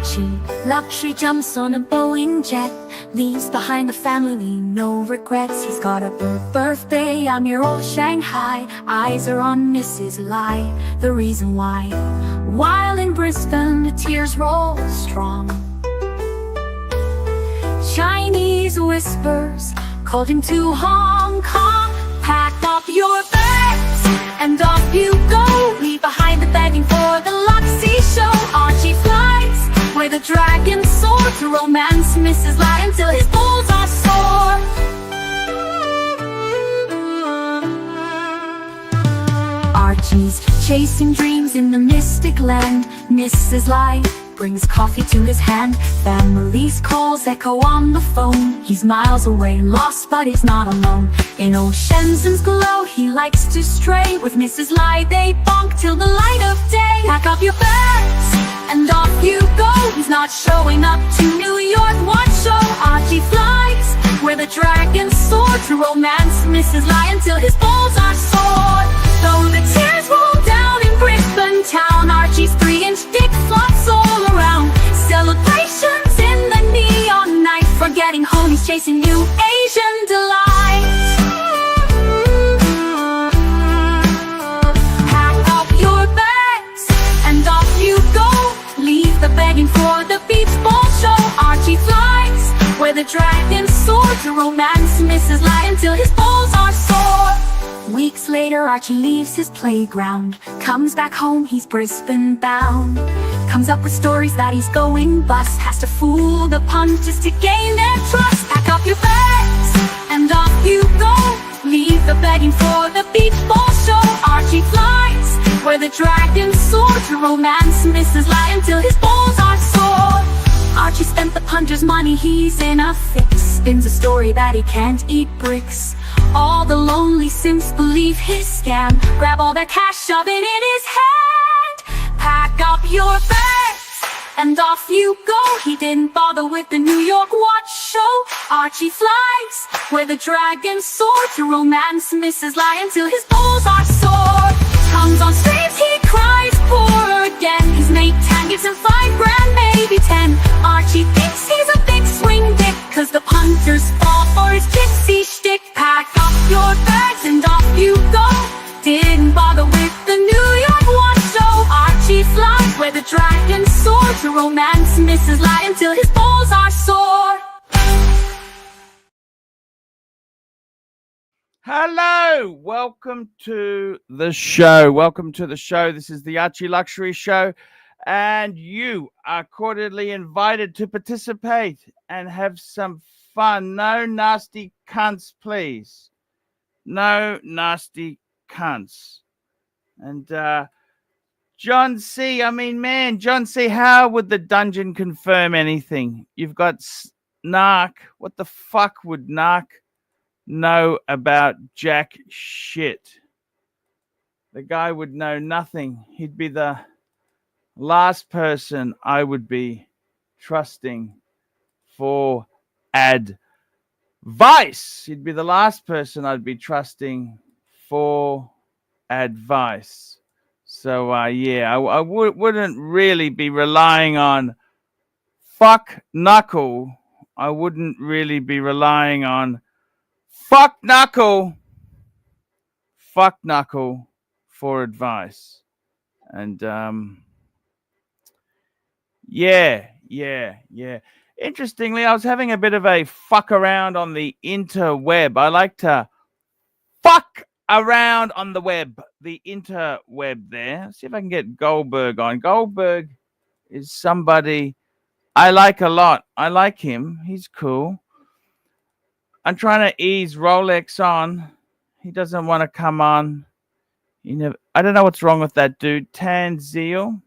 Archie, luxury jumps on a Boeing jet, leaves behind the family, no regrets. He's got a birthday on your old Shanghai, eyes are on Mrs. Lai, the reason why. While in Brisbane the tears roll strong, Chinese whispers called him to Hong Kong. Pack up your bags and off you go, leave behind the begging for the Luxy show. Archie flies where the dragons soar, to romance Mrs. Lai until his balls are sore. Archie's chasing dreams in the mystic land, Mrs. Lai brings coffee to his hand. Family's calls echo on the phone. He's miles away, lost but he's not alone. In old Shenzhen's glow, he likes to stray with Mrs. Lai. They bonk till the light of day. Pack up your bags and off you go. He's not showing up to New York watch show. Archie flies where the dragons soar, to romance Mrs. Lai until his balls are sore. Though the tears roll down in Brisbane town, Archie's 3-inch dick flops all around. Celebrations in the neon night, forgetting home, he's chasing new Asian delight. Pack up your bags and off you go, leave the begging for the beach ball show. Archie flies where the dragons soar, to romance Mrs. Lai until his balls are sore. Weeks later, Archie leaves his playground, comes back home, he's Brisbane bound. Comes up with stories that he's going bust, has to fool the punters to gain their trust. Pack up your bags and off you go, leave the begging for the beach ball show. Archie flies where the dragons soar, to romance Mrs. Lai until his balls are sore. Archie spent the punter's money, he's in a fix, spins a story that he can't eat bricks. All the lonely simps believe his scam, grab all their cash, shove it in his hand. Pack up your bags and off you go, he didn't bother with the New York watch show. Archie flies where the dragons soar, to romance Mrs. Lai until his balls are sore. Comes on streams, he cries poor again, his mate Tan gives him $5,000, maybe 10. Archie thinks he's a big swing dick, cause the punters fall for his gypsy shtick. Pack up your bags and off you go, didn't bother with the New York watch show. Archie flies where the dragons soar, to romance Mrs. Lai until his balls are sore. Hello, welcome to the show. Welcome to the show. This is the Archie Luxury Show, and you are cordially invited to participate and have some fun. No nasty cunts, please. No nasty cunts. And John C., John C., how would the dungeon confirm anything? You've got Narc. What the fuck would Narc know about jack shit? The guy would know nothing. He'd be the last person I would be trusting for advice. He'd be the last person I'd be trusting for advice. So I wouldn't really be relying on fuck knuckle. I wouldn't really be relying on fuck knuckle for advice. And yeah. Interestingly, I was having a bit of a fuck around on the interweb. I like to fuck around on the web, the interweb there. Let's see if I can get Goldberg on. Goldberg is somebody I like a lot. I like him. He's cool. I'm trying to ease Rolex on. He doesn't want to come on. I don't know what's wrong with that dude. Tanzeel.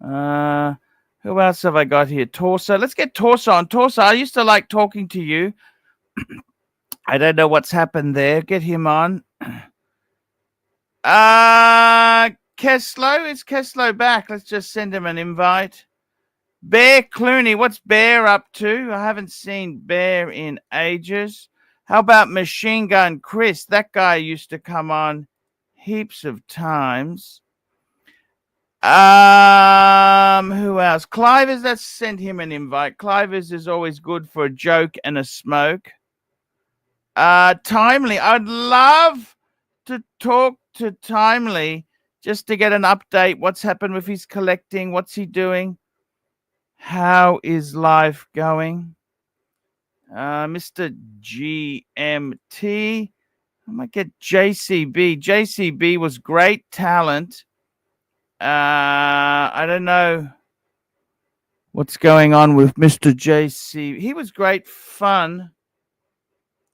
Who else have I got here? Torso. Let's get Torso on. Torso, I used to like talking to you. I don't know what's happened there. Get him on. Keslow. Is Keslow back? Let's just send him an invite. Bear Clooney. What's Bear up to? I haven't seen Bear in ages. How about Machine Gun Chris? That guy used to come on heaps of times. Who else? Clivers, let's send him an invite. Clivers is always good for a joke and a smoke. Timely, I'd love to talk to Timely just to get an update. What's happened with his collecting? What's he doing? How is life going? Mr. GMT. I might get JCB. JCB was great talent. I don't know what's going on with Mr. JC. He was great fun.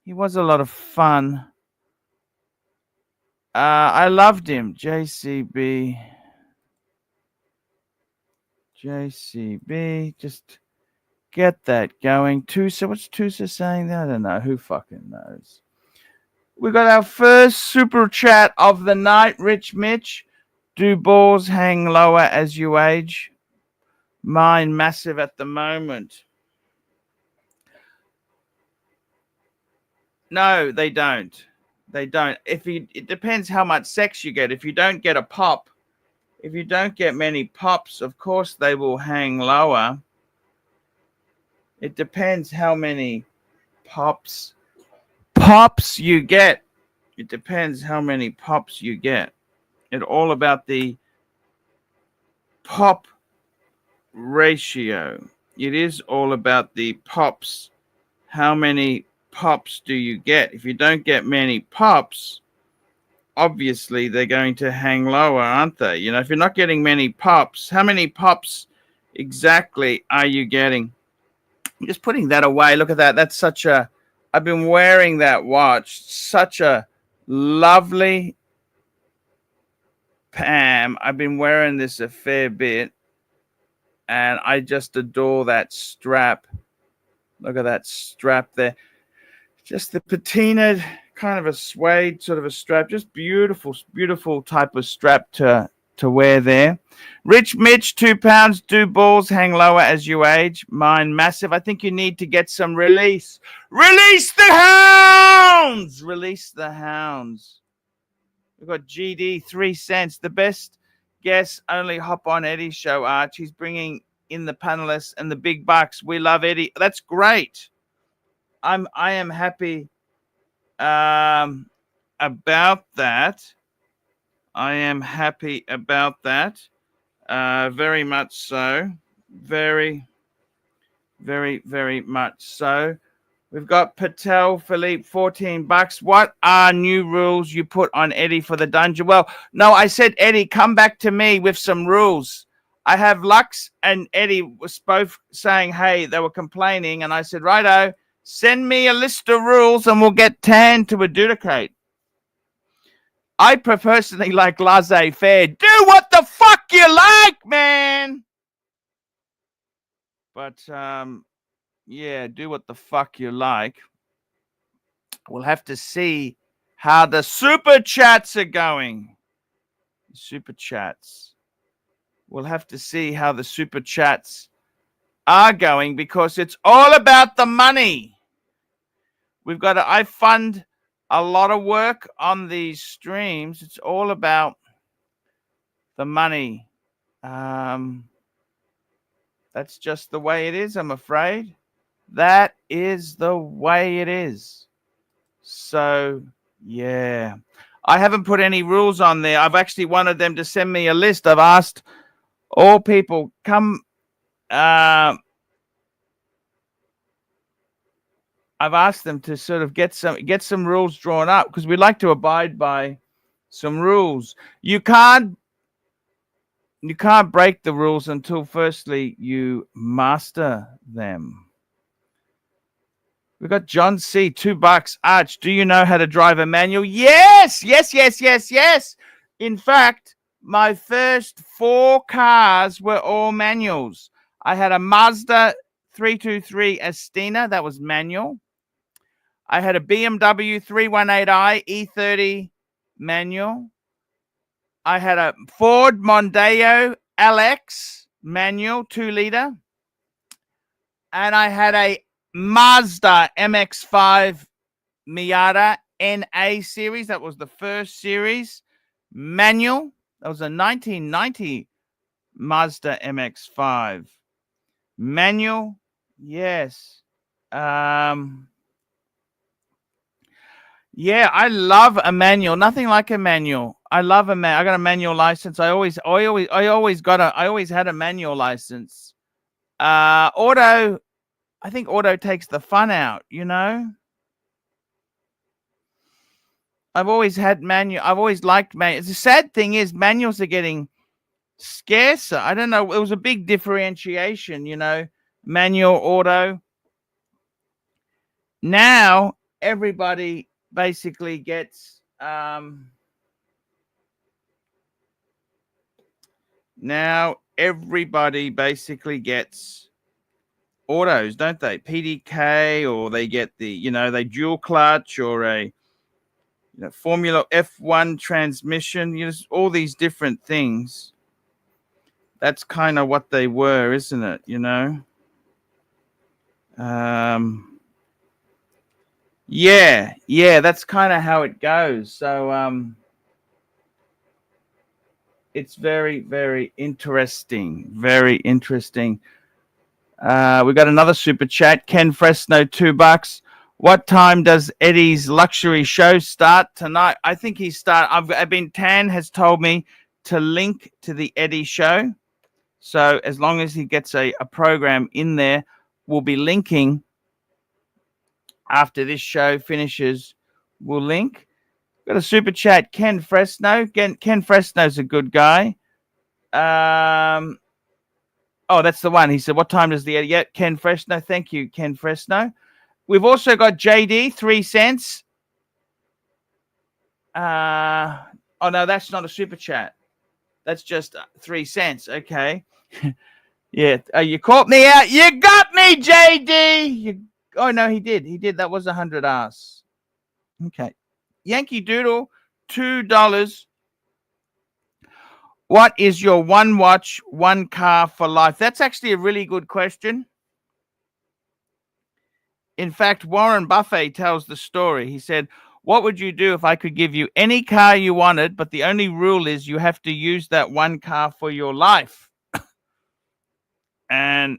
He was a lot of fun. I loved him. JCB. JCB. Just get that going. Tusa. What's Tusa saying there? I don't know. Who fucking knows? We got our first super chat of the night. Rich Mitch. Do balls hang lower as you age? Mine massive at the moment. No, they don't. They don't. It depends how much sex you get. If you don't get a pop, if you don't get many pops, of course they will hang lower. It depends how many pops you get. It depends how many pops you get. It's all about the pop ratio. It is all about the pops. How many pops do you get? If you don't get many pops, obviously they're going to hang lower, aren't they? You know, if you're not getting many pops, how many pops exactly are you getting? I'm just putting that away. Look at that. That's such a, I've been wearing that watch. Such a lovely Pam. I've been wearing this a fair bit, and I just adore that strap. Look at that strap there. Just the patinaed, kind of a suede sort of a strap. Just beautiful, beautiful type of strap to wear there. Rich Mitch, 2 pounds. Do balls hang lower as you age? Mine massive. I think you need to get some release. Release the hounds! Release the hounds. We've got GD, 3 cents. The best guess, only hop on Eddie's show, Arch. He's bringing in the panelists and the big bucks. We love Eddie. That's great. I am happy about that. I am happy about that. Very much so. Very, very, very much so. We've got Patel Philippe, 14 bucks. What are new rules you put on Eddie for the dungeon? Well, no, I said, Eddie, come back to me with some rules. I have Lux and Eddie was both saying, hey, they were complaining. And I said, righto, send me a list of rules and we'll get Tan to adjudicate. I personally like laissez-faire. Do what the fuck you like, man. But, yeah, do what the fuck you like. We'll have to see how the super chats are going. Super chats. We'll have to see how the super chats are going because it's all about the money. We've got to, I fund a lot of work on these streams. It's all about the money. That's just the way it is, I'm afraid. That is the way it is. So, yeah. I haven't put any rules on there. I've actually wanted them to send me a list. I've asked all people, come. I've asked them to sort of get some rules drawn up because we like to abide by some rules. You can't break the rules until firstly you master them. We've got John C, $2. Arch, do you know how to drive a manual? Yes. In fact, my first 4 cars were all manuals. I had a Mazda 323 Estina, that was manual. I had a BMW 318i E30 manual. I had a Ford Mondeo LX manual 2-liter. And I had a Mazda MX-5 Miata NA series. That was the first series. Manual. That was a 1990 Mazda MX-5. Manual, yes. Yeah, I love a manual. Nothing like a manual. I love a I got a manual license. I always had a manual license. Auto, I think auto takes the fun out, you know? I've always had manual. I've always liked manual. The sad thing is manuals are getting scarcer. I don't know. It was a big differentiation, you know, manual, auto. Now everybody basically gets autos, don't they? PDK, or they get the, you know, they dual clutch, or a, you know, Formula F1 transmission, you know, all these different things. That's kind of what they were, isn't it? You know? Yeah, that's kind of how it goes. So it's very, very interesting. Very interesting. We got another super chat. Ken Fresno, $2. What time does Eddie's luxury show start tonight? I think Tan has told me to link to the Eddie show. So as long as he gets a program in there, we'll be linking after this show finishes. We'll link. Got a super chat. Ken Fresno. Ken Fresno's a good guy. Oh, that's the one. He said, what time does the Eddie? Yeah, Ken Fresno. Thank you, Ken Fresno. We've also got JD, 3 cents. Oh, no, that's not a super chat. That's just 3 cents. Okay. Yeah. You caught me out. You got me, JD. Oh, no, he did. He did. That was 100 Rs. Okay. Yankee Doodle, $2. What is your one watch, one car for life? That's actually a really good question. In fact, Warren Buffett tells the story. He said, what would you do if I could give you any car you wanted, but the only rule is you have to use that one car for your life? And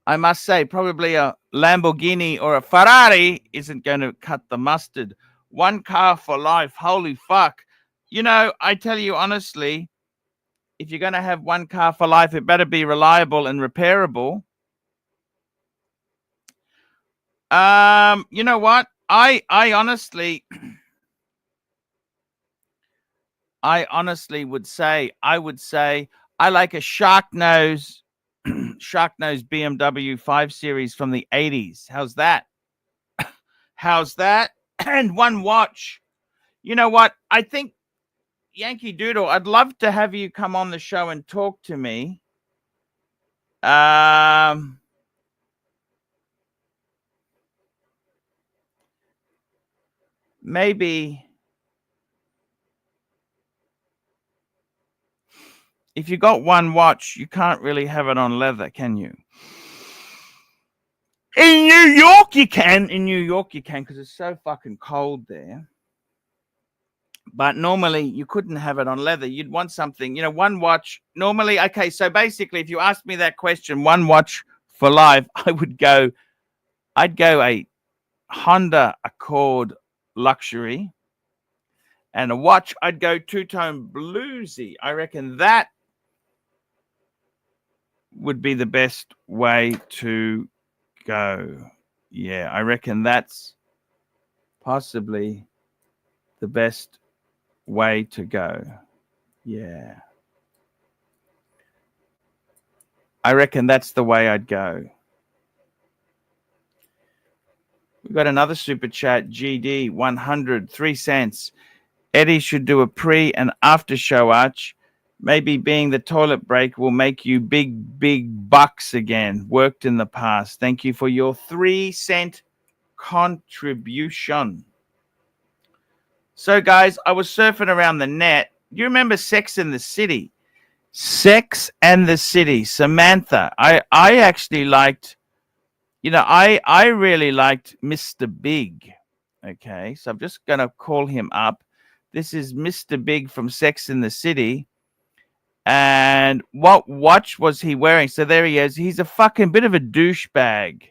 I must say, probably a Lamborghini or a Ferrari isn't going to cut the mustard. One car for life. Holy fuck. You know, I tell you honestly, if you're going to have one car for life, it better be reliable and repairable. You know what? I honestly would say I like a shark nose BMW 5 Series from the 80s. How's that? How's that? And one watch. You know what? I think, Yankee Doodle, I'd love to have you come on the show and talk to me. Maybe if you got one watch, you can't really have it on leather, can you? In New York, you can. In New York, you can, because it's so fucking cold there. But normally, you couldn't have it on leather. You'd want something, you know, one watch. Normally, okay, so basically, if you asked me that question, one watch for life, I'd go a Honda Accord Luxury. And a watch, I'd go two-tone bluesy. I reckon that would be the best way to go. Yeah, I reckon that's possibly the best way to go. Yeah. I reckon that's the way I'd go. We've got another super chat, GD, 100, 3 cents. Eddie should do a pre and after show, Arch. Maybe being the toilet break will make you big bucks again. Worked in the past. Thank you for your 3 cent contribution. So, guys, I was surfing around the net. You remember Sex and the City? Sex and the City. Samantha. I actually liked, you know, I really liked Mr. Big. Okay, so I'm just going to call him up. This is Mr. Big from Sex and the City. And what watch was he wearing? So there he is. He's a fucking bit of a douchebag.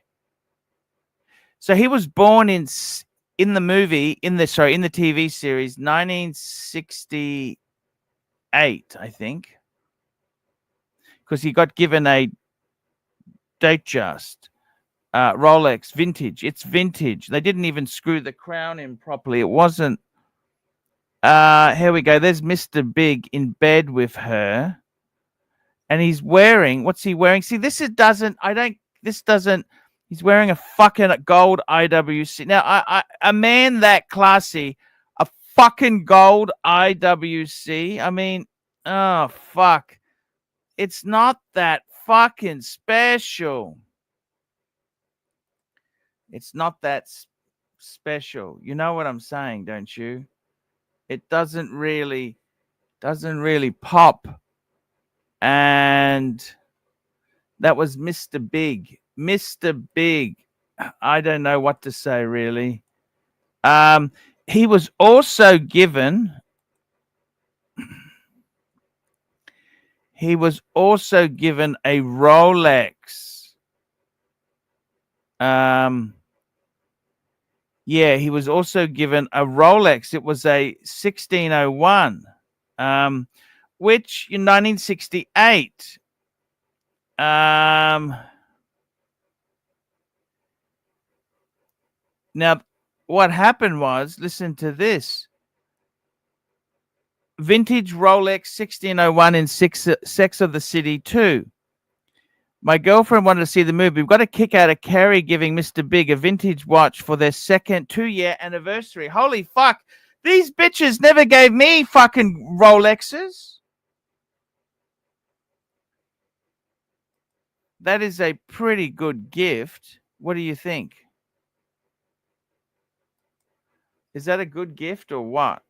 So he was born in the TV series 1968, I think, because he got given a date just Rolex vintage. It's vintage. They didn't even screw the crown in properly. It wasn't. Here we go. There's Mr. Big in bed with her, and he's wearing. What's he wearing? See, this doesn't. He's wearing a fucking gold IWC. Now, a man that classy, a fucking gold IWC. I mean, oh fuck, it's not that fucking special. It's not that special. You know what I'm saying, don't you? It doesn't really pop. And that was Mr. Big. Mr. Big. I don't know what to say, really. He was also given a Rolex. Yeah, he was also given a Rolex. It was a 1601, which in 1968. Now, what happened was, listen to this. Vintage Rolex 1601 in Sex of the City 2. My girlfriend wanted to see the movie. We've got a kick out of Carrie giving Mr. Big a vintage watch for their second 2-year anniversary. Holy fuck. These bitches never gave me fucking Rolexes. That is a pretty good gift. What do you think? Is that a good gift or what?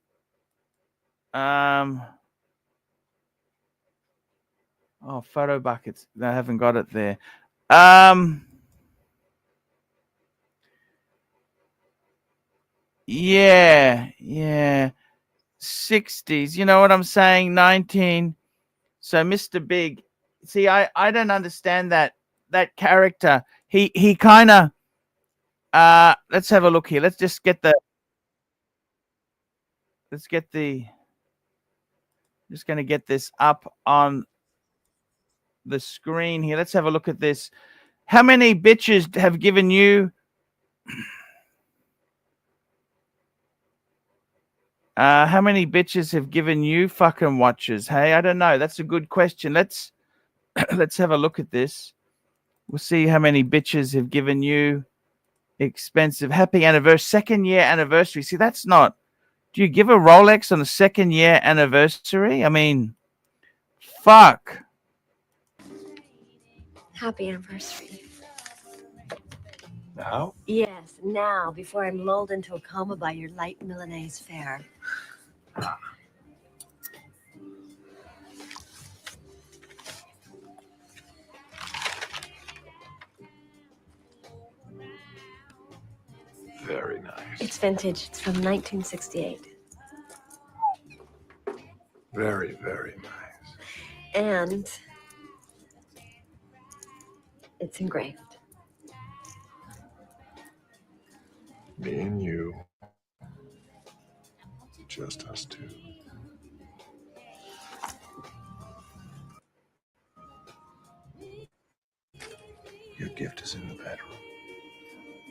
Oh, photo buckets. I haven't got it there. Yeah. 60s. You know what I'm saying? 19. So Mr. Big. See, I don't understand that character. He kind of let's have a look here. Let's get the just going to get this up on the screen here. Let's have a look at this. How many bitches have given you how many bitches have given you fucking watches? Hey, I don't know. That's a good question. Let's have a look at this. We'll see how many bitches have given you expensive happy anniversary, 2nd year anniversary. See, that's not. Do you give a Rolex on a 2nd year anniversary? I mean, fuck. Happy anniversary. Now? Yes, now, before I'm lulled into a coma by your light Milanese fare. Very nice. It's vintage. It's from 1968. Very, very nice. And it's engraved. Me and you. Just us two. Your gift is in the bedroom.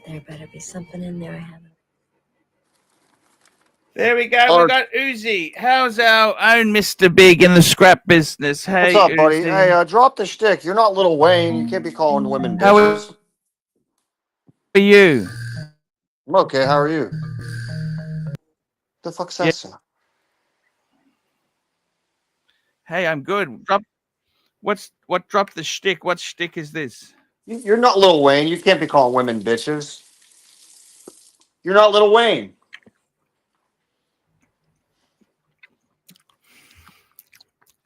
There better be something in there I haven't. There we go. We got Uzi. How's our own Mr. Big in the scrap business? Hey, What's up, buddy? Uzi. Hey, drop the shtick. You're not Lil Wayne. You can't be calling women How bitches. are you? I'm okay. How are you? The fuck's that Yeah. sound? Hey, I'm good. What dropped the shtick? What shtick is this? You're not Lil Wayne. You can't be calling women bitches. You're not Lil Wayne.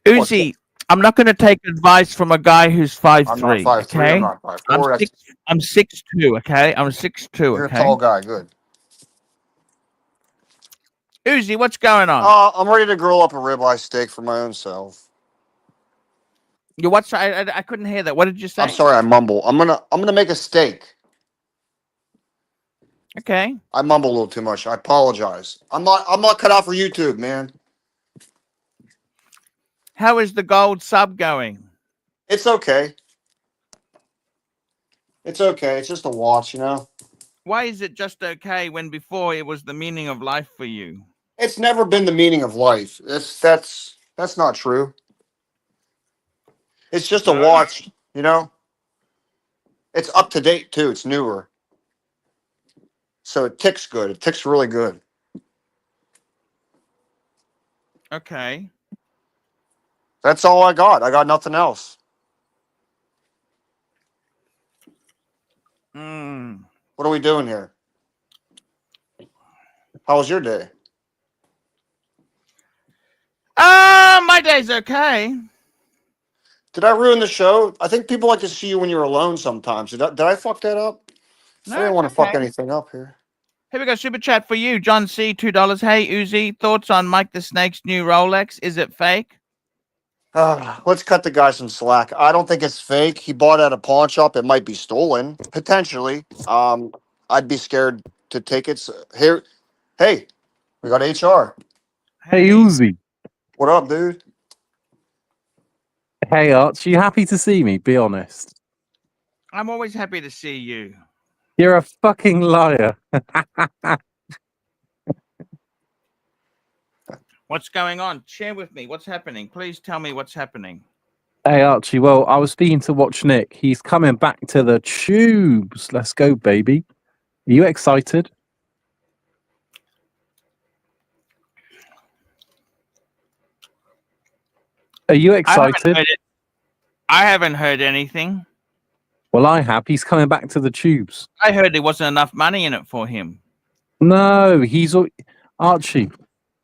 Uzi, I'm not going to take advice from a guy who's 5'3". I'm not 5'3". Okay? I'm not 5'4". I'm 6'2". Okay, I'm 6'2". You're Okay, a tall guy. Good. Uzi, what's going on? I'm ready to grill up a ribeye steak for my own self. You what? I couldn't hear that. What did you say? I'm sorry, I mumble. I'm gonna make a steak. Okay. I mumble a little too much. I apologize. I'm not cut out for YouTube, man. How is the gold sub going? It's okay. It's okay. It's just a watch, you know. Why is it just okay when before it was the meaning of life for you? It's never been the meaning of life. That's not true. It's just a No. watch, you know. It's up to date too. It's newer, so it ticks good. It ticks really good. Okay. That's all I got. I got nothing else. Mm. What are we doing here? How was your day? My day's okay. Did I ruin the show? I think people like to see you when you're alone sometimes. Did I fuck that up? I No, didn't it's want to okay. fuck anything up here. Here we go. Super chat for you, John C. $2. Hey Uzi, thoughts on Mike the Snake's new Rolex? Is it fake? Let's cut the guy some slack. I don't think it's fake. He bought it at a pawn shop. It might be stolen, potentially. I'd be scared to take it. Here, hey, we got HR. Hey, Uzi. What up, dude? Hey, Arch. You happy to see me? Be honest. I'm always happy to see you. You're a fucking liar. What's going on? Share with me. What's happening? Please tell me what's happening. Hey, Archie. Well, I was speaking to Watch Nick. He's coming back to the tubes. Let's go, baby. Are you excited? Are you excited? I haven't heard anything. Well, I have. He's coming back to the tubes. I heard there wasn't enough money in it for him. No, Archie.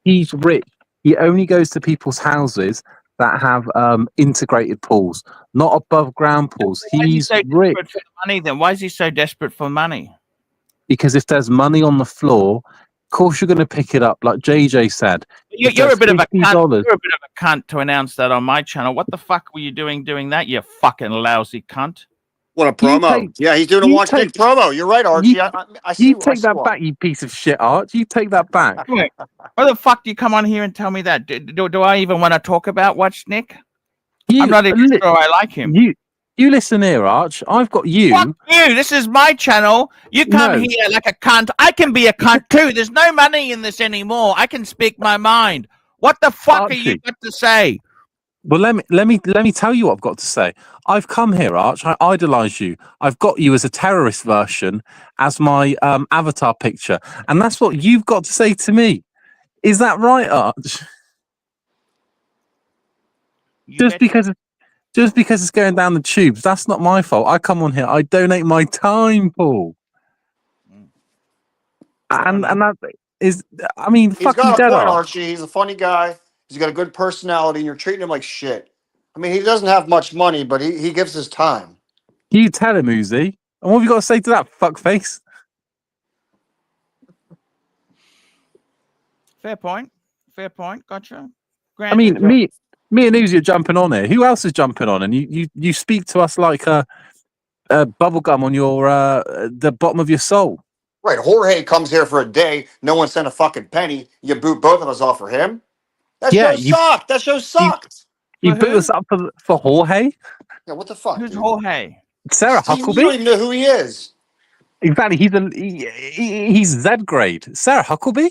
He's rich. He only goes to people's houses that have integrated pools, not above ground pools. He's so rich desperate for money. Then why is he so desperate for money? because if there's money on the floor, of course you're going to pick it up. Like JJ said, You're a bit of a cunt. $50. You're a bit of a cunt to announce that on my channel. What the fuck were you doing that? You fucking lousy cunt. What a promo! Yeah, he's doing a Watch Nick promo. You're right, Archie. I see. You take that back, you piece of shit, Arch. You take that back. Why the fuck do you come on here and tell me that? Do I even want to talk about Watch Nick? I'm not even sure I like him. You listen here, Arch. I've got you. Fuck you. This is my channel. You come here like a cunt. I can be a cunt too. There's no money in this anymore. I can speak my mind. What the fuck Archie, are you got to say? Well, let me tell you what I've got to say. I've come here, Arch. I idolize you. I've got you as a terrorist version as my avatar picture, and that's what you've got to say to me. Is that right, Arch? Just because it's going down the tubes, that's not my fault. I come on here. I donate my time, Paul. And that is, I mean, He's fucking got a dead point, off. Archie. He's a funny guy. He's got a good personality, and you're treating him like shit. I mean, he doesn't have much money, but he gives his time. You tell him, Uzi. And what have you got to say to that, fuckface? Fair point. Fair point. Gotcha. I mean, me and Uzi are jumping on here. Who else is jumping on? And you speak to us like a bubblegum on your the bottom of your soul. Right. Jorge comes here for a day. No one sent a fucking penny. You boot both of us off for him. That show sucked. That show sucked. You boot us up for Jorge? Yeah, what the fuck? Who's dude? Jorge? Sarah Steve, Huckleby? You don't even know who he is. Exactly. He's Z grade. Sarah Huckleby?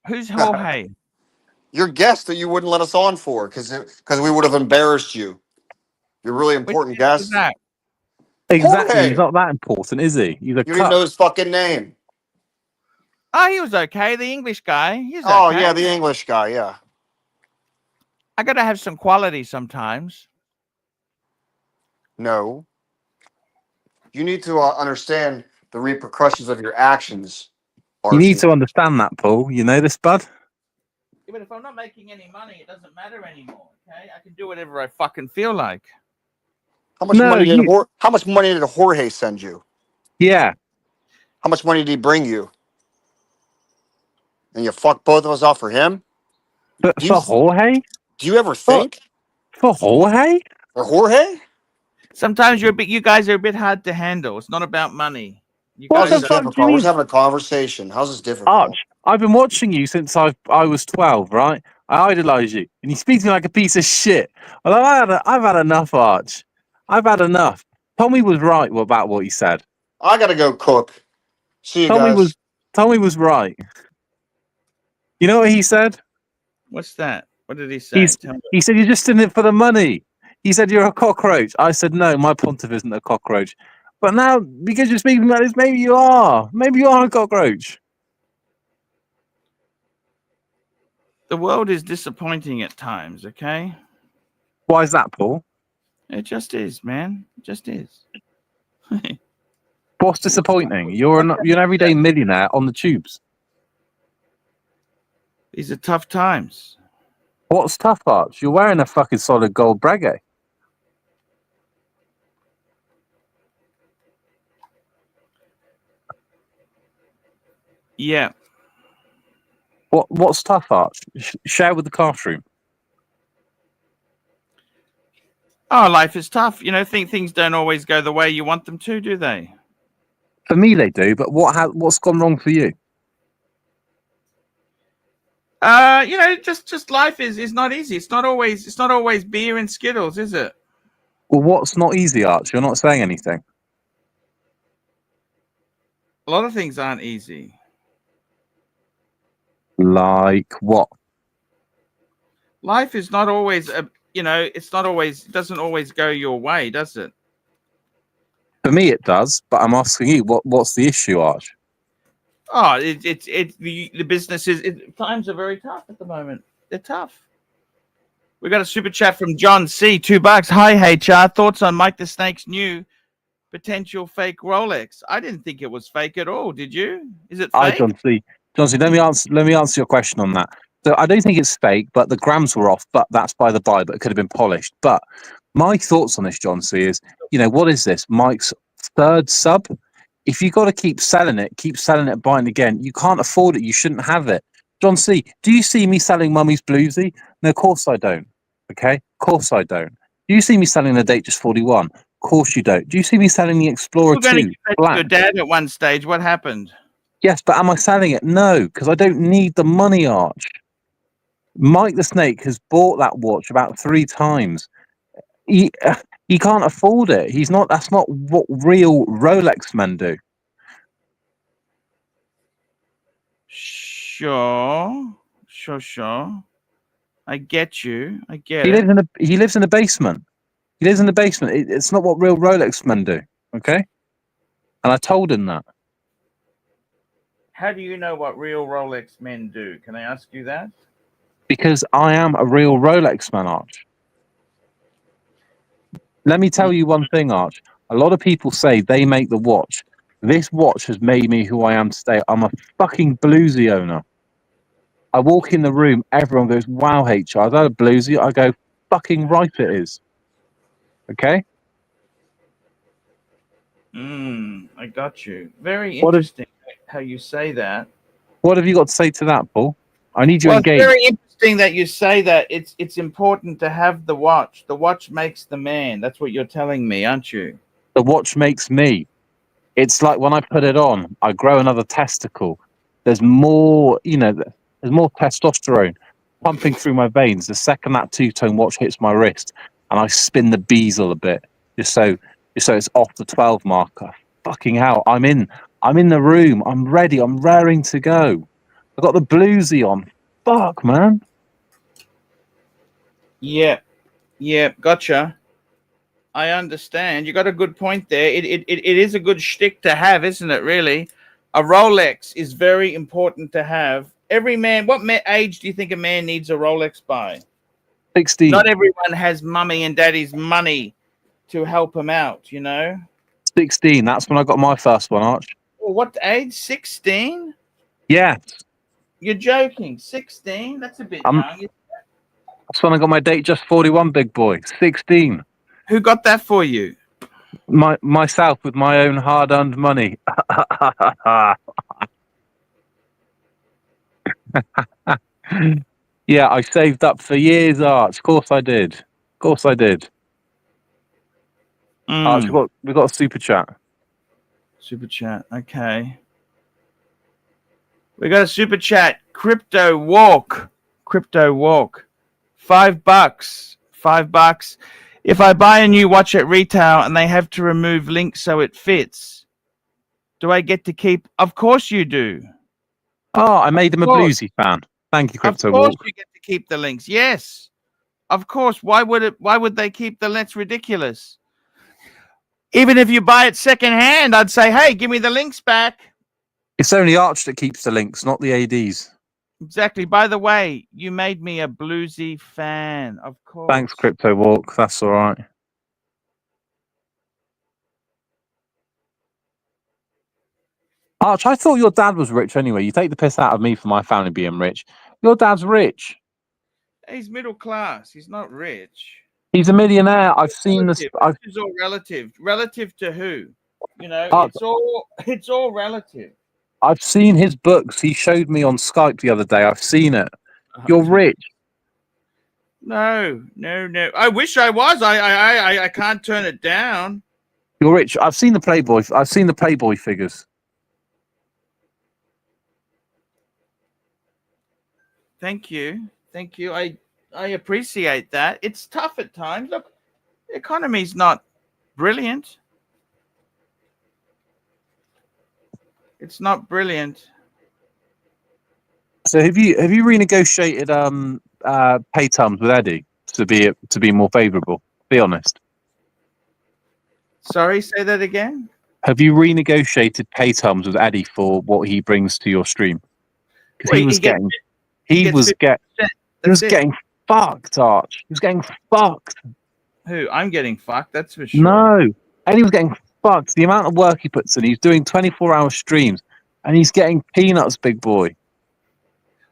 Who's Jorge? Your guest that you wouldn't let us on for because we would have embarrassed you. You're a really important guest. Exactly. Jorge. He's not that important, is he? He's a You didn't know his fucking name. Oh, he was okay. The English guy. He's okay. Oh, yeah, the English guy, yeah. I gotta have some quality sometimes. No. You need to understand the repercussions of your actions. Archie. You need to understand that, Paul. You know this, bud? Yeah, but if I'm not making any money, it doesn't matter anymore. Okay, I can do whatever I fucking feel like. How much money did Jorge send you? Yeah. How much money did he bring you? And you fuck both of us off for him? But for Jorge? Do you ever think? For Jorge? Or Jorge? Sometimes you guys are a bit hard to handle. It's not about money. You What How's the guys this are, fuck do you difficult? We're mean? just having a conversation. How's this difficult? Arch, I've been watching you since I was 12, right? I idolise you, and you speak to me like a piece of shit. Well, I've had enough, Arch. I've had enough. Tommy was right about what he said. I gotta go cook. See you Tommy was guys. Tommy was right. You know what he said? what's that? What did he say? Tell me. He said you're just in it for the money. He said you're a cockroach. I said no, my pontiff isn't a cockroach. But now, because you're speaking about this, maybe you are. Maybe you are a cockroach. The world is disappointing at times, okay? Why is that, Paul? It just is, man. It just is. What's disappointing? You're an everyday millionaire on the tubes. These are tough times. What's tough, Arch? You're wearing a fucking solid gold Breguet. Yeah. What's tough, Arch? Share with the classroom. Oh, life is tough. You know, things don't always go the way you want them to, do they? For me, they do. But what's gone wrong for you? You know, just life is not easy. It's not always beer and Skittles, is it? Well, what's not easy, Arch? You're not saying anything. A lot of things aren't easy. Like what? Life is not always you know, it doesn't always go your way, does it? For me, it does. But I'm asking you, what's the issue, Arch? Oh, the businesses. Times are very tough at the moment. They're tough. We got a super chat from John C. $2. Hi HR. Thoughts on Mike the Snake's new potential fake Rolex? I didn't think it was fake at all. Did you? Is it Hi, fake? John C. John C. Let me answer your question on that. So I don't think it's fake, but the grams were off. But that's by the by. But it could have been polished. But my thoughts on this, John C. is, you know, what is this? Mike's third sub. If you got to keep selling it, buying again, you can't afford it. You shouldn't have it. John C., do you see me selling Mummy's Bluesy? No, of course I don't. Okay? Of course I don't. Do you see me selling the Date Just 41? Of course you don't. Do you see me selling the Explorer We're going to 2 give that to Black? your dad at one stage. What happened? Yes, but am I selling it? No, because I don't need the money, Arch. Mike the Snake has bought that watch about 3 times. He can't afford it. That's not what real Rolex men do. Sure. I get you. I get He it. lives in a basement. He lives in the basement. It's not what real Rolex men do. Okay? And I told him that. How do you know what real Rolex men do? Can I ask you that? Because I am a real Rolex man, Arch. Let me tell you one thing, Arch. A lot of people say they make the watch. This watch has made me who I am today. I'm a fucking bluesy owner. I walk in the room, everyone goes, wow, HR, is that a bluesy? I go, fucking right it is. Okay? I got you. Very What interesting how you say that. What have you got to say to that, Paul? I need you Well, it's engaged. very interesting that you say that. It's important to have the watch. The watch makes the man. That's what you're telling me, aren't you? The watch makes me. It's like when I put it on, I grow another testicle. There's more, there's more testosterone pumping through my veins the second that two-tone watch hits my wrist, and I spin the bezel a bit, just so it's off the 12 marker. Fucking hell, I'm in the room. I'm ready. I'm raring to go. I've got the bluesy on. Fuck, man. Yeah, gotcha. I understand. You got a good point there. It is a good shtick to have, isn't it? Really, a Rolex is very important to have. Every man. What age do you think a man needs a Rolex by? 16. Not everyone has mummy and daddy's money to help him out. 16. That's when I got my first one, Arch. Well, what age? 16? Yeah. You're joking. 16? That's a bit I'm- young. That's when I got my Date Just 41, big boy. 16. Who got that for you? Myself with my own hard-earned money. Yeah, I saved up for years, Arch. Of course I did. Arch, we've got a super chat. Super chat. Okay. We got a super chat. Crypto Walk. Crypto Walk. $5. $5. If I buy a new watch at retail and they have to remove links so it fits, do I get to keep? Of course you do. Oh, I made him a bluesy fan. Thank you, Crypto Of course Walk. you get to keep the links. Yes. Of course. Why would they keep the links? Ridiculous. Even if you buy it secondhand, I'd say, hey, give me the links back. It's only Arch that keeps the links, not the ADs. Exactly. By the way, you made me a bluesy fan. Of course. Thanks, Crypto Walk. That's all right. Arch, I thought your dad was rich anyway. You take the piss out of me for my family being rich. Your dad's rich. He's middle class. He's not rich. He's a millionaire. I've seen this. It's all relative. Relative to who? You know, it's all relative. I've seen his books. He showed me on Skype the other day. I've seen it. You're rich. No. I wish I was. I can't turn it down. You're rich. I've seen the Playboy. I've seen the Playboy figures. Thank you. I appreciate that. It's tough at times. Look, the economy's not brilliant. It's not brilliant. So have you renegotiated pay terms with Eddie to be more favourable? Be honest. Sorry, say that again. Have you renegotiated pay terms with Eddie for what he brings to your stream? Because he was getting fucked, Arch. He was getting fucked. Who? I'm getting fucked. That's for sure. No, Eddie was getting fucked. The amount of work he puts in. He's doing 24-hour streams, and he's getting peanuts, big boy.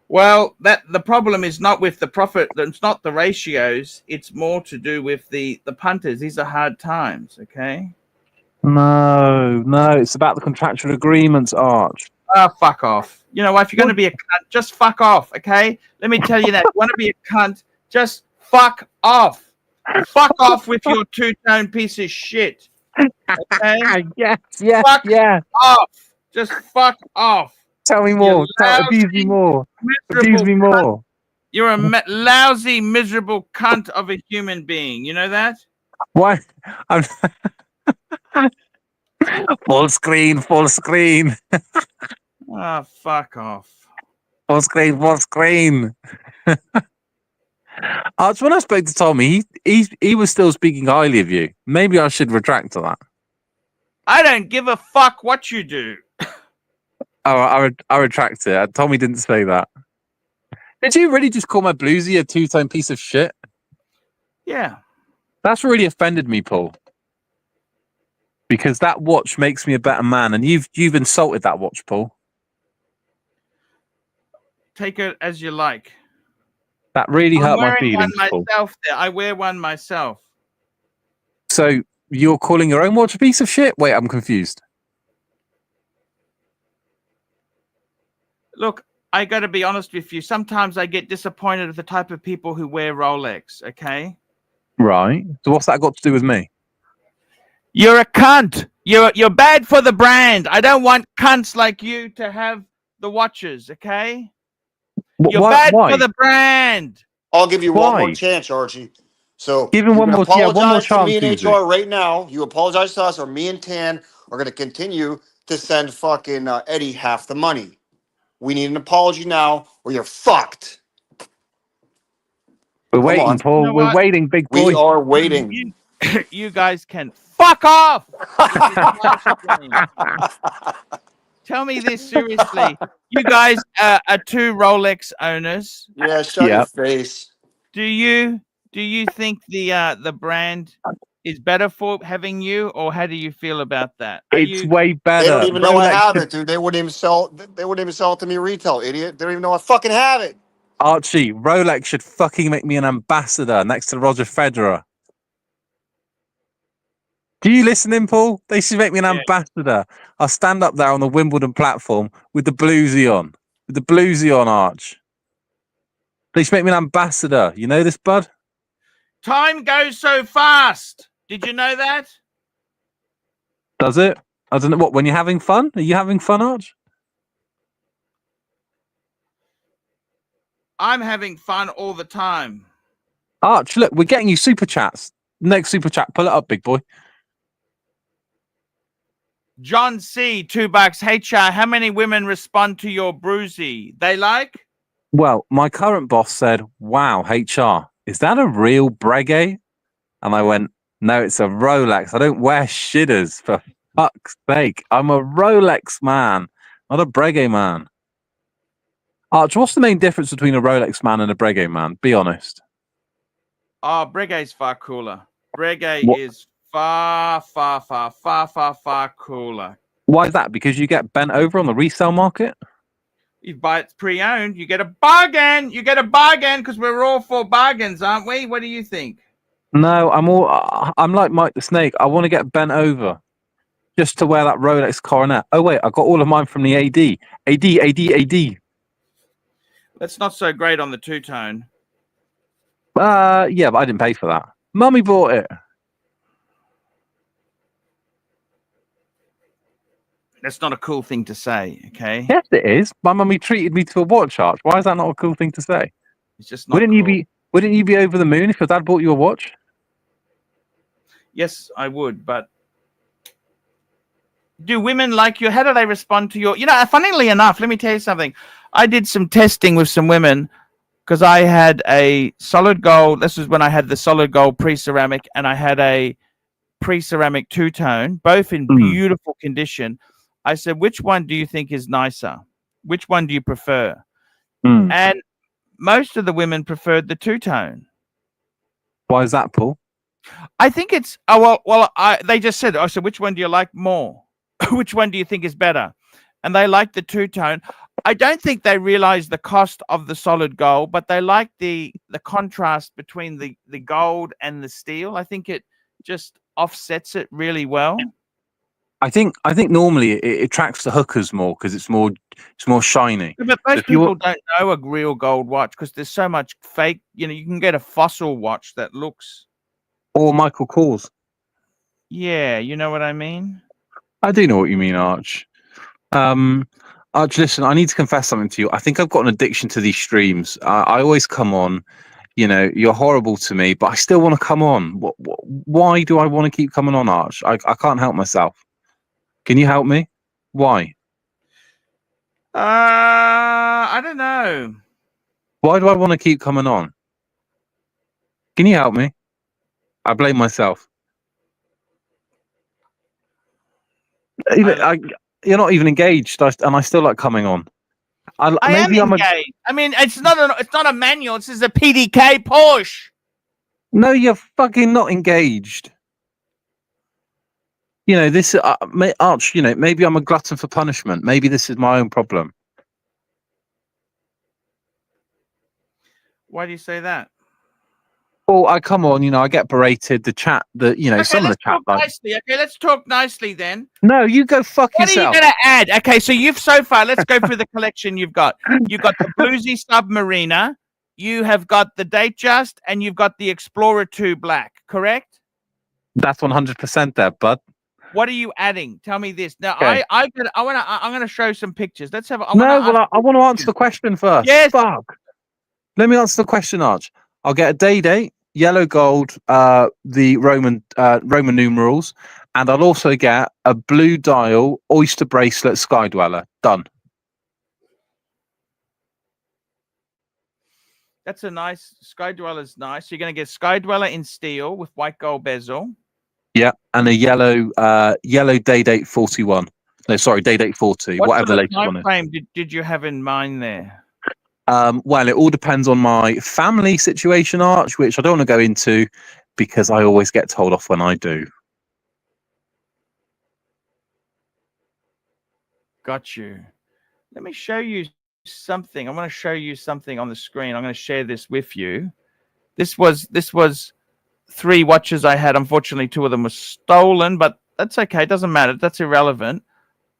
Well, the problem is not with the profit. It's not the ratios. It's more to do with the punters. These are hard times. Okay. No. It's about the contractual agreements, Arch. Fuck off. You know what? If you're going to be a cunt, just fuck off. Okay. Let me tell you that. If you want to be a cunt, just fuck off. Fuck off with your two-tone piece of shit. Okay. Yes. Fuck off. Just fuck off. Tell me more. Abuse me more. Abuse me more. You're a lousy, miserable cunt of a human being. You know that? Why? Full screen. Fuck off. Full screen. Arch, when I spoke to Tommy, he was still speaking highly of you. Maybe I should retract to that. I don't give a fuck what you do. I retract it. Tommy didn't say that. Did you really just call my bluesy a two-tone piece of shit? Yeah. That's really offended me, Paul. Because that watch makes me a better man, and you've insulted that watch, Paul. Take it as you like. That really hurt my feelings, Paul. I wear one myself. So you're calling your own watch a piece of shit? Wait, I'm confused. Look, I got to be honest with you. Sometimes I get disappointed at the type of people who wear Rolex, okay? Right. So what's that got to do with me? You're a cunt. You're bad for the brand. I don't want cunts like you to have the watches, okay? You're bad for the brand. I'll give you one more chance, Archie. So give him one more chance. To me and HR right now. You apologize to us, or me and Tan are going to continue to send fucking Eddie half the money. We need an apology now, or you're fucked. We're waiting, Paul. You know We're waiting, big boy. We are waiting. You guys can fuck off. Tell me this seriously. You guys are two Rolex owners. Yeah, shut your face. Do you think the brand is better for having you, or how do you feel about that? It's way better. They don't even know I have it, dude. They wouldn't even sell. They wouldn't even sell it to me retail, idiot. They don't even know I fucking have it. Archie, Rolex should fucking make me an ambassador next to Roger Federer. Do you listen in, Paul? They should make me an ambassador. I'll stand up there on the Wimbledon platform with the bluesy on. With the bluesy on, Arch. They should make me an ambassador. You know this, bud? Time goes so fast. Did you know that? Does it? I don't know what. When you're having fun, are you having fun, Arch? I'm having fun all the time. Arch, look, we're getting you super chats. Next super chat, pull it up, big boy. John C, $2. HR, how many women respond to your bruisey? They like? Well, my current boss said, "Wow, HR, is that a real Breguet?" And I went, "No, it's a Rolex. I don't wear shitters, for fuck's sake. I'm a Rolex man, not a Breguet man." Arch, what's the main difference between a Rolex man and a Breguet man? Be honest. Oh, Breguet's far cooler. Breguet What? is far cooler. Why is that? Because you get bent over on the resale market? You buy it pre-owned, you get a bargain. You get a bargain because we're all for bargains, aren't we? What do you think? No, I'm like Mike the Snake. I want to get bent over just to wear that Rolex coronet. Oh wait, I got all of mine from the AD. That's not so great on the two-tone. Yeah, but I didn't pay for that. Mummy bought it. That's not a cool thing to say, okay? Yes, it is. My mummy treated me to a watch, Arch. Why is that not a cool thing to say? It's just not Wouldn't cool. you be over the moon if your dad bought you a watch? Yes, I would, but do women like you? How do they respond to your... You know, funnily enough, let me tell you something. I did some testing with some women because I had a solid gold. This was when I had the solid gold pre-ceramic and I had a pre-ceramic two-tone, both in beautiful condition. I said, which one do you think is nicer? Which one do you prefer? And most of the women preferred the two-tone. Why is that, Paul? I think it's... they just said, I said, which one do you like more? Which one do you think is better? And they like the two-tone. I don't think they realize the cost of the solid gold, but they like the contrast between the gold and the steel. I think it just offsets it really well. I think normally it attracts the hookers more because it's more shiny. But most people don't know a real gold watch because there's so much fake. You know, you can get a fossil watch that looks... Or Michael Kors. Yeah, you know what I mean? I do know what you mean, Arch. Arch, listen, I need to confess something to you. I think I've got an addiction to these streams. I always come on. You know, you're horrible to me, but I still want to come on. Why do I want to keep coming on, Arch? I can't help myself. Can you help me? Why? I don't know. Why do I want to keep coming on? Can you help me? I blame myself. You're not even engaged, and I still like coming on. I am engaged. I mean, it's not a manual. This is a PDK push. No, you're fucking not engaged. You know, this Arch, you know, maybe I'm a glutton for punishment. Maybe this is my own problem. Why do you say that? Well, I come on, you know, I get berated. The chat, you know, okay, some of the chat. Nicely. Okay, let's talk nicely then. No, you go fuck yourself. What are you going to add? Okay, so you've so far, let's go through the collection you've got. You've got the Bluesy Submariner, you have got the Datejust, and you've got the Explorer 2 Black, correct? That's 100% there, bud. What are you adding? Tell me this. Now, okay. I'm going to show some pictures. Let's have. I want to answer the question first. Yes. Fuck. Let me answer the question, Arch. I'll get a date, yellow gold, the Roman numerals, and I'll also get a blue dial oyster bracelet Sky Dweller. Done. That's a nice Sky Dweller's nice. So you're going to get Sky Dweller in steel with white gold bezel. Yeah, and a yellow day date 41. No, sorry, day date 40. Whatever the latest one is. Frame did you have in mind there? Well, it all depends on my family situation, Arch, which I don't want to go into because I always get told off when I do. Got you. Let me show you something. I want to show you something on the screen. I'm going to share this with you. This was 3 watches I had. Unfortunately, 2 of them were stolen, but that's okay. It doesn't matter. That's irrelevant.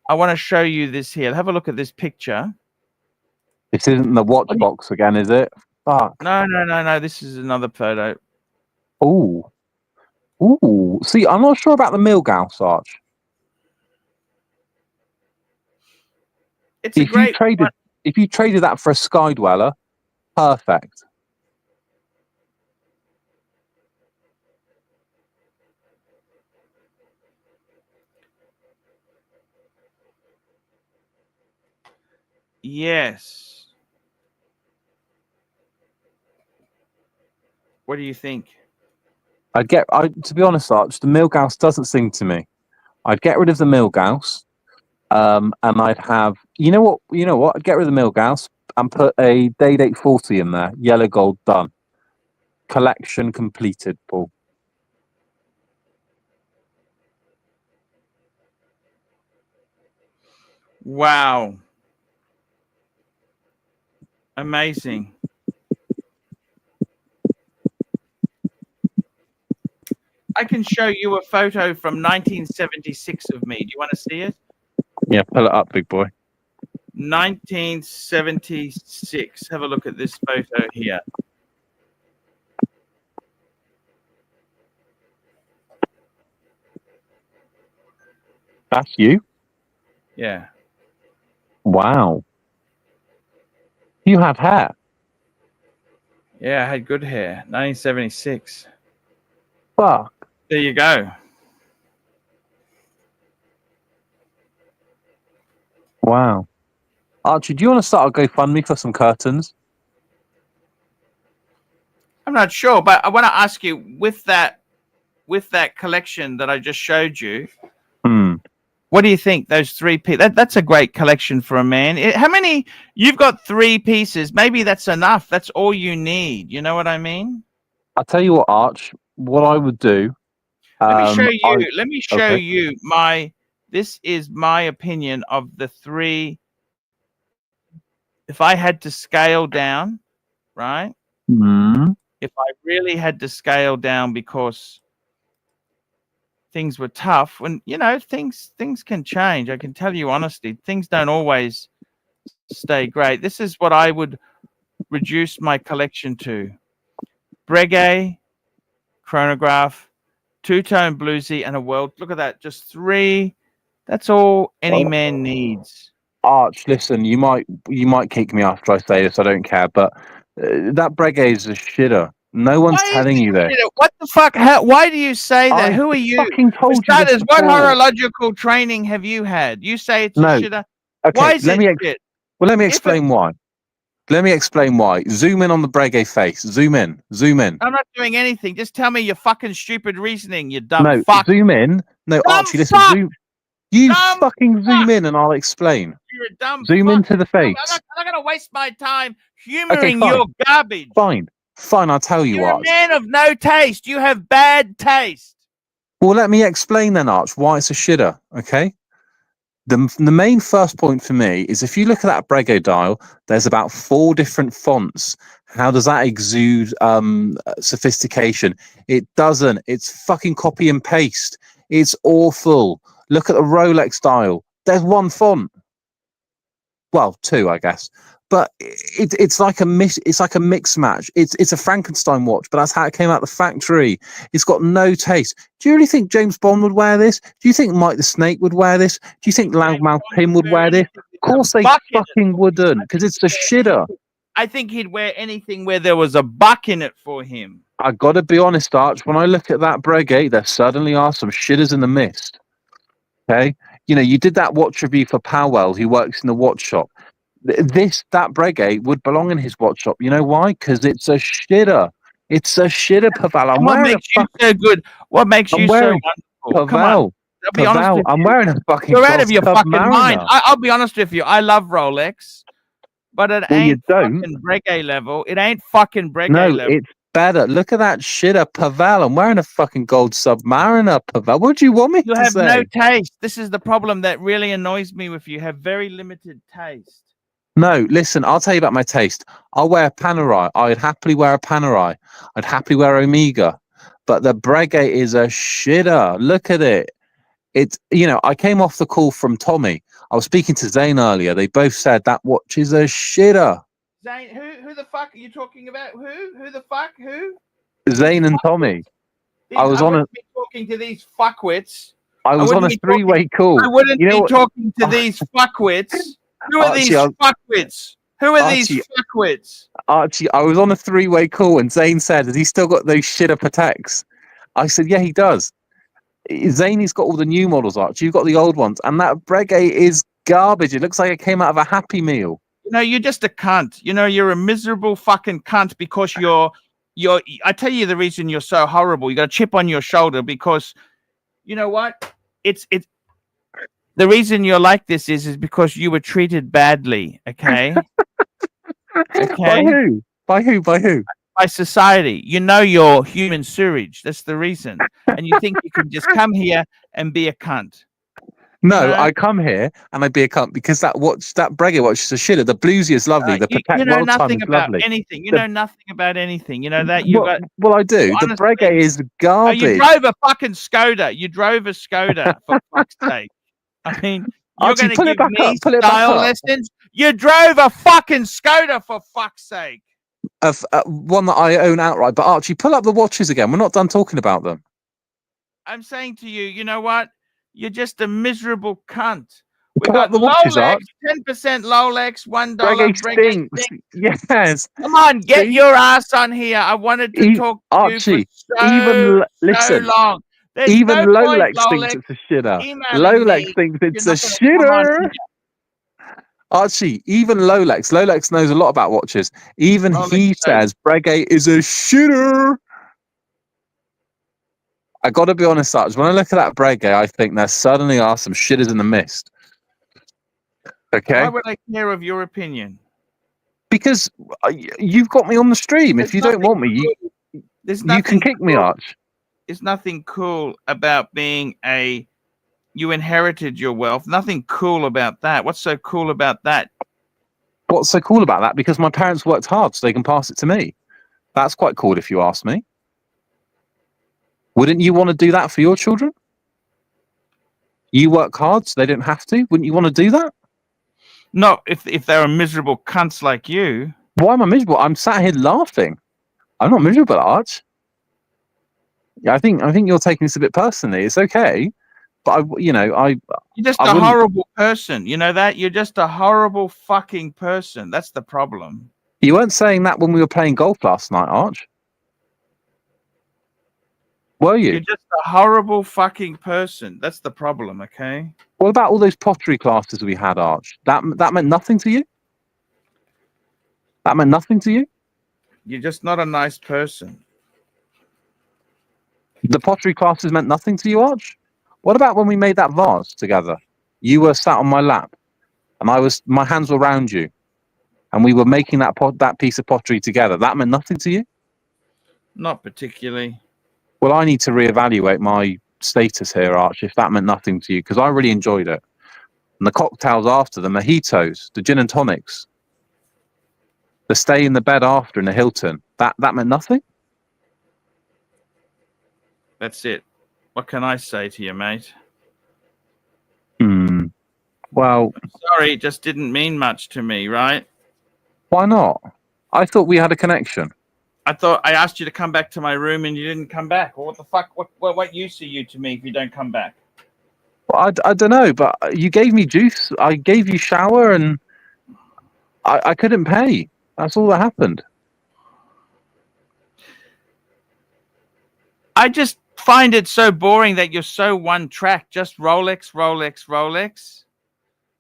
I want to show you this here. Have a look at this picture. This isn't the watch box again, is it? Fuck. No. This is another photo. Ooh. See, I'm not sure about the Milgauss, Arch. It's a great one. If you traded that for a Sky Dweller, perfect. Yes. What do you think? To be honest, Arch, the Milgauss doesn't sing to me. I'd get rid of the Milgauss, and I'd have, you know what? I'd get rid of the Milgauss and put a Day Date 40 in there. Yellow gold done. Collection completed, Paul. Wow. Amazing. I can show you a photo from 1976 of me. Do you want to see it? Yeah, pull it up, big boy. 1976. Have a look at this photo here. That's you? Yeah. Wow. You have hair. Yeah, I had good hair. 1976. Fuck. There you go. Wow. Archie, do you want to start a GoFundMe for some curtains? I'm not sure, but I want to ask you, with that collection that I just showed you, what do you think? Those 3 pieces, that's a great collection for a man. How many? You've got 3 pieces. Maybe that's enough. That's all you need. You know what I mean? I'll tell you what, Arch, what I would do. Let me show you. Let me show you my. This is my opinion of the 3. If I had to scale down, right? If I really had to scale down because things were tough, when things can change. I can tell you honestly, things don't always stay great. This is what I would reduce my collection to: Breguet, chronograph, two-tone bluesy, and a world. Look at that, just 3. That's all any man needs. Arch, listen, you might kick me after I say this. I don't care, but that Breguet is a shitter. No one's telling you this. What the fuck? Why do you say that? Who are you? Fucking told you this What horological training have you had? You say it's a shitter. Okay, why is it shit? Well, let me explain why. Let me explain why. Zoom in on the Breguet face. Zoom in. I'm not doing anything. Just tell me your fucking stupid reasoning, you dumb fuck. Zoom in. No, dumb Archie, listen. Fuck. Zoom in and I'll explain. You're a dumb Zoom fuck. into the face. I'm not going to waste my time humoring your garbage. Fine, I'll tell you, You're Arch. a man of no taste. You have bad taste. Well, let me explain then, Arch, why it's a shitter, okay? The main first point for me is if you look at that Breguet dial, there's about 4 different fonts. How does that exude sophistication? It doesn't. It's fucking copy and paste. It's awful. Look at the Rolex dial. There's 1 font. Well, 2, I guess. But it's like a mix match. It's a Frankenstein watch, but that's how it came out the factory. It's got no taste. Do you really think James Bond would wear this? Do you think Mike the Snake would wear this? Do you think Loudmouth Tim would wear this? Of course they fucking wouldn't, because it's a shitter. I think he'd wear anything where there was a buck in it for him. I got to be honest, Arch. When I look at that Breguet, there certainly are some shitters in the mist. Okay, you did that watch review for Powell, who works in the watch shop. That Breguet would belong in his watch shop. You know why? Because it's a shitter. It's a shitter, Pavel. What makes you so good? What makes you so wonderful? Come on. I'll be honest with I'm you. wearing a fucking. You're out of your fucking mind. I'll be honest with you. I love Rolex, but it ain't fucking Breguet level. It ain't fucking Breguet level. It's better. Look at that shitter, Pavel. I'm wearing a fucking gold Submariner, Pavel. What do you want me to say? You have no taste. This is the problem that really annoys me with you. You have very limited taste. No, listen, I'll tell you about my taste. I'll wear a Panerai. I'd happily wear a Panerai. I'd happily wear Omega. But the Breguet is a shitter. Look at it. It's, I came off the call from Tommy. I was speaking to Zane earlier. They both said that watch is a shitter. Zane, who the fuck are you talking about? Who the fuck? Who? Zane and Tommy. I wouldn't be talking to these fuckwits. I was on a 3-way call. I wouldn't be talking to these fuckwits. Who are these fuckwits? Who are these fuckwits? Archie, I was on a three-way call and Zane said, has he still got those shitter Pateks? I said, yeah, he does. Zane's got all the new models, Archie. You've got the old ones. And that Breguet is garbage. It looks like it came out of a Happy Meal. You know, you're just a cunt. You know, you're a miserable fucking cunt because you're I tell you the reason you're so horrible. You got a chip on your shoulder because you know what? It's the reason you're like this is because you were treated badly, okay? Okay. By who? By who? By who? By society. You know you're human sewage. That's the reason. And you think you can just come here and be a cunt. No, I come here and I be a cunt because that Breguet watch is a shitter. The bluesy is lovely. The Patek you know World Time nothing is about lovely. anything. You know nothing about anything. You know that you got. Well, I do. The Breguet is garbage. You drove a fucking Skoda. You drove a Skoda for fuck's sake. I mean, you're Archie, going to give me style lessons. You drove a fucking Skoda for fuck's sake. Of one that I own outright. But Archie, pull up the watches again. We're not done talking about them. I'm saying to you, you know what? You're just a miserable cunt. We Pull up got the watches, Rolex, Arch. 10% Rolex, $1. Breguet stinks. Yes. Come on, get your ass on here. I wanted to talk to Archie, you for listen, so long. There's even no Rolex point, thinks it's a shitter. emailing Rolex me. thinks it's a You're not gonna come on shitter. here. Archie, even Rolex knows a lot about watches. Even he says Breguet is a shitter. I got to be honest, Arch. When I look at that Breguet, I think there suddenly are some shitters in the mist. Okay. Why would I care of your opinion? Because you've got me on the stream. If you don't want me, you can kick me, Arch. There's nothing cool about being you inherited your wealth. Nothing cool about that. What's so cool about that? What's so cool about that? Because my parents worked hard so they can pass it to me. That's quite cool if you ask me. Wouldn't you want to do that for your children? You work hard so they don't have to. Wouldn't you want to do that? No, if they're miserable cunts like you. Why am I miserable? I'm sat here laughing. I'm not miserable, Arch. Yeah, I think you're taking this a bit personally. It's okay, but you're just a horrible person. You know that? You're just a horrible fucking person. That's the problem. You weren't saying that when we were playing golf last night, Arch. Were you? You're just a horrible fucking person. That's the problem, okay? What about all those pottery classes we had, Arch? That meant nothing to you? That meant nothing to you? You're just not a nice person. The pottery classes meant nothing to you, Arch? What about when we made that vase together? You were sat on my lap, and my hands were around you, and we were making that piece of pottery together. That meant nothing to you? Not particularly. Well, I need to reevaluate my status here, Arch, if that meant nothing to you, because I really enjoyed it. And the cocktails after, the mojitos, the gin and tonics, the stay in the bed after in the Hilton, that meant nothing? That's it. What can I say to you, mate? Well, I'm sorry, it just didn't mean much to me, right? Why not? I thought we had a connection. I thought I asked you to come back to my room and you didn't come back. Well, what the fuck? What use are you to me if you don't come back? Well, I don't know, but you gave me juice. I gave you shower, and I couldn't pay. That's all that happened. I just find it so boring that you're so one track. Just Rolex, Rolex, Rolex.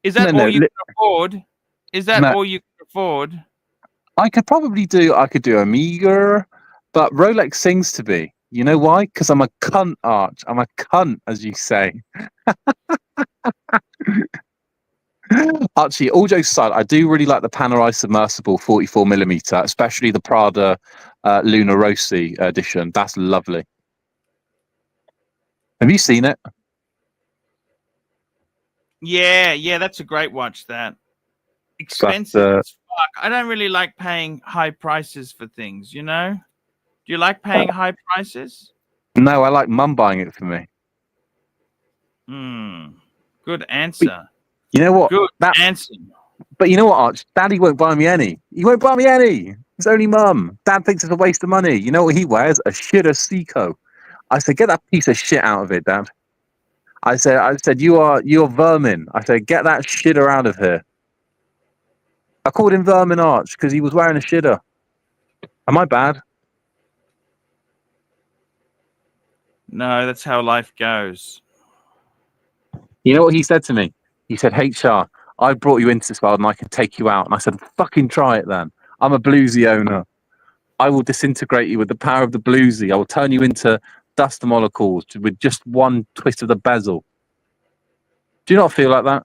Is that all you can afford? Is that all you can afford? I could do Omega, but Rolex sings to me. You know why? Because I'm a cunt, Arch. I'm a cunt, as you say. Archie, all jokes aside, I do really like the Panerai Submersible 44mm, especially the Prada Luna Rossi edition. That's lovely. Have you seen it? Yeah, that's a great watch. That expensive as fuck. I don't really like paying high prices for things. You know? Do you like paying high prices? No, I like Mum buying it for me. Good answer. You know what? Good answer. But you know what, Arch? Daddy won't buy me any. He won't buy me any. It's only Mum. Dad thinks it's a waste of money. You know what he wears? A shitter Seiko. I said, get that piece of shit out of it, Dad. I said, you're vermin. I said, get that shitter out of here. I called him Vermin Arch because he was wearing a shitter. Am I bad? No, that's how life goes. You know what he said to me? He said, HR, I brought you into this world and I can take you out. And I said, fucking try it then. I'm a bluesy owner. I will disintegrate you with the power of the bluesy. I will turn you into dust molecules with just one twist of the bezel. Do you not feel like that?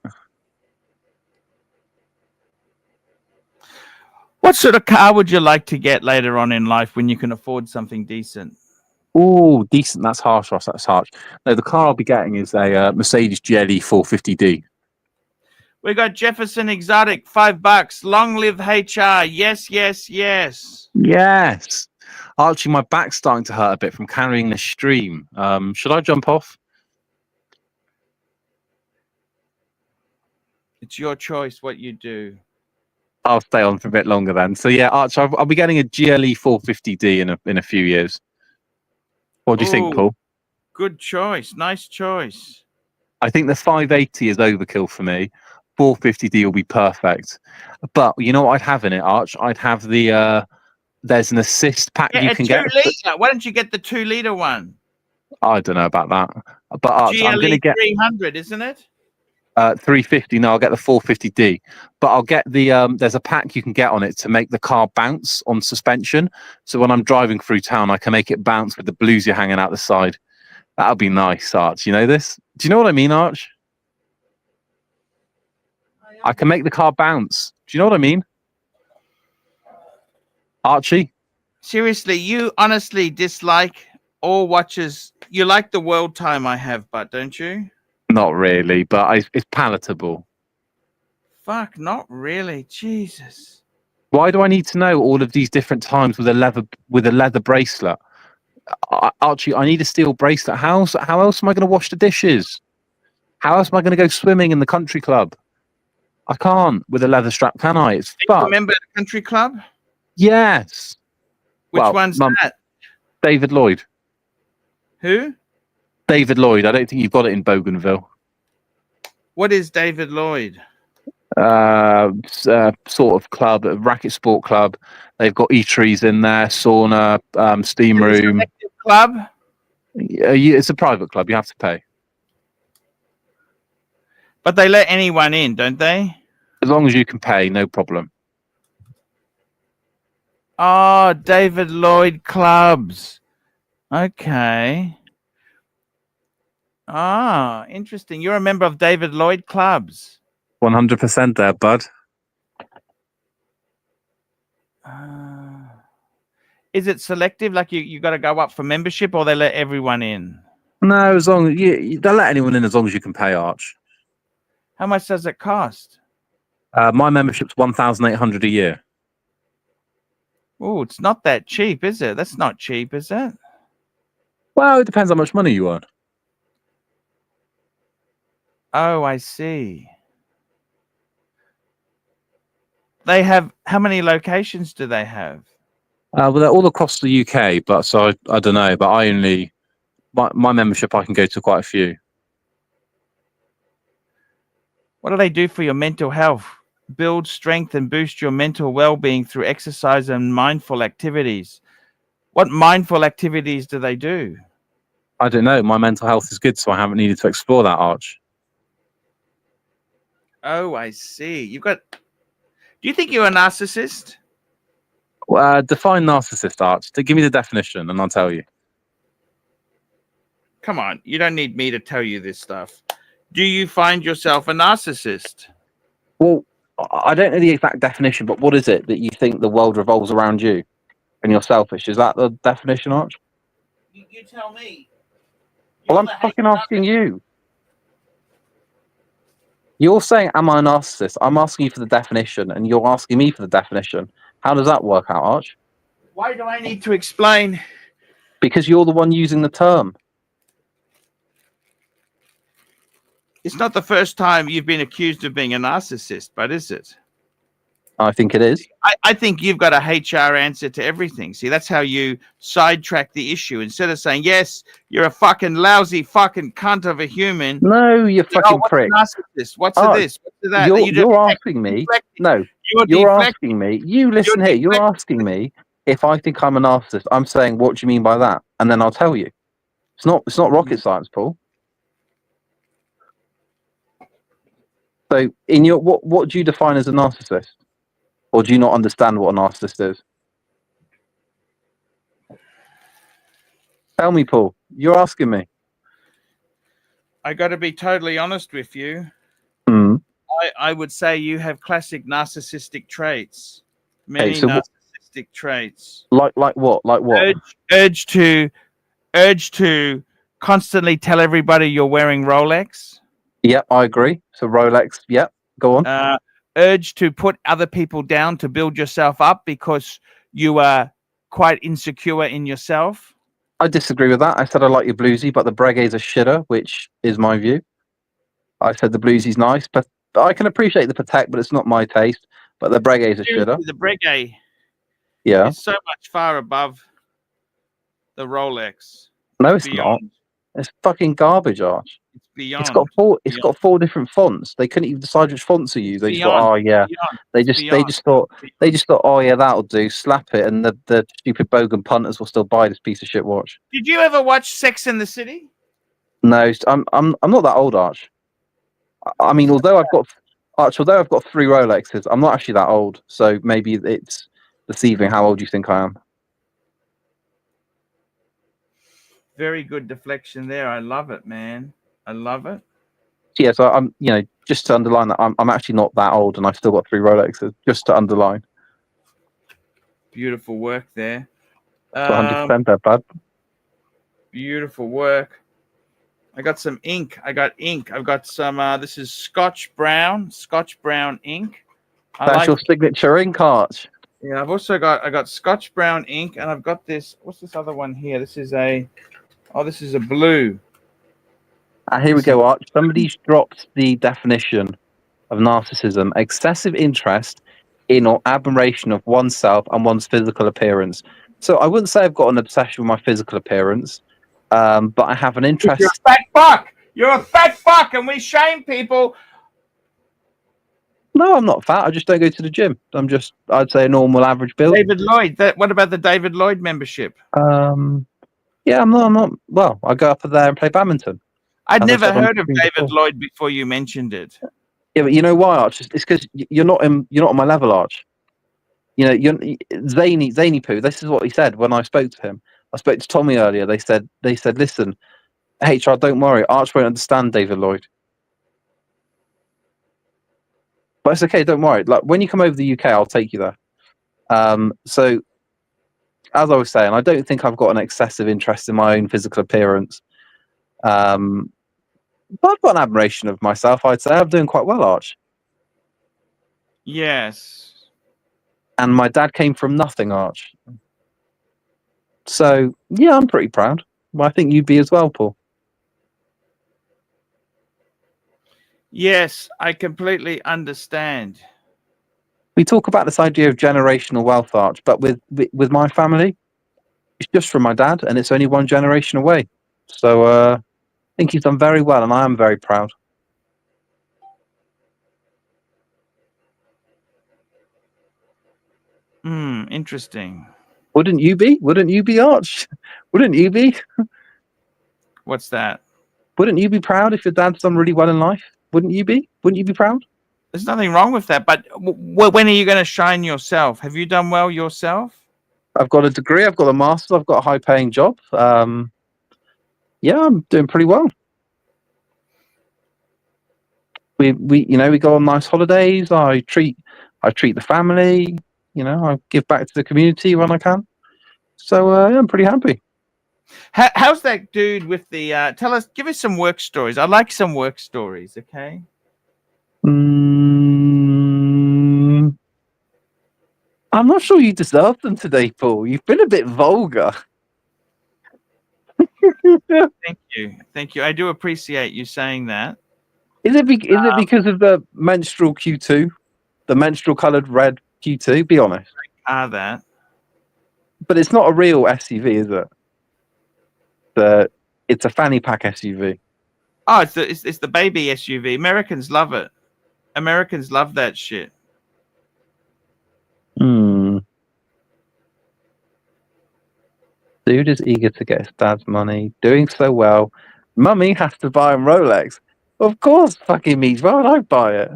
What sort of car would you like to get later on in life when you can afford something decent? Oh, decent. That's harsh, Ross. That's harsh. No, the car I'll be getting is a Mercedes GLE 450D. We got Jefferson Exotic, $5. Long live HR. Yes, yes, yes. Yes. Archie, my back's starting to hurt a bit from carrying the stream. Should I jump off? It's your choice what you do. I'll stay on for a bit longer then. So yeah, Archie, I'll be getting a GLE 450D in a few years. What do you think, Ooh, Paul? Good choice. Nice choice. I think the 580 is overkill for me. 450D will be perfect. But you know what I'd have in it, Arch? I'd have the there's an assist pack you can get. 2 liter. Why don't you get the 2 liter one? I don't know about that. But Arch, GLE I'm going to get 300, isn't it? 350. No, I'll get the 450D. But I'll get the there's a pack you can get on it to make the car bounce on suspension. So when I'm driving through town, I can make it bounce with the bluesy hanging out the side. That'll be nice, Arch. You know this? Do you know what I mean, Arch? I can make the car bounce. Do you know what I mean? Archie? Seriously, you honestly dislike all watches. You like the world time I have, but don't you? Not really, but it's palatable. Fuck, not really. Jesus. Why do I need to know all of these different times with a leather bracelet? Archie, I need a steel bracelet. How else am I going to wash the dishes? How else am I going to go swimming in the country club? I can't with a leather strap, can I? It's fucked. Remember the country club? Yes. Which one's that? David Lloyd. Who? David Lloyd. I don't think you've got it in Bougainville. What is David Lloyd? Sort of club, a racket sport club. They've got eateries in there, sauna, steam room. Club? It's a private club. You have to pay. But they let anyone in, don't they? As long as you can pay, no problem. Oh, David Lloyd clubs. Okay. Ah, interesting. You're a member of David Lloyd clubs. 100% there, bud. Is it selective? Like you got to go up for membership, or they let everyone in? No, as long as they'll let anyone in as long as you can pay, Arch. How much does it cost? My membership's 1,800 a year. Oh, it's not that cheap, is it? That's not cheap, is it? Well, it depends how much money you earn. Oh, I see. They have, how many locations do they have? Well, they're all across the UK, but so I don't know. But I only my membership, I can go to quite a few. What do they do for your mental health? Build strength and boost your mental well-being through exercise and mindful activities. What mindful activities do they do? I don't know. My mental health is good, so I haven't needed to explore that, Arch. Oh, I see. You've got. Do you think you're a narcissist? Define narcissist, Arch. Give me the definition, and I'll tell you. Come on, you don't need me to tell you this stuff. Do you find yourself a narcissist? Well, I don't know the exact definition, but what is it that you think the world revolves around you and you're selfish? Is that the definition, Arch? You tell me. Well, I'm fucking asking you. You're saying, am I a narcissist? I'm asking you for the definition, and you're asking me for the definition. How does that work out, Arch? Why do I need to explain? Because you're the one using the term. It's not the first time you've been accused of being a narcissist, but is it? I think it is. I think you've got a HR answer to everything. See, that's how you sidetrack the issue. Instead of saying, yes, you're a fucking lousy fucking cunt of a human. No, you fucking what's prick. a narcissist? What's to this? What's to that? You're asking me. No, you're asking me. You listen here. You're asking me if I think I'm a narcissist. I'm saying, what do you mean by that? And then I'll tell you. It's not rocket science, Paul. So, in your what do you define as a narcissist? Or do you not understand what a narcissist is? Tell me, Paul. You're asking me. I got to be totally honest with you. Mm. I would say you have classic narcissistic traits. Many narcissistic traits. Like what? Like what? Urge to constantly tell everybody you're wearing Rolex. Yep, I agree. So Rolex. Yep, go on. Urge to put other people down to build yourself up because you are quite insecure in yourself. I disagree with that. I said I like your bluesy, but the Breguet's a shitter, which is my view. I said the bluesy's nice, but I can appreciate the Patek, but it's not my taste. But the Breguet's a shitter. The Breguet, yeah, is so much far above the Rolex. No, it's not. It's fucking garbage, Arch. It's beyond. It's got four different fonts. They couldn't even decide which fonts are used. They just thought, oh yeah. They just thought, oh yeah, that'll do. Slap it, and the stupid bogan punters will still buy this piece of shit watch. Did you ever watch Sex and the City? No, I'm not that old, Arch. I mean, although I've got 3 Rolexes, I'm not actually that old. So maybe it's deceiving how old you think I am. Very good deflection there. I love it, man. I love it. Yeah, so I'm, just to underline that I'm actually not that old, and I've still got 3 Rolexes. Just to underline. Beautiful work there. 100% there, bud. Beautiful work. I got some ink. I've got some. This is Scotch Brown ink. That's your signature ink, Arch. Yeah, I got Scotch Brown ink, and I've got this. What's this other one here? This is a blue. Here we go, Arch. Somebody's dropped the definition of narcissism: excessive interest in or admiration of oneself and one's physical appearance. So I wouldn't say I've got an obsession with my physical appearance, but I have an interest. You're a fat fuck. You're a fat fuck, and we shame people. No, I'm not fat. I just don't go to the gym. I'd say a normal average build. David Lloyd. What about the David Lloyd membership? Yeah, I'm not. Well, I go up there and play badminton. I'd never heard of David Lloyd before you mentioned it. Yeah, but you know why, Arch? It's because you're not on my level, Arch. You're zany poo. This is what he said when I spoke to him. I spoke to Tommy earlier. They said, listen, HR, don't worry. Arch won't understand David Lloyd. But it's okay, don't worry. Like when you come over the UK, I'll take you there. So, as I was saying, I don't think I've got an excessive interest in my own physical appearance. But I've got an admiration of myself. I'd say I'm doing quite well, Arch. Yes. And my dad came from nothing, Arch. So yeah, I'm pretty proud. Well, I think you'd be as well, Paul. Yes, I completely understand. We talk about this idea of generational wealth, Arch, but with my family, it's just from my dad, and it's only one generation away. So I think he's done very well, and I am very proud. Interesting. Wouldn't you be? Wouldn't you be, Arch? Wouldn't you be? What's that? Wouldn't you be proud if your dad's done really well in life? Wouldn't you be? Wouldn't you be proud? There's nothing wrong with that, but when are you going to shine yourself? Have you done well yourself? I've got a degree. I've got a master's. I've got a high-paying job. Yeah, I'm doing pretty well. We go on nice holidays. I treat the family. I give back to the community when I can. So yeah, I'm pretty happy. How's that dude with the? Give us some work stories. I like some work stories. Okay. I'm not sure you deserve them today, Paul. You've been a bit vulgar. Thank you. I do appreciate you saying that. Is it because of the menstrual Q2, the menstrual coloured red Q2, be honest. That. But it's not a real SUV, is it? It's a fanny pack SUV. Oh, it's the baby SUV. Americans love it. Americans love that shit. Dude is eager to get his dad's money, doing so well. Mummy has to buy him Rolex. Of course, fucking me. Why would I buy it?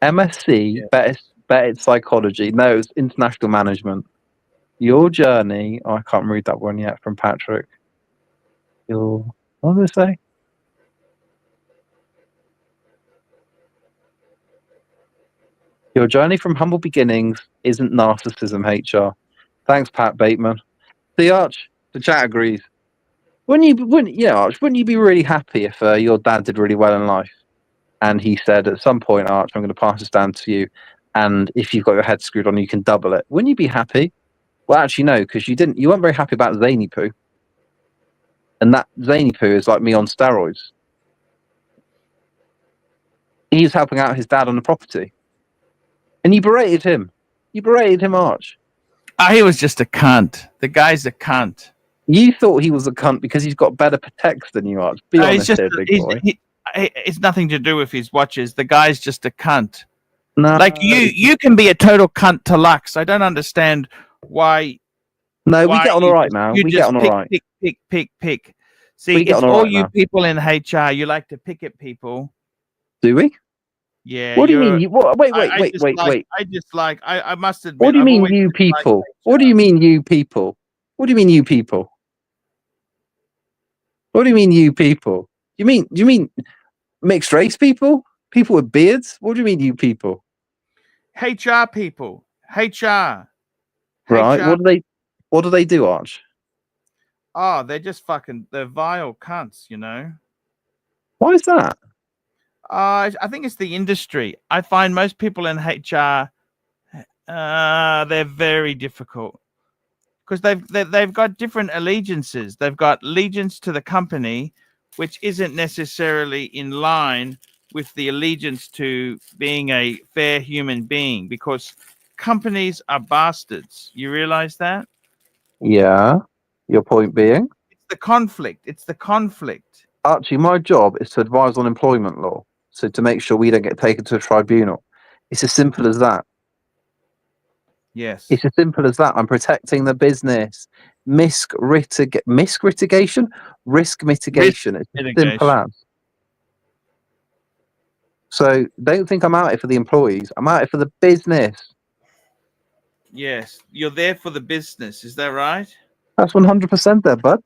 MSc, bet it's psychology. No, it's international management. Your journey. Oh, I can't read that one yet from Patrick. What did it say? Your journey from humble beginnings isn't narcissism, HR. Thanks, Pat Bateman. The Arch, the chat agrees. Arch, wouldn't you be really happy if your dad did really well in life? And he said, at some point, Arch, I'm going to pass this down to you. And if you've got your head screwed on, you can double it. Wouldn't you be happy? Well, actually, no, because you weren't very happy about Zany Poo. And that Zany Poo is like me on steroids. He's helping out his dad on the property. And you berated him. You berated him, Arch. He was just a cunt. The guy's a cunt. You thought he was a cunt because he's got better protects than you, Arch. Be honest here, big boy. It's nothing to do with his watches. The guy's just a cunt. No. Like you can be a total cunt to Lux. I don't understand why. No, we get on all right now. We get on all right. Pick. See, it's all you people in HR. You like to pick at people. Do we? Yeah. What do you mean? Wait. I must admit. What do you mean, you people? What do you mean, you people? What do you mean, you people? What do you mean, you people? Do you mean mixed race people? People with beards? What do you mean, you people? HR people. HR. Right. What do they do, Arch? Oh, they're just they're vile cunts, you know. Why is that? I think it's the industry. I find most people in HR, they're very difficult because they've got different allegiances. They've got allegiance to the company, which isn't necessarily in line with the allegiance to being a fair human being, because companies are bastards. You realize that? Yeah. Your point being? It's the conflict. Archie, my job is to advise on employment law. So to make sure we don't get taken to a tribunal. It's as simple as that. Yes. It's as simple as that. I'm protecting the business. Risk mitigation? Risk mitigation. It's as simple as. So don't think I'm out here for the employees. I'm out here for the business. Yes. You're there for the business. Is that right? That's 100% there, bud.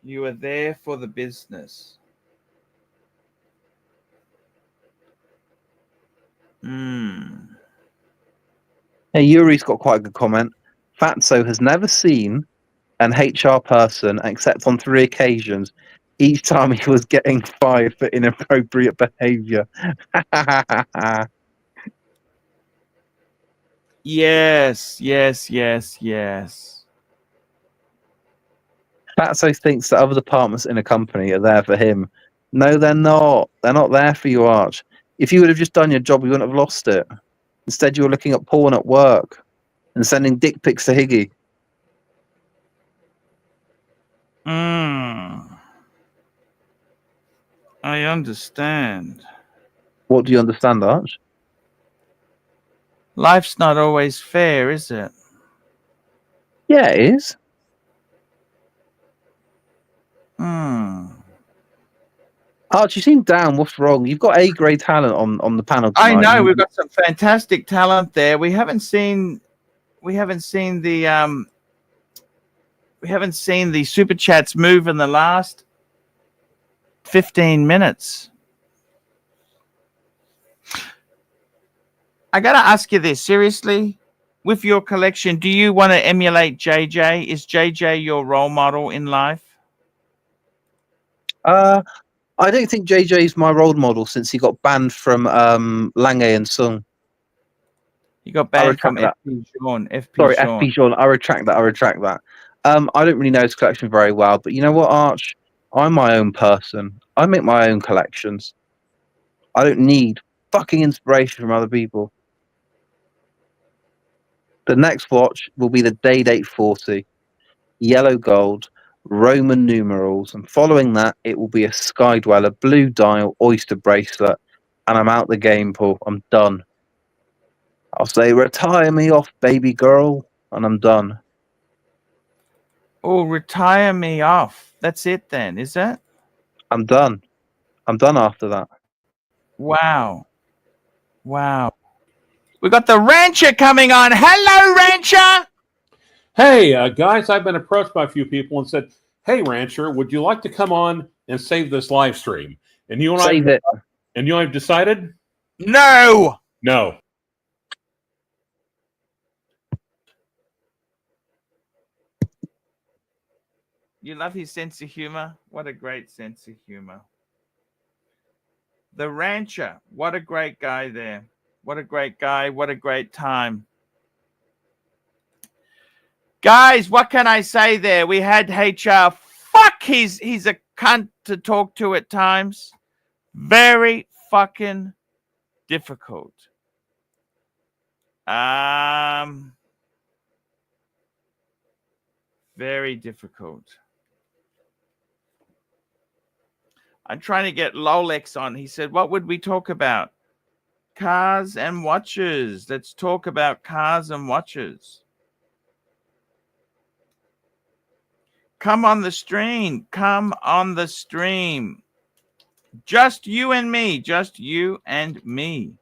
You are there for the business. Hey, Yuri's got quite a good comment. Fatso has never seen an HR person except on 3 occasions. Each time he was getting fired for inappropriate behavior. Yes. Fatso thinks that other departments in a company are there for him. No, they're not. They're not there for you, Arch. If you would have just done your job, you wouldn't have lost it. Instead, you were looking at porn at work and sending dick pics to Higgy. I understand. What do you understand, Arch? Life's not always fair, is it? Yeah, it is. Arch, you seem down. What's wrong? You've got A-grade talent on the panel tonight. I know we've got some fantastic talent there. We haven't seen the super chats move in the last 15 minutes. I gotta ask you this seriously. With your collection, do you want to emulate JJ? Is JJ your role model in life? I don't think JJ's my role model since he got banned from Lange and Sung. He got banned from FP Sean. FP Sean. I retract that. I don't really know his collection very well, but you know what, Arch? I'm my own person. I make my own collections. I don't need fucking inspiration from other people. The next watch will be the Day-Date 40, yellow gold, Roman numerals, and following that, it will be a Sky Dweller blue dial oyster bracelet, and I'm out the game, Paul. I'm done. I'll say, retire me off, baby girl, and I'm done. Oh, retire me off. That's it then, is it? I'm done. I'm done after that. Wow. Wow. We got the Rancher coming on. Hello, Rancher. Hey, guys, I've been approached by a few people and said, hey, Rancher, would you like to come on and save this live stream? And you and Save it. And you and I've decided? No. No. You love his sense of humor? What a great sense of humor. The Rancher. What a great guy there. What a great guy. What a great time. Guys, what can I say there? We had HR. Fuck, he's a cunt to talk to at times. Very fucking difficult. Very difficult. I'm trying to get Lolex on. He said, what would we talk about? Cars and watches. Let's talk about cars and watches. Come on the stream. Come on the stream. Just you and me. Just you and me.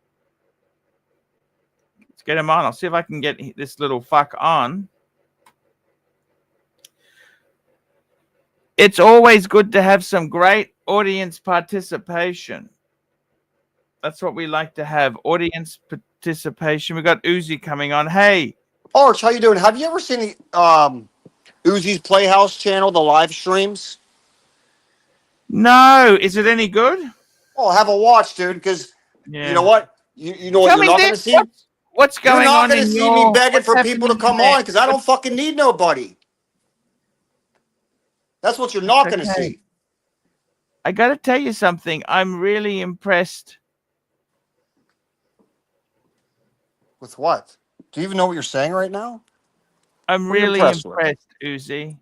Let's get him on. I'll see if I can get this little fuck on. It's always good to have some great audience participation. That's what we like to have. Audience participation. We got Uzi coming on. Hey. Arch, how you doing? Have you ever seen the Uzi's Playhouse channel, the live streams? No. Is it any good? Oh, have a watch, dude, because you know what? You know what Tell you're me not going to this. see? What's going You're not on going to in see your... me begging what's for people to happening come there? on because I don't fucking need nobody. That's what you're not going to Okay. see. I got to tell you something. I'm really impressed. With what? Do you even know what you're saying right now? I'm What are you really impressed with? impressed, Uzi.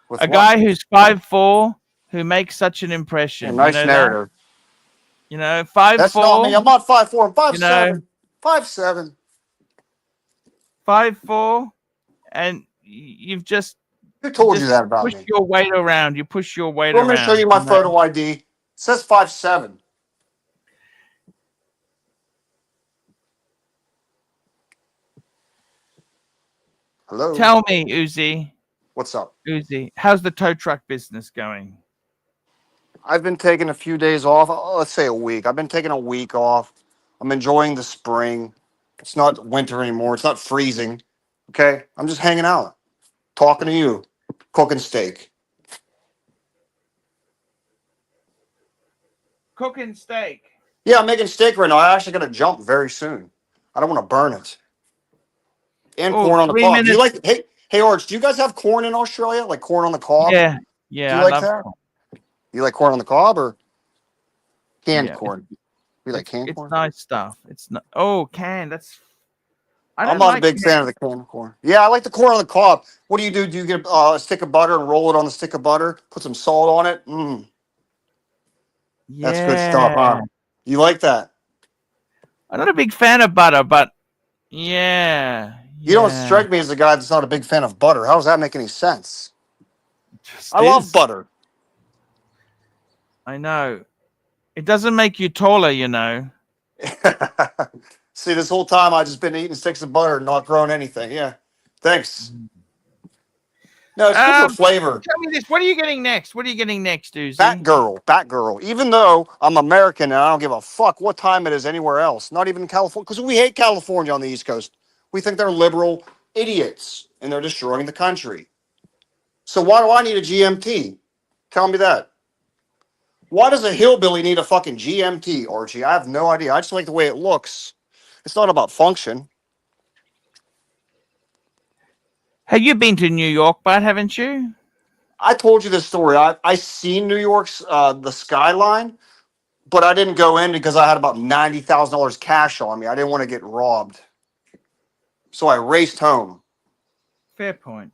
With A what? guy who's 5'4", who makes such an impression. Yeah, nice you know narrative. That? You know, 5'4". That's not me. I'm not 5'4". I'm 5'7". You know, 5'7". 5'4", and you've just... Who told you that about push me? your weight around. You push your weight You want me around. to show you my know? photo ID? It says 5'7". Hello? Tell me, Uzi. What's up? Uzi, how's the tow truck business going? I've been taking a few days off. Let's say a week. I've been taking a week off. I'm enjoying the spring. It's not winter anymore. It's not freezing. Okay? I'm just hanging out, talking to you, cooking steak. Cooking steak. Yeah, I'm making steak right now. I actually got to jump very soon. I don't want to burn it. And Oh, corn on the 3 cob. Do you minutes. like? Hey, Arch. Do you guys have corn in Australia? Like corn on the cob? Yeah, Do yeah. you I like love that? corn. You like corn on the cob or canned Yeah, corn? You like canned It's corn? nice stuff. It's not. Oh, canned. That's. I don't I'm not like a big fan of the canned corn. Yeah, I like the corn on the cob. What do? Do you get a stick of butter and roll it on the stick of butter? Put some salt on it. That's good stuff, Yeah. huh? You like that? I'm not a big fan of butter, but yeah. You don't strike me as a guy that's not a big fan of butter. How does that make any sense? Just I love is. butter. I know. It doesn't make you taller, you know. See, this whole time I just been eating sticks of butter and not growing anything. Yeah, thanks. No, it's good for flavor. Tell me this. What are you getting next? What are you getting next, Uzi? Batgirl. Even though I'm American and I don't give a fuck what time it is anywhere else, not even in California, because we hate California on the East Coast. We think they're liberal idiots and they're destroying the country. So why do I need a GMT? Tell me that. Why does a hillbilly need a fucking GMT, Archie? I have no idea. I just like the way it looks. It's not about function. Have you been to New York, bud, haven't you? I told you this story. I seen New York's the skyline. but I didn't go in because I had about $90,000 cash on me. I didn't want to get robbed. So I raced home. Fair point.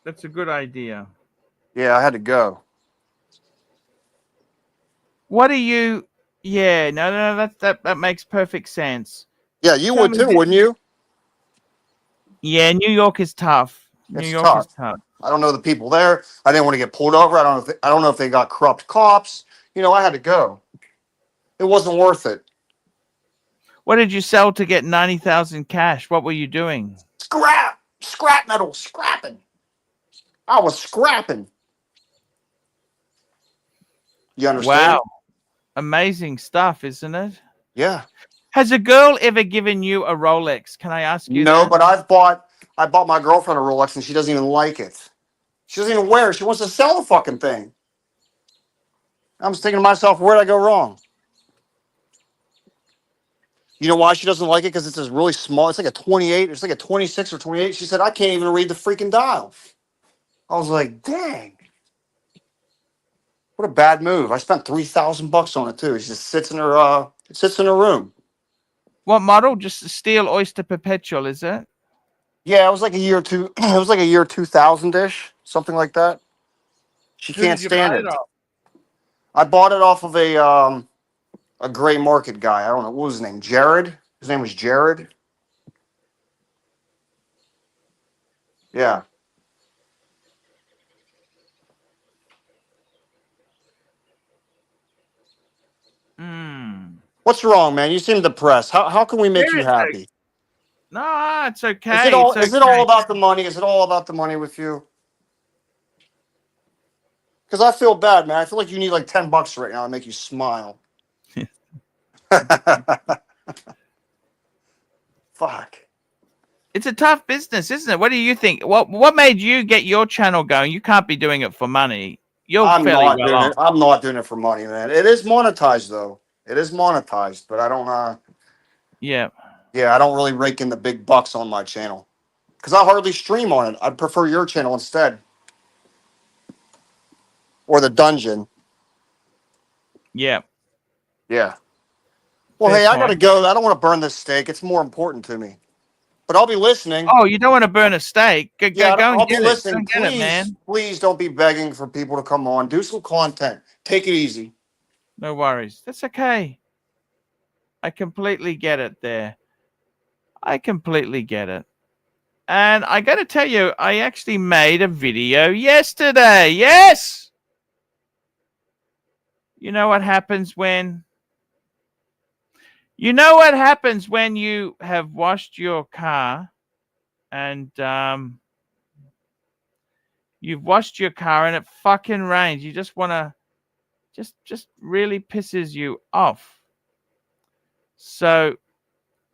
That's a good idea. Yeah, I had to go. What are you? Yeah, no, that makes perfect sense. Yeah, you Tell would me too, this- wouldn't you? Yeah, New York is tough. New It's York tough. is tough. I don't know the people there. I didn't want to get pulled over. I don't know if they got corrupt cops. You know, I had to go. It wasn't worth it. What did you sell to get 90,000 cash? What were you doing? Scrap metal, scrapping. I was scrapping. You understand? Wow, amazing stuff, isn't it? Yeah. Has a girl ever given you a Rolex? Can I ask you? No, that? but I bought my girlfriend a Rolex and she doesn't even like it. She doesn't even wear it. She wants to sell the fucking thing. I'm just thinking to myself, where'd I go wrong? You know why she doesn't like it? Because it's this really small. It's like a 28. It's like a 26 or 28. She said, I can't even read the freaking dial. I was like, dang. What a bad move. I spent $3,000 on it too. It just sits in her room. What model? Just a steel oyster perpetual, is it? Yeah, it was like a year two. It was like a year 2000-ish, something like that. She Who can't did you stand buy it. it off? I bought it off of a gray market guy. I don't know what was his name. Jared. His name was Jared. Yeah. Hmm. What's wrong, man? You seem depressed. How can we make you Seriously. happy? No, it's okay. Is it all? It's Is it all okay. about the money? Is it all about the money with you? Because I feel bad, man. I feel like you need like $10 right now to make you smile. Fuck. It's a tough business, isn't it? What do you think? What made you get your channel going? You can't be doing it for money. You're I'm fairly not well doing off. it. I'm not doing it for money, man. It is monetized though. It is monetized, but I don't. Yeah. Yeah, I don't really rake in the big bucks on my channel because I hardly stream on it. I'd prefer your channel instead, or the dungeon. Yeah. Yeah. Well, Fair hey, I gotta point. go. I don't want to burn this steak. It's more important to me. But I'll be listening. Oh, you don't want to burn a steak? Go and I'll be get it. Go listening. and get it, man. Please don't be begging for people to come on. Do some content. Take it easy. No worries. That's okay. I completely get it there. I completely get it. And I got to tell you, I actually made a video yesterday. Yes. You know what happens when you have washed your car and you've washed your car and it fucking rains. You just want to just really pisses you off. So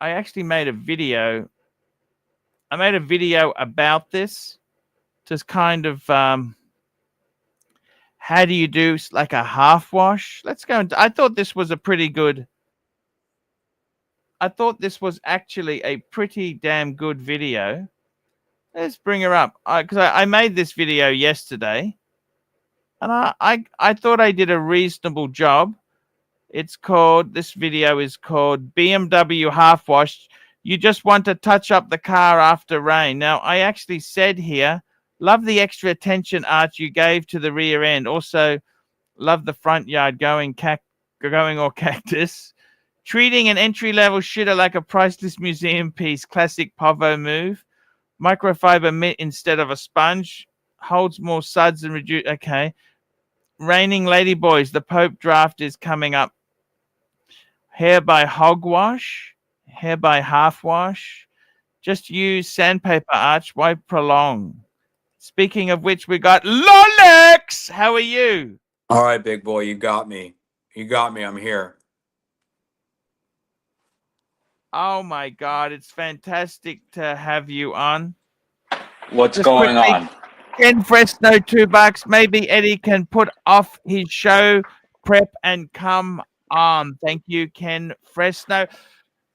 I actually made a video. I made a video about this, just kind of how do you do like a half wash? Let's go. I thought this was actually a pretty damn good video. Let's bring her up because I made this video yesterday, and I thought I did a reasonable job. This video is called BMW Half Wash. You just want to touch up the car after rain. Now, I actually said here, love the extra attention, Arch, you gave to the rear end. Also, love the front yard going or cactus. Treating an entry-level shitter like a priceless museum piece. Classic Povo move. Microfiber mitt instead of a sponge. Holds more suds and reduce. Okay. Raining ladyboys. The Pope draft is coming up. Hair by hogwash. Hair by half wash. Just use sandpaper, Arch. Why prolong? Speaking of which, we got Lolex. How are you? All right, big boy, you got me. You got me. I'm here. Oh my God, it's fantastic to have you on. What's Just going quickly, on? Ken Fresno, $2. Maybe Eddie can put off his show prep and come on. Thank you, Ken Fresno.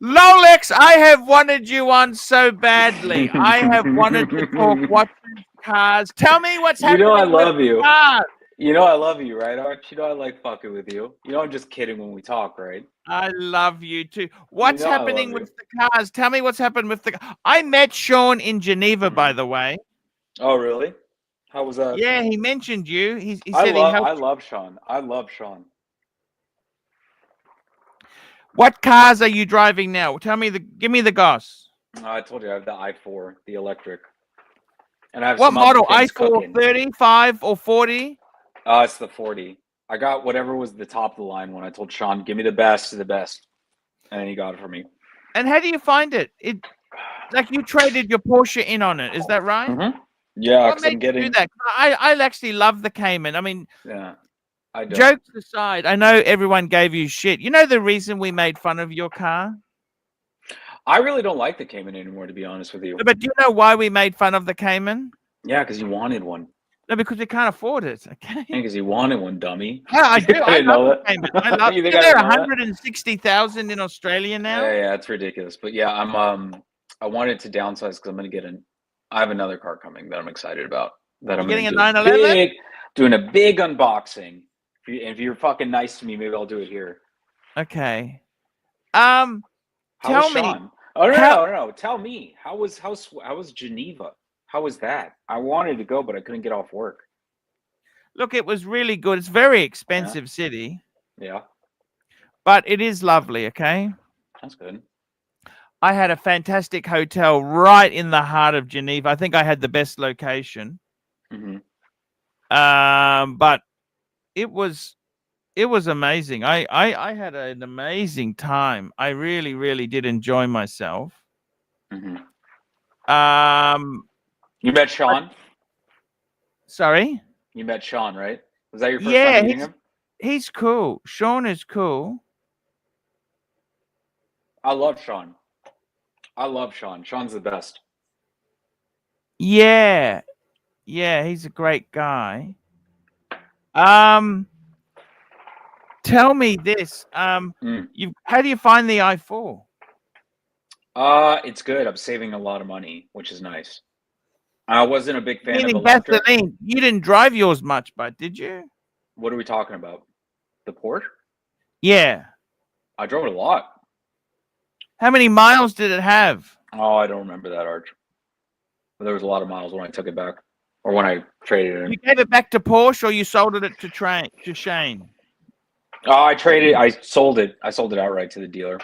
Lolex, I have wanted you on so badly. I have wanted to talk watches, cars. Tell me what's You happening know I with love you. cars. You know I love you, right, Arch? You know I like fucking with you. You know I'm just kidding when we talk, right? I love you too. What's know I love happening you. with the cars? Tell me what's happened with the. I met Sean in Geneva, by the way. Oh, really? How was that? Yeah, he mentioned you. He I said he helped. love Sean. I love Sean. What cars are you driving now? Tell me give me the goss. I told you I have the i4, the electric. And I have What some other model? things i4 cooking. 35 or 40? It's the 40. I got whatever was the top of the line one. I told Sean, give me the best of the best. And he got it for me. And how do you find it? Like you traded your Porsche in on it, is that right? Mm-hmm. Yeah, What because made I'm getting. you do that? I actually love the Cayman. I mean, Yeah, I don't. jokes aside, I know everyone gave you shit. You know the reason we made fun of your car? I really don't like the Cayman anymore, to be honest with you. No, but do you know why we made fun of the Cayman? Yeah, because you wanted one. No, because we can't afford it. Okay. Because you wanted one, dummy. Yeah, I do. I didn't know love the that. Cayman. I love. You think They're I didn't know that? 160,000 in Australia now. Yeah, it's ridiculous. But yeah, I wanted to downsize because I'm gonna get I have another car coming that I'm excited about. That I'm getting a gonna 911? doing a big unboxing. If you're fucking nice to me, maybe I'll do it here. Okay. How Tell was me. Sean? Oh no. Tell me. How was Geneva? How was that? I wanted to go, but I couldn't get off work. Look, it was really good. It's a very expensive city. Yeah. But it is lovely, okay? That's good. I had a fantastic hotel right in the heart of Geneva. I think I had the best location. Mm-hmm. But it was amazing. I had an amazing time. I really, really did enjoy myself. Mm-hmm. You met Sean? Sorry? You met Sean, right? Was that your first time meeting him? He's cool. Sean is cool. I love Sean. Sean's the best. Yeah. Yeah, he's a great guy. Tell me this. How do you find the i4? It's good. I'm saving a lot of money, which is nice. I wasn't a big fan of electric. You didn't drive yours much, but did you? What are we talking about? The Porsche? Yeah. I drove it a lot. How many miles did it have? Oh, I don't remember that, Arch. But there was a lot of miles when I took it back, or when I traded it in. You gave it back to Porsche, or you sold it to Shane? Oh, I sold it. I sold it outright to the dealer.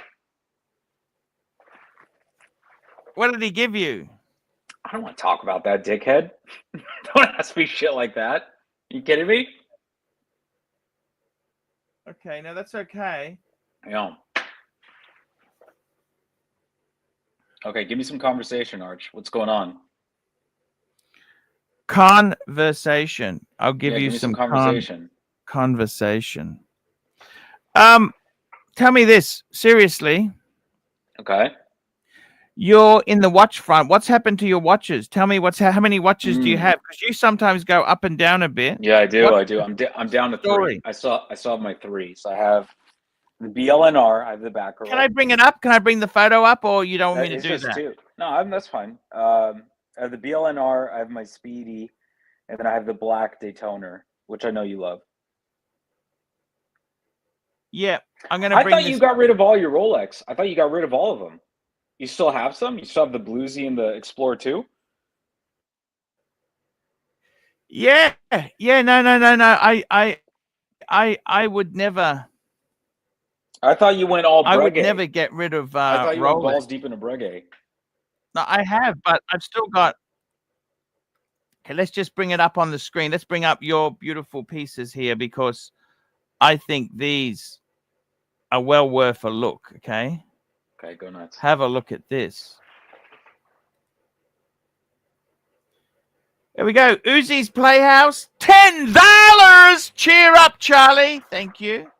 What did he give you? I don't want to talk about that, dickhead. Don't ask me shit like that. You kidding me? Okay, no, that's okay. Yeah. Okay, give me some conversation, Arch. What's going on? Conversation. I'll give you some conversation. Conversation. Tell me this seriously. Okay. You're in the watch front. What's happened to your watches? Tell me how many watches do you have? Because you sometimes go up and down a bit. Yeah, I do. I'm down to 3. I still have my 3. So I have the BLNR. I have the back row. Can I bring it up? Can I bring the photo up, or you don't want me to do that? 2. No, that's fine. I have the BLNR. I have my Speedy, and then I have the black Daytona, which I know you love. Yeah, I'm gonna. I thought you got rid of all your Rolex. I thought you got rid of all of them. You still have some? You still have the Bluesy and the Explorer 2? Yeah. No. I would never. I thought you went all Breguet. I would never get rid of I thought you went Rolex. balls deep into Breguet. No, I have, but I've still got. Okay, let's just bring it up on the screen. Let's bring up your beautiful pieces here, because I think these are well worth a look. Okay. Okay, go nuts. Have a look at this. There we go. Uzi's Playhouse, $10. Cheer up, Charlie. Thank you.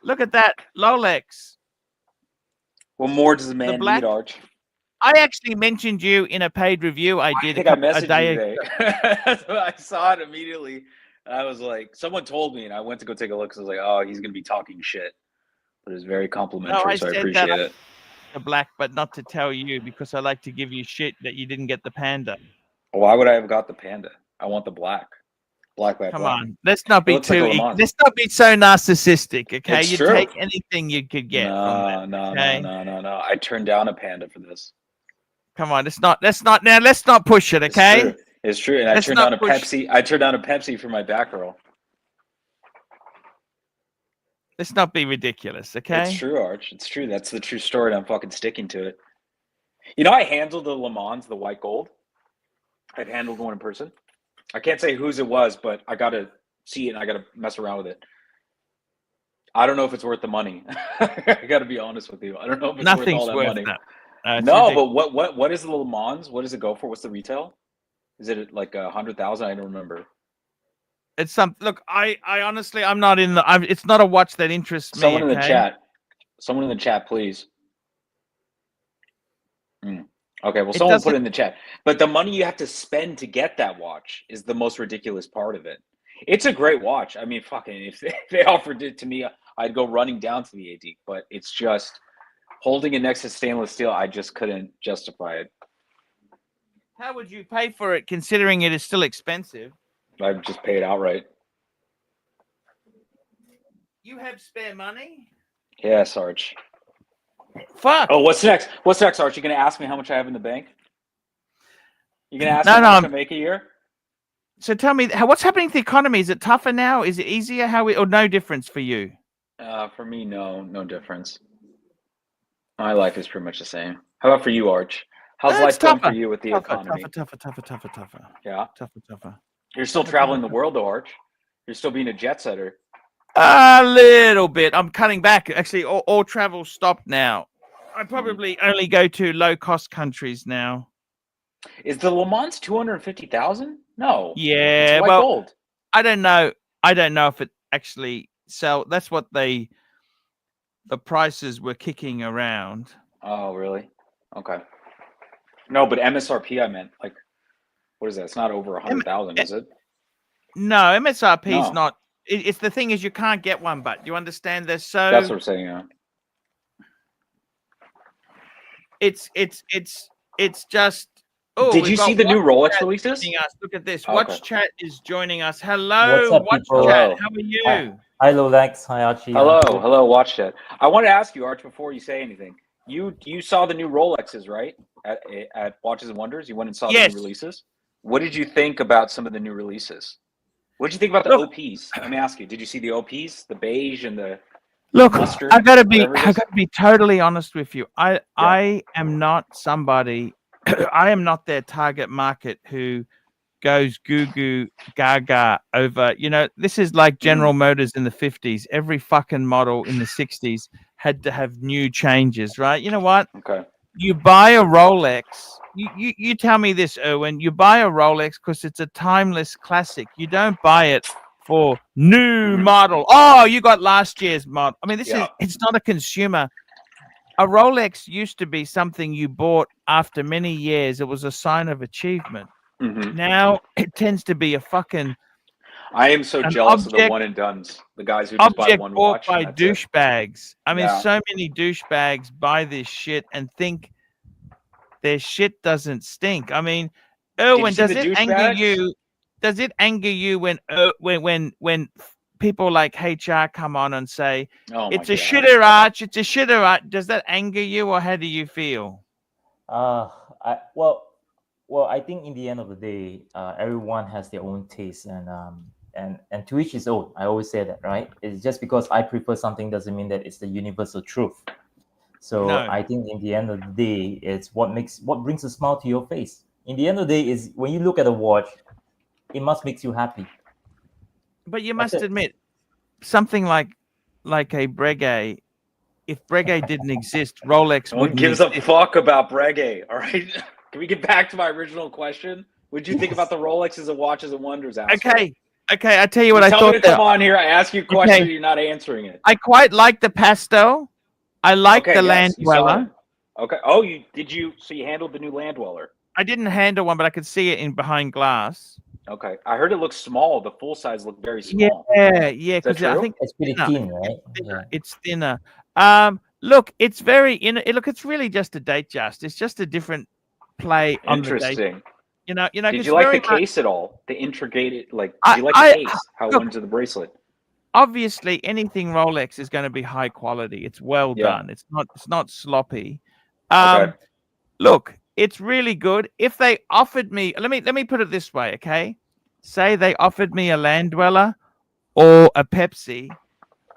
Look at that Rolex. What more does a man need, Arch? I actually mentioned you in a paid review I did a day ago. I saw it immediately. I was like, someone told me, and I went to go take a look. So I was like, oh, he's going to be talking shit. But it was very complimentary, so I appreciate it. The black, but not to tell you, because I like to give you shit that you didn't get the Panda. Why would I have got the Panda? I want the black. Black. Come on, let's not be looks like too. a Le Mans. Let's not be so narcissistic. Okay, It's you true. take anything you could get from that. No, Okay? no. I turned down a Panda for this. Come on, let's not push it. Okay, It's true. And I turned down a Pepsi. I turned down a Pepsi for my back row. let's not be ridiculous. Okay, It's true, Arch. It's true. That's the true story, and I'm fucking sticking to it. You know, I handled the Le Mans, the white gold. I've handled one in person. I can't say whose it was, but I got to see it and I got to mess around with it. I don't know if it's worth the money. I got to be honest with you. I don't know if it's nothing's worth all that worth money. that. No, ridiculous. but what is the Le Mans? What does it go for? What's the retail? Is it like 100,000? I don't remember. It's some look. I honestly, I'm not in the. It's not a watch that interests Someone me. in the chat. Someone in the chat, please. Okay, well, someone put it in the chat. But the money you have to spend to get that watch is the most ridiculous part of it. It's a great watch. I mean, fucking, if they offered it to me, I'd go running down to the AD. But it's just holding it next to stainless steel. I just couldn't justify it. How would you pay for it, considering it is still expensive? I'd just pay it outright. You have spare money? Yes, Arch. Fuck. Oh, what's next? What's next, Arch? You gonna ask me how much I have in the bank? You gonna ask me No, how much I make a year? So tell me, what's happening to the economy? Is it tougher now? Is it easier? Or no difference for you? For me, no difference. My life is pretty much the same. How about for you, Arch? How's life going for you with the economy? Tougher. Yeah. Tougher. You're still traveling the world, though, Arch. You're still being a jet setter. A little bit. I'm cutting back. Actually, all travel stopped now. I probably only go to low-cost countries now. Is the Le Mans 250,000? No. Yeah. It's white gold. I don't know. I don't know if it actually sell. That's what the prices were kicking around. Oh, really? Okay. No, but MSRP, I meant, like, what is that? It's not over 100,000, is it? No, MSRP is not. It's the thing is you can't get one, but you understand they're so. That's what I'm saying. Yeah. It's just. Oh, did you see the new Rolex releases? Look at this. Okay. Watch Chat is joining us. Hello, What's up, Watch people? Chat. How are you? Hi, Rolex. Hi, Archie. Hello, Watch Chat. I want to ask you, Arch, before you say anything. You saw the new Rolexes, right? At Watches and Wonders, you went and saw the new releases. What did you think about some of the new releases? What did you think about the OPs? Let me ask you. Did you see the OPs, the beige and the mustard? I gotta be totally honest with you. I am not somebody. I am not their target market who goes goo goo gaga over. You know, this is like General Motors in the 50s. Every fucking model in the 60s had to have new changes, right? You know what? Okay. You buy a Rolex. You tell me this, Erwin. You buy a Rolex because it's a timeless classic. You don't buy it for new model. Oh, you got last year's model. I mean, it's not a consumer. A Rolex used to be something you bought after many years. It was a sign of achievement. Now it tends to be a fucking. I am so jealous of the one and dones, the guys who just buy one watch. By douchebags. I mean, so many douchebags buy this shit and think their shit doesn't stink. I mean, Erwin, does it anger you? Does it anger you when people like HR come on and say it's a shitter Arch, it's a shitter Arch? Does that anger you, or how do you feel? Well, I think in the end of the day, everyone has their own taste, and to each his own. I always say that, right? It's just because I prefer something doesn't mean that it's the universal truth. So I think in the end of the day, it's what brings a smile to your face. In the end of the day, is when you look at a watch, it must make you happy. But you must admit, something like a Breguet, if Breguet didn't exist, Rolex wouldn't exist. No one gives a fuck about Breguet, all right? Can we get back to my original question? What did you think about the Rolexes and Watches and Wonders? Asshole? Okay. I tell you what I thought. Tell me to come on here. I ask you a question, you're not answering it. I quite like the pastel. I like the Land Dweller. Okay. Oh, so you handled the new Land Dweller? I didn't handle one, but I could see it in behind glass. Okay. I heard it looks small. The full size looked very small. Yeah. Because I think it's pretty thin, right? It's thinner. Look, it's very it's really just a date just. It's just a different play on the date. Interesting. Did Did you like the case at all? The integrated, like, did you like the case? How it look, went to the bracelet? obviously anything Rolex is going to be high quality. It's well Yeah. done. It's not sloppy. Okay. Look, it's really good. If they offered me, let me put it this way, okay? Say they offered me a Land Dweller or a Pepsi,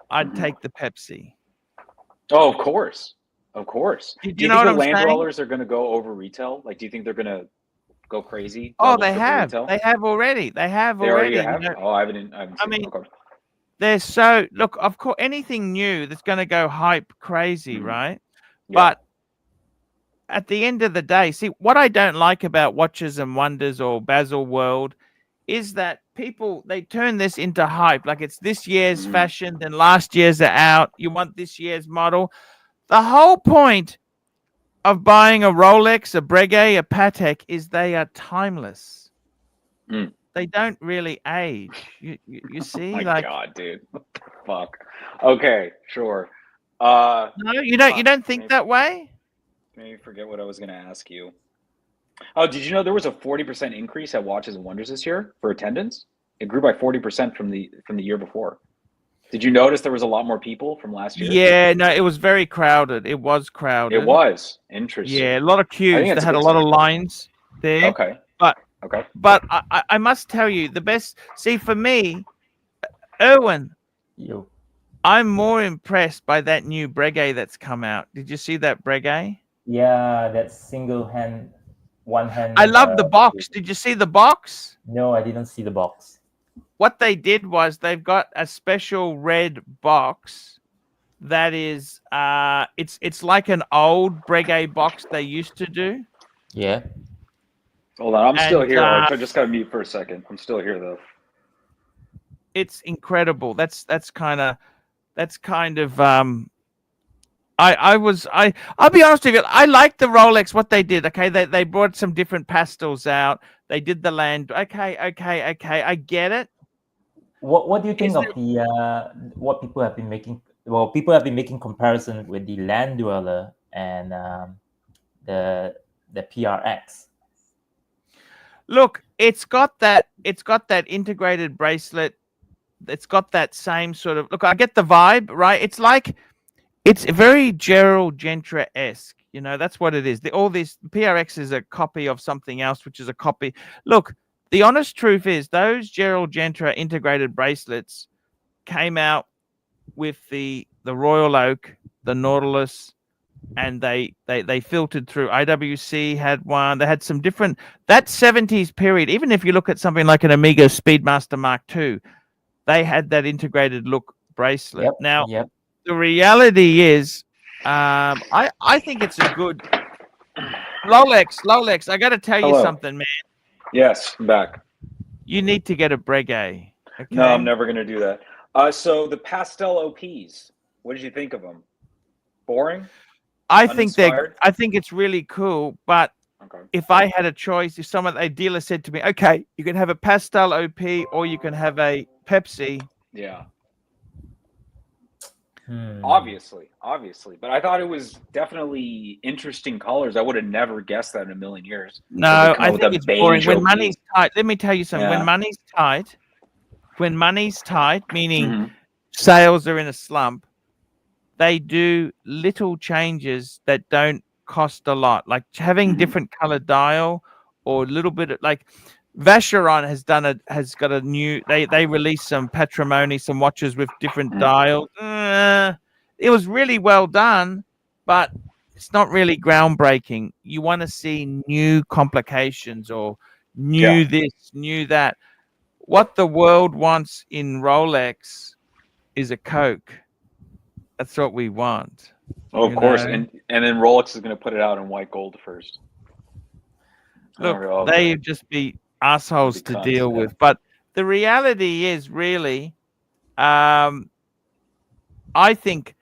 I'd take the Pepsi. Oh, of course. Of course. Do Do you you know think what the I'm Land saying? Dwellers are going to go over retail? Like, do you think they're going to go crazy? Oh, double, they triple have. retail? They have already. They have They already. already have? You know, Oh, I haven't I seen mean, it. Okay. they're so look. Of course, anything new that's going to go hype crazy, right? Yeah. But at the end of the day, see what I don't like about Watches and Wonders or Basil World is that people they turn this into hype, like it's this year's fashion, then last year's are out. You want this year's model. The whole point of buying a Rolex, a Breguet, a Patek is they are timeless. They don't really age. You see, My like God, dude. What the fuck? Okay, sure. no, you don't think that way. Maybe forget what I was going to ask you. Oh, did you know there was a 40% increase at Watches and Wonders this year for attendance? It grew by 40% from the year before. Did you notice there was a lot more people from last year? Yeah, no, it was very crowded. It was crowded. It was interesting. Yeah, a lot of queues. They had a lot of lines there. Okay. But I must tell you, the best. See, for me, Erwin, I'm more impressed by that new Breguet that's come out. Did you see that Breguet? Yeah, that single hand, one hand. I love the box. Did you see the box? No, I didn't see the box. What they did was they've got a special red box that is it's like an old Breguet box they used to do. Yeah. Hold on, I'm still here. I just got to mute for a second. I'm still here though. It's incredible. That's kind of I'll be honest with you, I like the Rolex, what they did. Okay, they brought some different pastels out. They did the land. Okay, I get it. What do you think of the what people have been making? Well, people have been making comparison with the Land Dweller and the PRX. Look, it's got that integrated bracelet. It's got that same sort of look. I get the vibe, right? It's very Gerald Gentry-esque. You know, that's what it is. All these PRX is a copy of something else, which is a copy. Look, the honest truth is those Gerald Gentry integrated bracelets came out with the Royal Oak, the Nautilus, and they filtered through. IWC had one. They had some different that 70s period. Even if you look at something like an Amiga Speedmaster Mark II, they had that integrated look bracelet. The reality is, I think it's a good Rolex. I got to tell you something, man. Yes, I'm back. You need to get a Breguet. Okay? No, I'm never going to do that. So the pastel OPs, what did you think of them? Boring? I think it's really cool, but if I had a choice, if a dealer said to me, okay, you can have a pastel OP or you can have a Pepsi. Yeah. Obviously, but I thought it was definitely interesting colors. I would have never guessed that in a million years. No, I think it's boring. When money's tight, let me tell you something. Yeah. When money's tight, meaning sales are in a slump, they do little changes that don't cost a lot, like having different color dial or a little bit of like. Vacheron has got a new. They released some Patrimony, some watches with different dials. It was really well done, but it's not really groundbreaking. You want to see new complications or new this, new that. What the world wants in Rolex is a Coke. That's what we want. Oh, of course, and then Rolex is going to put it out in white gold first. Look, they just be assholes to deal with, but the reality is really I think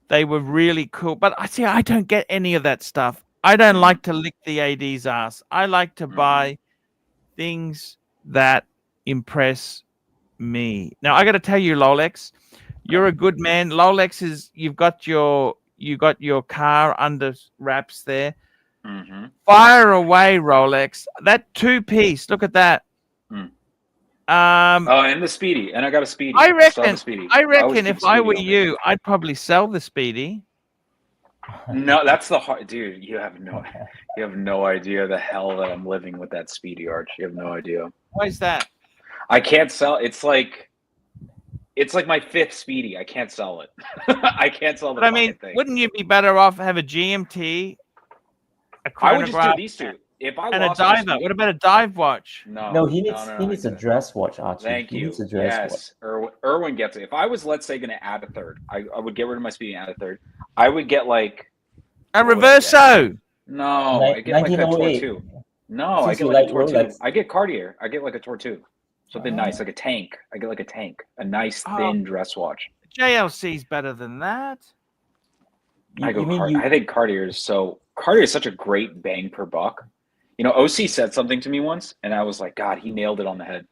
they were really cool, but I don't get any of that stuff. I don't like to lick the AD's ass. I like to buy things that impress me. Now I got to tell you, Rolex, you're a good man. Rolex is you got your car under wraps there. Mm-hmm. Fire away, Rolex. That 2-piece. Look at that. Mm. Um, Oh, and the Speedy, and I got a Speedy. I Still have reckon. a Speedy. I always reckon keep if I Speedy were on me. you, I'd probably sell the Speedy. No, that's the hard dude. You have no idea the hell that I'm living with that Speedy, Arch. You have no idea. Why is that? I can't sell. It's like my 5th Speedy. I can't sell it. I can't sell the But I fucking mean, thing. wouldn't you be better off have a GMT, a I would just do chronograph, these two. If I and a lost my diver? Speedy, What about a dive watch? No, he needs a dress watch, Archie. Thank he you. needs a dress watch. Yes, Erwin gets it. If I was, let's say, going to add a third, I would get rid of my Speedy and add a third. I would get like A what would I get? Reverso. No, I get like a 1908. Tortu. No, I Since get you like a like Tortu. Rolex. I get Cartier. I get like a Tortu. Something nice, like a tank. I get like a tank. A nice thin dress watch. JLC's better than that. I think Cartier is such a great bang per buck. You know, OC said something to me once, and I was like, God, he nailed it on the head.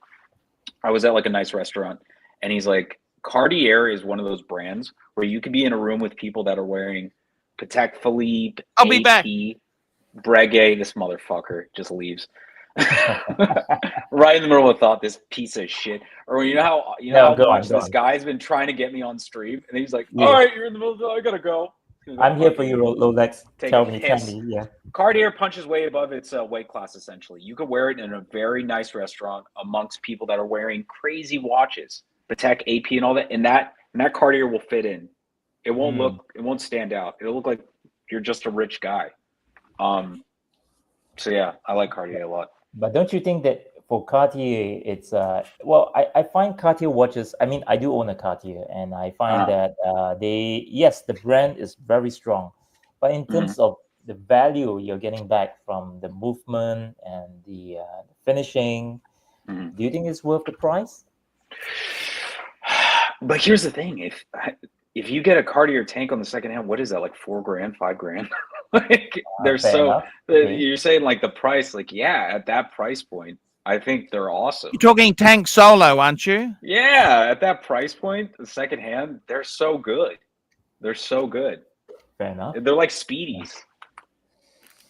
I was at like a nice restaurant, and he's like, Cartier is one of those brands where you could be in a room with people that are wearing Patek Philippe, I'll be back. Breguet. This motherfucker just leaves. Right in the middle of a thought, this piece of shit. Or you know how much this guy's been trying to get me on stream, and he's like, all right, you're in the middle of the, I gotta go. I'm here for you, Rolex. Tell me. Yeah. Cartier punches way above its weight class, essentially. You could wear it in a very nice restaurant amongst people that are wearing crazy watches, Patek, AP, and all that. And that Cartier will fit in. It won't it won't stand out. It'll look like you're just a rich guy. So yeah, I like Cartier a lot. But don't you think that for Cartier, it's I find Cartier watches. I mean, I do own a Cartier, and I find that the brand is very strong, but in terms of the value you're getting back from the movement and the finishing, do you think it's worth the price? But here's the thing: if you get a Cartier tank on the second hand, what is that, like $4,000, $5,000? Like they're so. You're saying like the price, like at that price point. I think they're awesome. You're talking tank solo, aren't you? Yeah, at that price point, the second hand, they're so good. They're so good. Fair enough. They're like Speedies.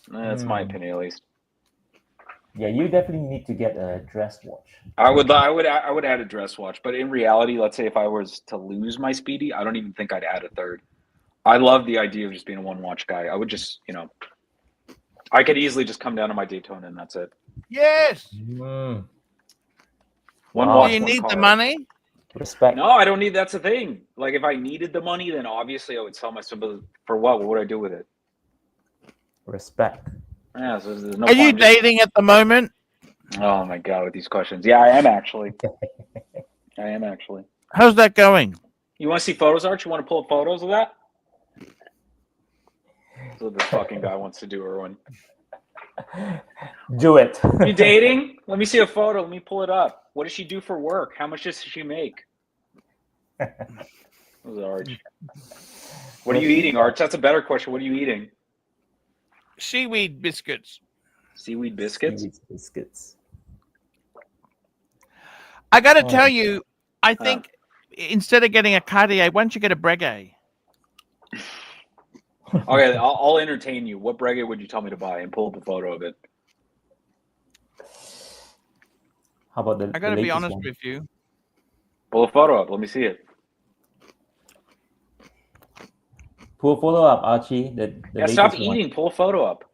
That's my opinion, at least. Yeah, you definitely need to get a dress watch. I would add a dress watch, but in reality, let's say if I was to lose my Speedy, I don't even think I'd add a third. I love the idea of just being a one watch guy. I would just, I could easily just come down to my Daytona and that's it. Yes. One watch. Do you need the money? Respect. No, I don't need. That's the thing. Like, if I needed the money, then obviously I would sell my stuff. For what? What would I do with it? Respect. Yeah. So there's no. Are you dating at the moment? Oh my god, with these questions. Yeah, I am actually. How's that going? You want to see photos, Arch? You want to pull up photos of that? That's what this fucking guy wants to do, Erwin. Do it. You dating? Let me see a photo. Let me pull it up. What does she do for work? How much does she make? That was Arch. What are you eating, Arch? That's a better question. What are you eating? Seaweed biscuits. Seaweed biscuits? Seaweed biscuits. I got to tell you, I think instead of getting a Cartier, why don't you get a Breguet? Okay, I'll entertain you. What Breguet would you tell me to buy and pull up a photo of it? How about the? I got to be honest with you. Pull a photo up. Let me see it. Pull a photo up, Archie. Yeah, stop eating. Pull a photo up.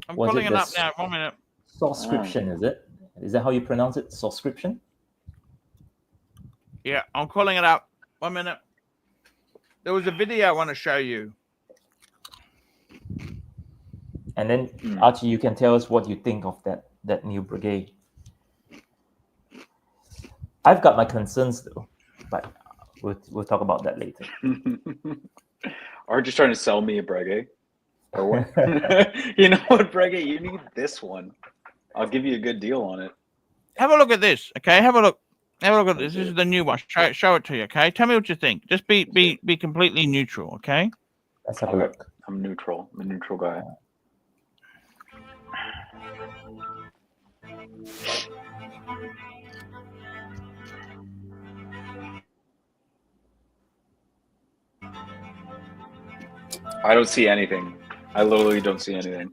I'm pulling it up now. 1 minute. Subscription, is it? Is that how you pronounce it? Subscription? Yeah, I'm calling it up. 1 minute. There was a video I want to show you. And then, Archie, you can tell us what you think of that new Breguet. I've got my concerns though, but we'll talk about that later. Are you just trying to sell me a Breguet? Or what? You know what, Breguet? You need this one. I'll give you a good deal on it. Have a look at this, okay? Have a look. Have a look at this. This is the new one. Show it to you, okay? Tell me what you think. Just be completely neutral, okay? Let's have a look. I'm neutral. I'm a neutral guy. I don't see anything. I literally don't see anything.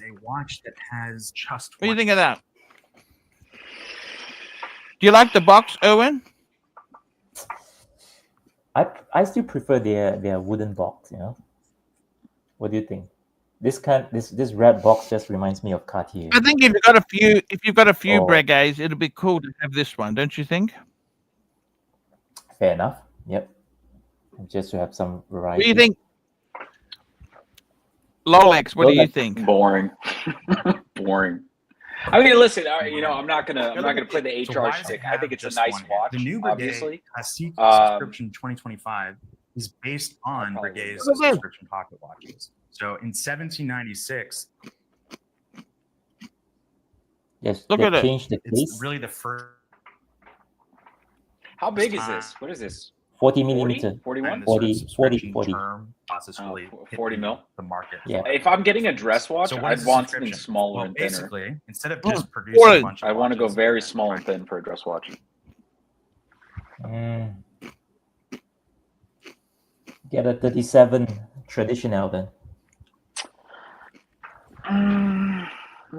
a watch that has just. What do you think of that? Do you like the box, Owen? I still prefer their wooden box. You know. What do you think? This red box just reminds me of Cartier. I think if you've got a few Breguets, it'll be cool to have this one, don't you think? Fair enough. Yep. Just to have some variety. What do you think? Lolex, what do you think? Boring. Boring. I mean, listen. You know, I'm not gonna play the HR stick. I think it's a nice watch. The new obviously. Breguet subscription 2025 is based on Breguet's subscription pocket watches. So in 1796, yes, look at it. It's really the first. How big is this? What is this? 40 millimeter. 41? 40. Term process really 40 mil. The market. Yeah. If I'm getting a dress watch, So I'd want something smaller and thinner. Basically, instead of just producing a bunch of I want to go watches, very small and thin for a dress watch. Get a 37 traditional then.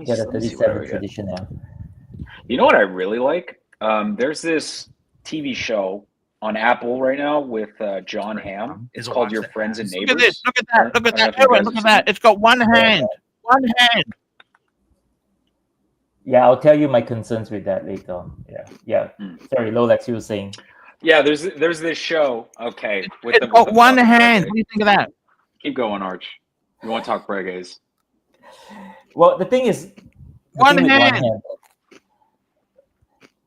Get a 37 traditional. You know what I really like? There's this TV show on Apple right now with John Hamm. It's called Your Friends and Neighbors. Look at this. Look at that. Look at that. Owen, look at that. It's got one hand. One hand. Yeah, I'll tell you my concerns with that later on. Yeah. Sorry, Lolex, you were saying. Yeah, there's this show. Okay, It's got one hand. What do you think of that? Keep going, Arch. You want to talk Breguets? Well, the thing is, one hand.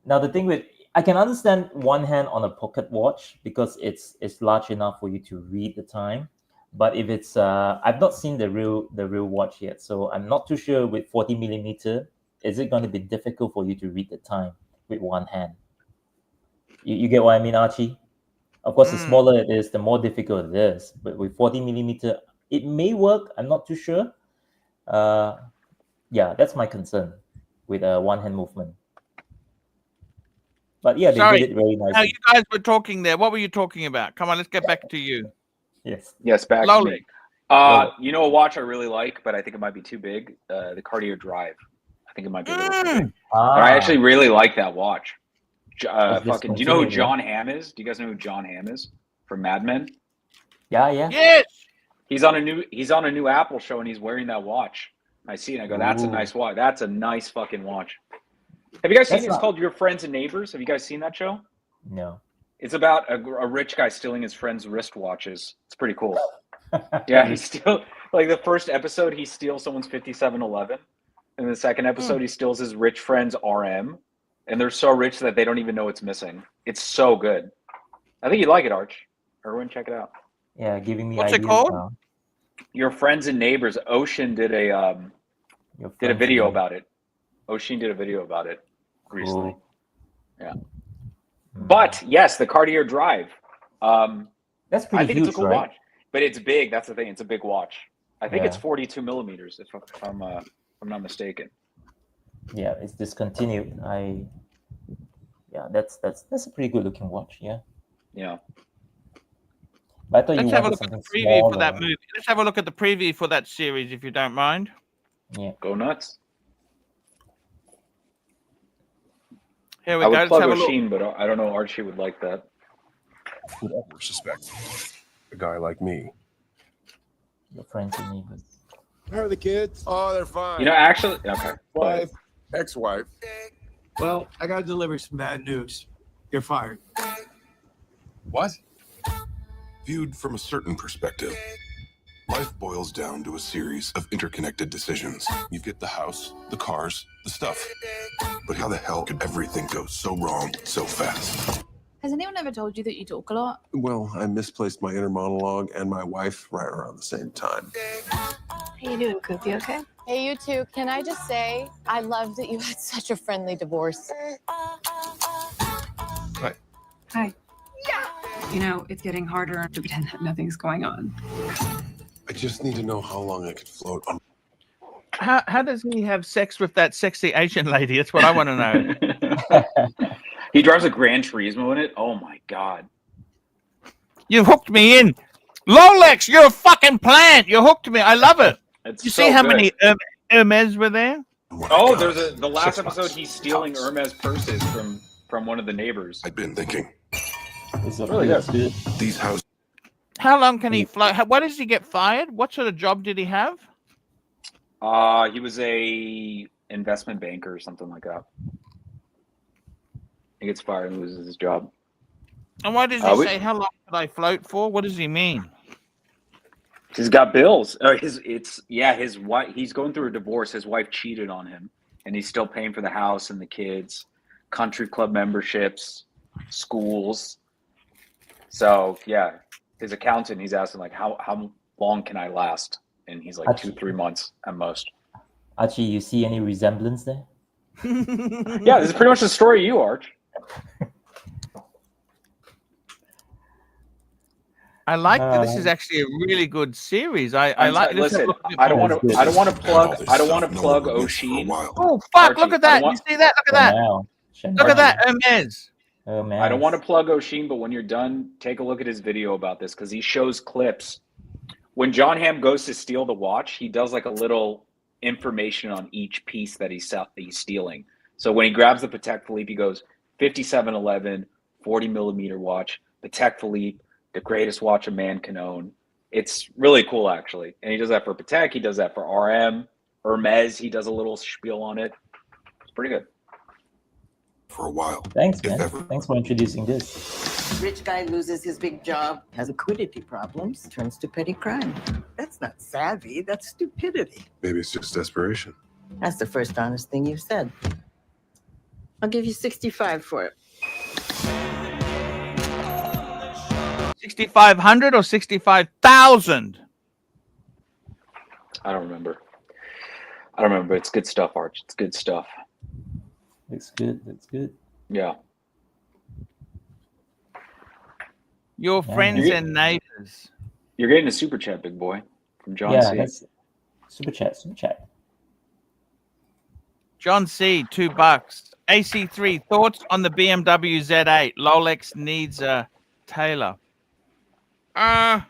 Now the thing with I can understand one hand on a pocket watch because it's large enough for you to read the time. But if it's I've not seen the real watch yet, so I'm not too sure with 40 millimeter. Is it going to be difficult for you to read the time with one hand? You get what I mean, Archie? Of course, the smaller it is, the more difficult it is. But with 40 millimeter, it may work. I'm not too sure. Yeah, that's my concern with one hand movement. But yeah, they did it very nicely. Now, you guys were talking there. What were you talking about? Come on, let's get back to you. Yes, back to me. You know a watch I really like, but I think it might be too big? The Cartier Drive. I think it might be a little too big. But I actually really like that watch. Do you know who John Hamm is? Do you guys know who John Hamm is from Mad Men? Yeah. Yes. He's on a new Apple show and he's wearing that watch. I see it and I go, that's a nice watch. That's a nice fucking watch. Have you guys seen it? It's called Your Friends and Neighbors. Have you guys seen that show? No. It's about a rich guy stealing his friend's wristwatches. It's pretty cool. Yeah, he still like the first episode he steals someone's 5711. In the second episode he steals his rich friend's RM. And they're so rich that they don't even know it's missing. It's so good. I think you'd like it, Arch. Erwin, check it out. Yeah, giving me What's ideas it called? now. Your Friends and Neighbors. Ocean did a video about it. Ocean did a video about it recently. Cool. Yeah. But yes, the Cartier Drive. That's pretty I think huge, it's a cool right? watch. But it's big. That's the thing. It's a big watch. I think it's 42 millimeters, if I'm not mistaken. Yeah, it's discontinued. That's a pretty good looking watch. Yeah. But I thought Let's you have a wanted look at the something preview smaller. for that movie. Let's have a look at the preview for that series, if you don't mind. Yeah. Go nuts. Here we I go. would Let's plug have a look. Ocean, but I don't know Archie would like that. Would ever suspect a guy like me? Your friends and neighbors. How are the kids? Oh, they're fine. You know, actually, okay. Wife, ex-wife. Well, I got to deliver some bad news. You're fired. What? Viewed from a certain perspective, life boils down to a series of interconnected decisions. You get the house, the cars, the stuff. But how the hell could everything go so wrong so fast? Has anyone ever told you that you talk a lot? Well, I misplaced my inner monologue and my wife right around the same time. How you doing, Coop? You okay? Hey, you two. Can I just say, I love that you had such a friendly divorce. Hi. Hi. You know, it's getting harder to pretend that nothing's going on. I just need to know how long I could float on. How does he have sex with that sexy Asian lady? That's what I want to know. He drives a Gran Turismo in it. Oh my god! You hooked me in, Lolex. You're a fucking plant. You hooked me. I love it. It's You so see how good. many Hermes were there? Oh, there's the last episode. He's stealing Hermes purses from one of the neighbors. I've been thinking. It's Really good. These houses. How long can he fly? Why does he get fired? What sort of job did he have? He was a investment banker or something like that. He gets fired and loses his job. And why does he say how long could I float for? What does he mean? He's got bills. His wife. He's going through a divorce. His wife cheated on him, and he's still paying for the house and the kids, country club memberships, schools. So yeah, his accountant. He's asking like, how long can I last? And he's like Archie. 2-3 months at most. Archie, you see any resemblance there? Yeah, this is pretty much the story of you, Arch. I like that. This is actually a really good series. I like. Listen, I don't want to plug Oshin. Oh fuck! Archie, Look at that! You see that? Look at that! Look at that, Hermes. I don't want to plug Oshin, but when you're done, take a look at his video about this because he shows clips. When John Hamm goes to steal the watch, he does like a little information on each piece that he's stealing. So when he grabs the Patek Philippe, he goes 5711, 40 millimeter watch, Patek Philippe, the greatest watch a man can own. It's really cool, actually. And he does that for Patek. He does that for RM. Hermes, he does a little spiel on it. It's pretty good. For a while. Thanks, man. Thanks for introducing this. Rich guy loses his big job, has liquidity problems, turns to petty crime. That's not savvy, that's stupidity. Maybe it's just desperation. That's the first honest thing you've said. I'll give you 65 for it. 6,500 or 65,000? I don't remember. But it's good stuff, Arch. It's good stuff. It's good. It's good. Yeah. Your friends and neighbors. You're getting a super chat, big boy, from John C. That's super chat. John C, $2. AC3, thoughts on the BMW Z8? Rolex needs a tailor. The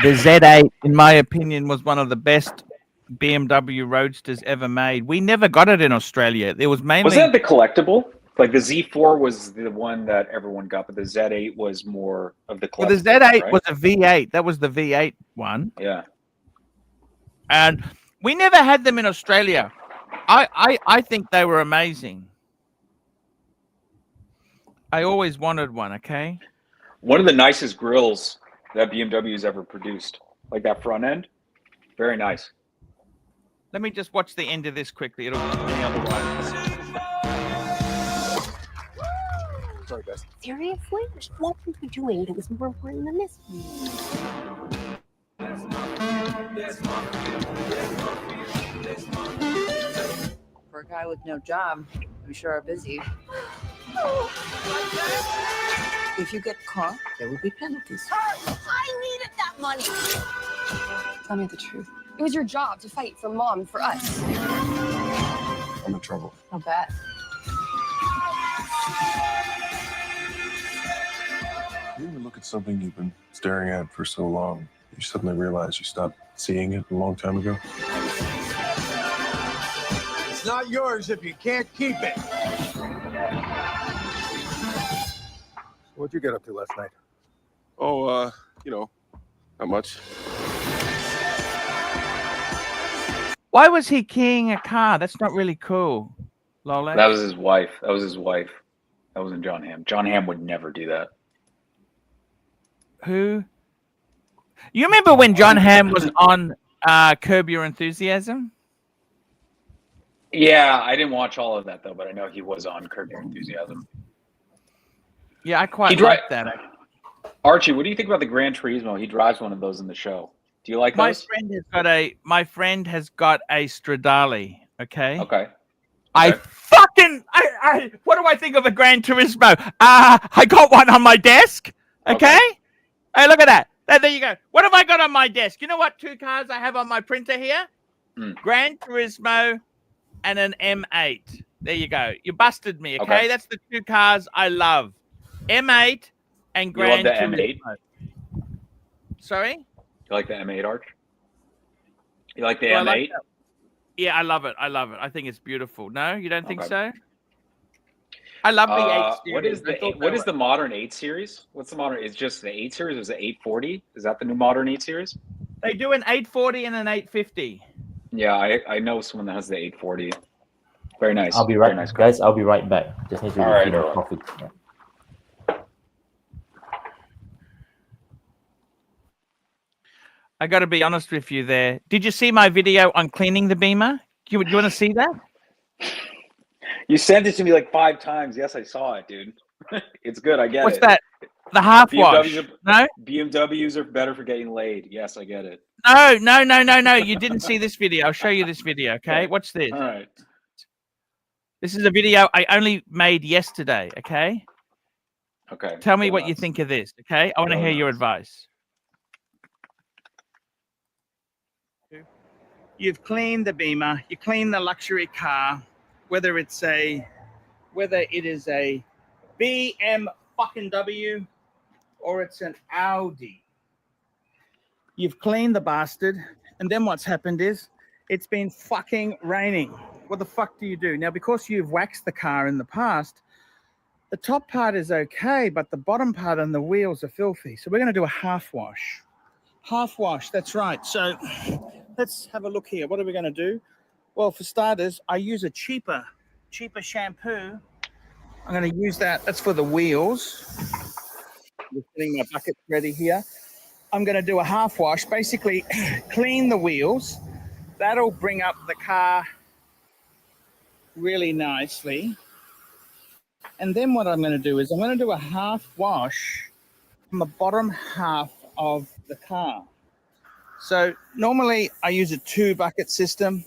Z8, in my opinion, was one of the best BMW Roadsters ever made. We never got it in Australia. It was mainly... Was that the collectible? Like the Z4 was the one that everyone got, but the Z8 was more of the collectible. Well, the Z8 right? was a V8. That was the V8 one. Yeah. And we never had them in Australia. I think they were amazing. I always wanted one, okay? One of the nicest grills that BMW's ever produced. Like that front end. Very nice. Let me just watch the end of this quickly. It'll be on the other way. Sorry, guys. Seriously? What were you doing that was more important than this? For a guy with no job, we sure are busy. If you get caught, there will be penalties. I needed that money. Tell me the truth. It was your job to fight for Mom, for us. I'm in trouble. I'll bet. You ever look at something you've been staring at for so long, you suddenly realize you stopped seeing it a long time ago? It's not yours if you can't keep it. What'd you get up to last night? Oh, not much. Why was he keying a car? That's not really cool, Lola. That was his wife. That wasn't John Hamm. John Hamm would never do that. Who? You remember when John Hamm was on Curb Your Enthusiasm? Yeah, I didn't watch all of that though, but I know he was on Curb Your Enthusiasm. Yeah, I quite like that. Archie, what do you think about the Gran Turismo? He drives one of those in the show. Do you like those? My friend has got a Stradale. Okay. Okay. I what do I think of a Gran Turismo? I got one on my desk. Okay. Hey, look at that. There you go. What have I got on my desk? You know what? 2 cars I have on my printer here? Gran Turismo and an M8. There you go. You busted me. Okay. That's the 2 cars I love. M8 and Gran Turismo. M8? Sorry? You like the M8, Arch? You like the Do I M8? like that? Yeah, I love it. I love it. I think it's beautiful. No, you don't think Okay. so? I love the 8 What series. is the modern 8 series? What's the modern? It's just the 8 series. Or is it 840? Is that the new modern 8 series? They do an 840 and an 850. Yeah, I know someone that has the 840. Very nice. I'll be Very right, nice car. guys. I'll be right back. Just need to All right, refill my all right. coffee. Yeah. I got to be honest with you there. Did you see my video on cleaning the Beamer? Do you want to see that? You sent it to me like 5 times. Yes, I saw it, dude. It's good. I get What's it. that? The half wash. No? BMWs are better for getting laid. Yes, I get it. No. You didn't see this video. I'll show you this video, okay? Watch this. All right. This is a video I only made yesterday, okay? Okay. Tell me what you think of this, okay? I want to Go hear your nuts. advice. You've cleaned the Beamer, you clean the luxury car, whether it is a BMW or it's an Audi. You've cleaned the bastard, and then what's happened is it's been fucking raining. What the fuck do you do? Now, because you've waxed the car in the past, the top part is okay, but the bottom part and the wheels are filthy. So we're going to do a half wash. Half wash, that's right. So let's have a look here. What are we going to do? Well, for starters, I use a cheaper shampoo. I'm going to use that. That's for the wheels. I'm getting my bucket ready here. I'm going to do a half wash, basically clean the wheels. That'll bring up the car really nicely. And then what I'm going to do is I'm going to do a half wash from the bottom half of the car. So normally I use a 2-bucket system.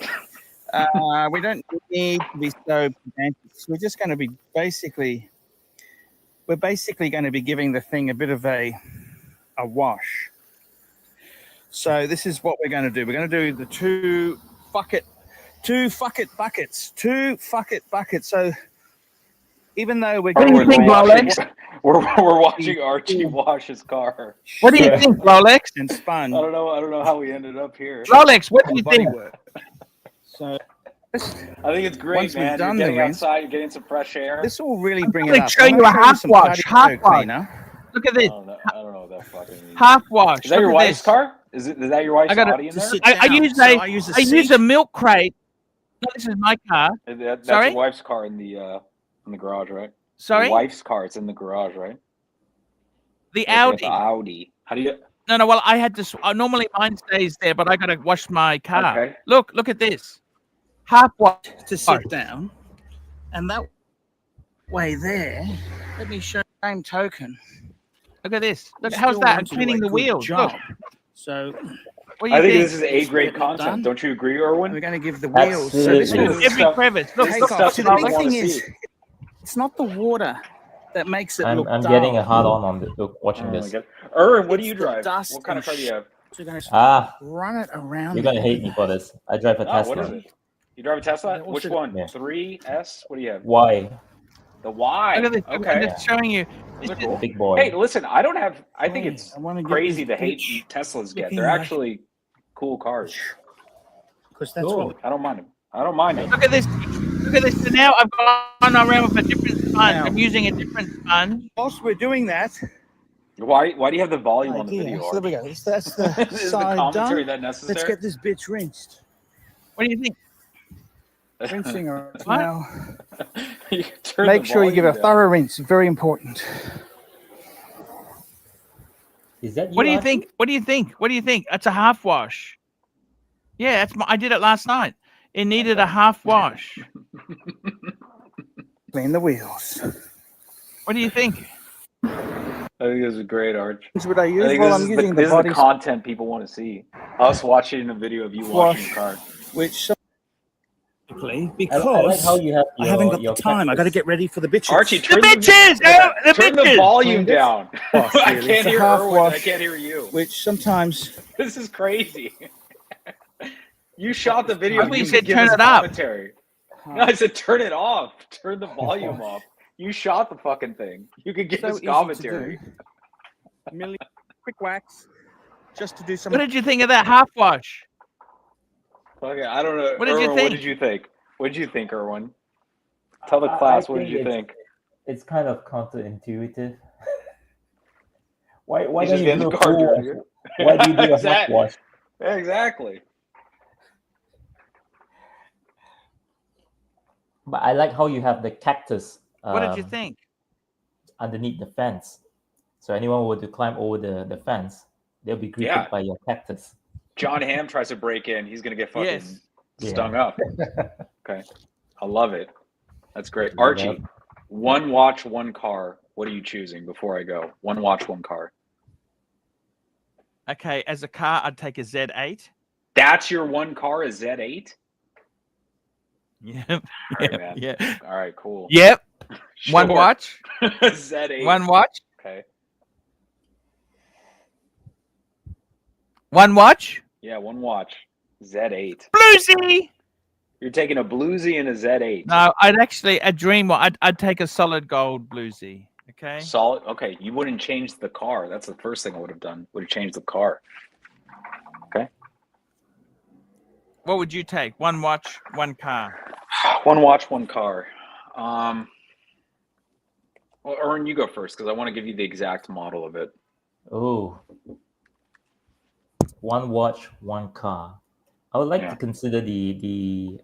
We don't need to be so pedantic. We're just going to be we're basically going to be giving the thing a bit of a wash. So this is what we're going to do. We're going to do the 2-bucket buckets. So even though we're going we're watching Archie wash his car. What do you think, Rolex? And Spun. I don't know how we ended up here. Rolex, what do you think? So I think it's great, Once we've man. done You're the getting rinse, outside, you're getting some fresh air. this will really bring I'm it gonna up. show I'm you gonna a show half some wash, cardio cleaner. Look at this. I don't know what that fucking means. Half wash. Is that Look your at wife's this. car? Is that your wife's I got Audi in there? I use a milk crate. No, this is my car. That's Sorry? your wife's car in the garage, right? Sorry? Your wife's car. It's in the garage, right? The Like, Audi. the Audi. How do you? No. Well, I had to. Normally mine stays there, but I got to wash my car. Okay. Look at this. Half wash to sit down, and that way there. Let me show the same token. Look at this. Look, how's that? I'm cleaning the wheels. Look. So, what do you I think think? this is A-grade content. Don't you agree, Erwin? We're going to give the That's wheels. So this it. is every crevice. Look, This is look. stuff See, the people big wanna thing is, see. it's not the water that makes it look I'm dull. getting a hard on watching Oh my this. God. Erwin, what do It's you the drive? dust What kind of car do you have? So you're going Ah, to run it around. you're gonna hate me for this. I drive a Oh, Tesla. what is it? You drive a Tesla? Yeah, Which also- one? Yeah. 3S? What do you have? Why? The Y. Look at this. Okay. I'm just showing you. Those are cool. Big boy. Hey, listen, I don't have. I think Wait, it's I wanna get crazy this the hate bitch Teslas get. looking They're like- actually cool cars. Because that's Cool. what. I don't mind them. I don't mind them. Look at this. Look at this. So now I've gone around with a different sponge. Now- I'm using a different sponge. Whilst we're doing that, Why do you have the volume on the idea. video? So there we go. That's the Is the side commentary done. that necessary? Let's get this bitch rinsed. What do you think? Rinsing her What? now. You turn Make the sure you give a volume down. thorough rinse. Very important. Is that you? What do you Archie? think? What do you think? What do you think? That's a half wash. Yeah, that's I did it last night. It needed a half wash. Clean the wheels. What do you think? I think this is great, Arch. This is what I I use. think Well, this I'm is using this the is body the content people want to see. Us watching a video of you washing your car. which I because like how you have I haven't your- got your the time. I got to cactus. get ready for the bitches. Archie, turn bitches! The turn the bitches! volume down. Wash, I really. can't It's a hear half Erwin. I wash. can't hear you. Which sometimes This is crazy. You shot the video. I thought you You said could give turn us it up. commentary. No, I said turn it off. Turn the volume off. You shot the fucking thing. You could give so us easy to commentary. do. Quick wax, just to do some. What did you think of that half wash? Okay, I don't know. What did you Erwin, think? What did you think? What did you think, Erwin? Tell the class. What did you think? It's kind of counterintuitive. Why He's don't just you getting do the a car full dirty. wash? Why do you do a half Exactly. wash? Exactly. But I like how you have the cactus. What did you think? Underneath the fence, so anyone were to climb over the fence, they'll be greeted Yeah. by your cactus. John Hamm tries to break in. He's gonna get fucking Yes. stung Yeah. up. Okay, I love it. That's great. Yeah. Archie, one watch, one car. What are you choosing before I go? One watch, one car. Okay, as a car, I'd take a Z8. That's your one car, a Z8? Yeah. All right, Yeah. man. Yeah. All right, cool. Yep. Sure. One watch. Z8. One watch. Okay. One watch. Yeah, one watch. Z8. Bluesy. You're taking a bluesy and a Z8. No, I'd actually a dream. I'd take a solid gold bluesy. Okay. Solid. Okay, you wouldn't change the car. That's the first thing I would have done. Would have changed the car. Okay. What would you take? One watch, one car. One watch, one car. Well, Ern, you go first because I want to give you the exact model of it. Oh, one watch, one car. I would like Yeah. to consider the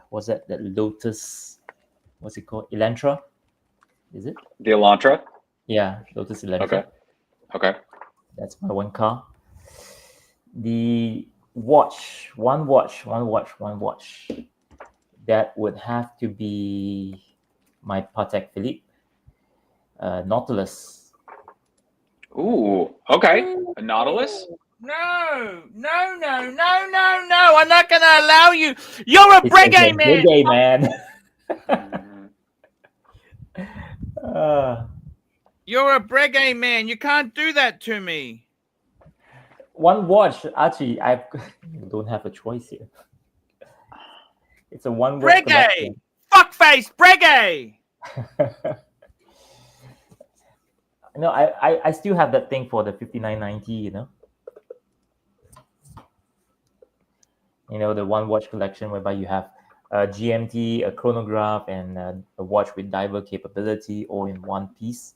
what's that? That Lotus, what's it called? Elantra, is it? The Elantra? Yeah, Lotus Elantra. Okay. Okay. That's my one car. The watch, one watch. That would have to be my Patek Philippe Nautilus. Ooh. Okay. A Nautilus? No. I'm not going to allow you. You're a Breguet man. Breguet man. You're a Breguet man. You can't do that to me. One watch, Archie. I don't have a choice here. It's a one watch Breguet. Fuckface Breguet. No, I still have that thing for the 5990. You know, the one watch collection whereby you have a GMT, a chronograph, and a watch with diver capability all in one piece.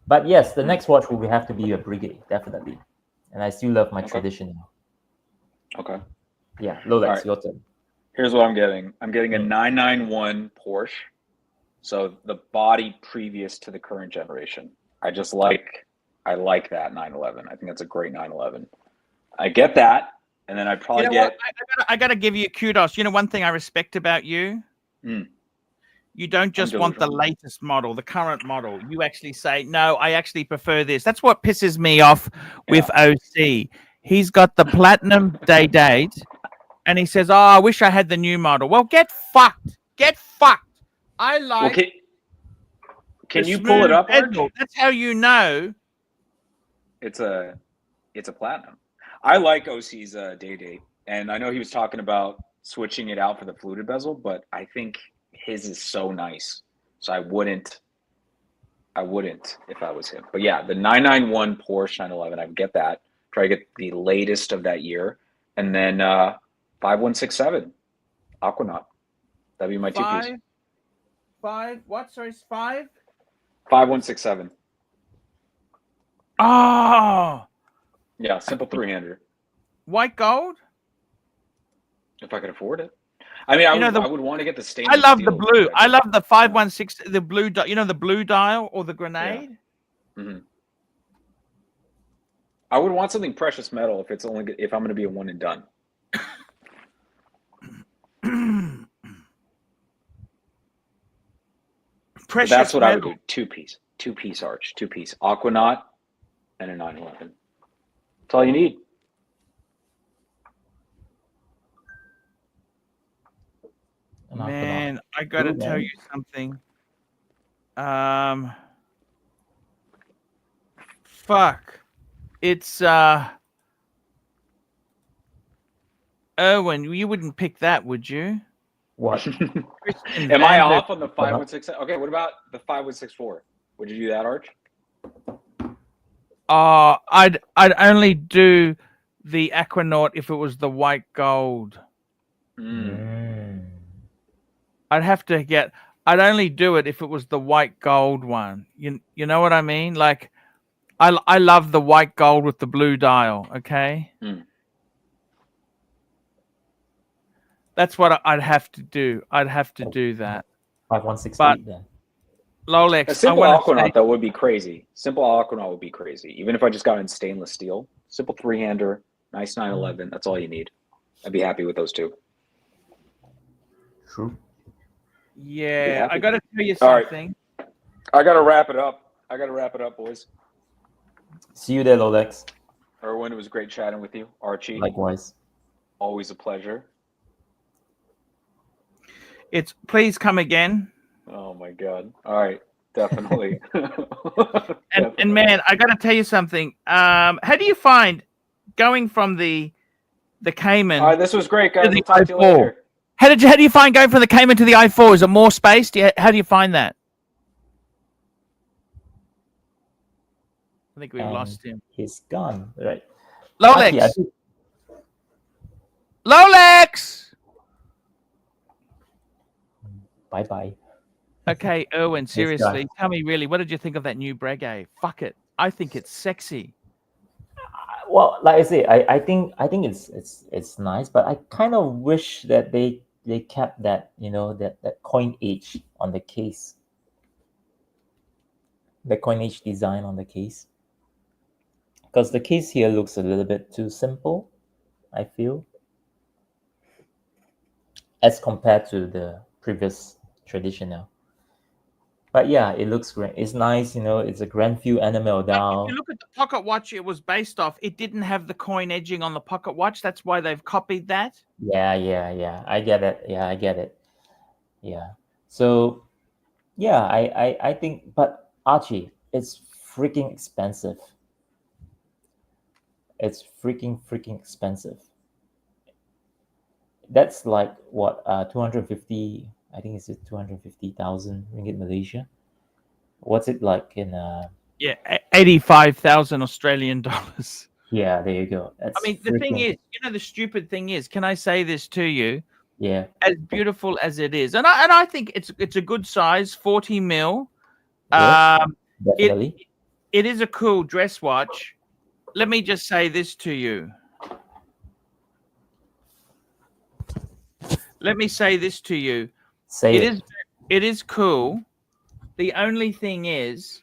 But yes, the next watch will have to be a Breguet, definitely. And I still love my tradition now. Okay. Yeah, Rolex, right. your turn. Here's what I'm getting. I'm getting a 991 Porsche. So the body previous to the current generation. I like that 911. I think that's a great 911. I get that. And then I probably get... I got to give you kudos. You know, one thing I respect about you? You don't just want the latest model, the current model. You actually say, no, I actually prefer this. That's what pisses me off with OC. He's got the platinum date, and he says, oh, I wish I had the new model. Well, get fucked. Get fucked. I like... Well, can you pull it up, Arch? That's how you know. It's a platinum. I like OC's date, and I know he was talking about switching it out for the fluted bezel, but I think his is so nice, so I wouldn't if I was him. But yeah, the 991 Porsche 911, I would get that. Try to get the latest of that year, and then 5167 Aquanaut. That'd be my two piece. 5167. Oh, yeah, simple 300. White gold. If I could afford it. I mean, I would want to get the stainless I love steel, the blue. I love the 516, the blue. You know, the blue dial or the grenade. Yeah. Mm-hmm. I would want something precious metal if I'm going to be a one and done. Precious that's what metal. I would do. Two piece Arch, Aquanaut, and a 911. That's all you need. Man, I gotta tell you something. Fuck. It's Erwin, you wouldn't pick that, would you? What? Am I off on the 5167? Okay, what about the 5164? Would you do that, Arch? I'd only do the Aquanaut if it was the white gold. I'd have to get. I'd only do it if it was the white gold one. You know what I mean? Like, I love the white gold with the blue dial. Okay, that's what I'd have to do. I'd have to do that. 5168 then. Rolex. A simple I wanna Aquanaut say- though would be crazy. Simple Aquanaut would be crazy. Even if I just got in stainless steel, simple three-hander, nice 911. That's all you need. I'd be happy with those two. True. Yeah, I happy. got to tell you All right. something. I gotta wrap it up, boys. See you there, Rolex. Erwin, it was great chatting with you. Archie, Likewise. always a pleasure. Please come again. Oh my God! All right, definitely. And man, I got to tell you something. How do you find going from the Cayman? All right, this was great, guys. to the We'll talk to you i4? later. How do you find going from the Cayman to the i4? Is it more space? How do you find that? I think we've lost him. He's gone. Right. Rolex. Archie, Rolex. bye bye. Okay, Erwin. guy. Seriously, tell me really, what did you think of that new Breguet? Fuck it. I think it's sexy. Well, like I say, I think it's nice, but I kind of wish that they kept that, that coin age on the case. The coinage design on the case. Because the case here looks a little bit too simple, I feel, as compared to the previous traditional. But yeah, it looks great. It's nice, it's a grand view enamel dial. If you look at the pocket watch it was based off, it didn't have the coin edging on the pocket watch. That's why they've copied that. Yeah. I get it. Yeah, I get it. Yeah. So, yeah, I think, but Archie, it's freaking expensive. It's freaking expensive. That's like what, 250, I think it's 250,000 ringgit Malaysia. What's it like in 85,000 Australian dollars. Yeah, there you go. That's I mean, the thing is, the stupid thing is, can I say this to you? Yeah. As beautiful as it is, and I think it's a good size, 40 mil. Yes, definitely. It is a cool dress watch. Let me just say this to you. Let me say this to you. Say it. It is cool. The only thing is,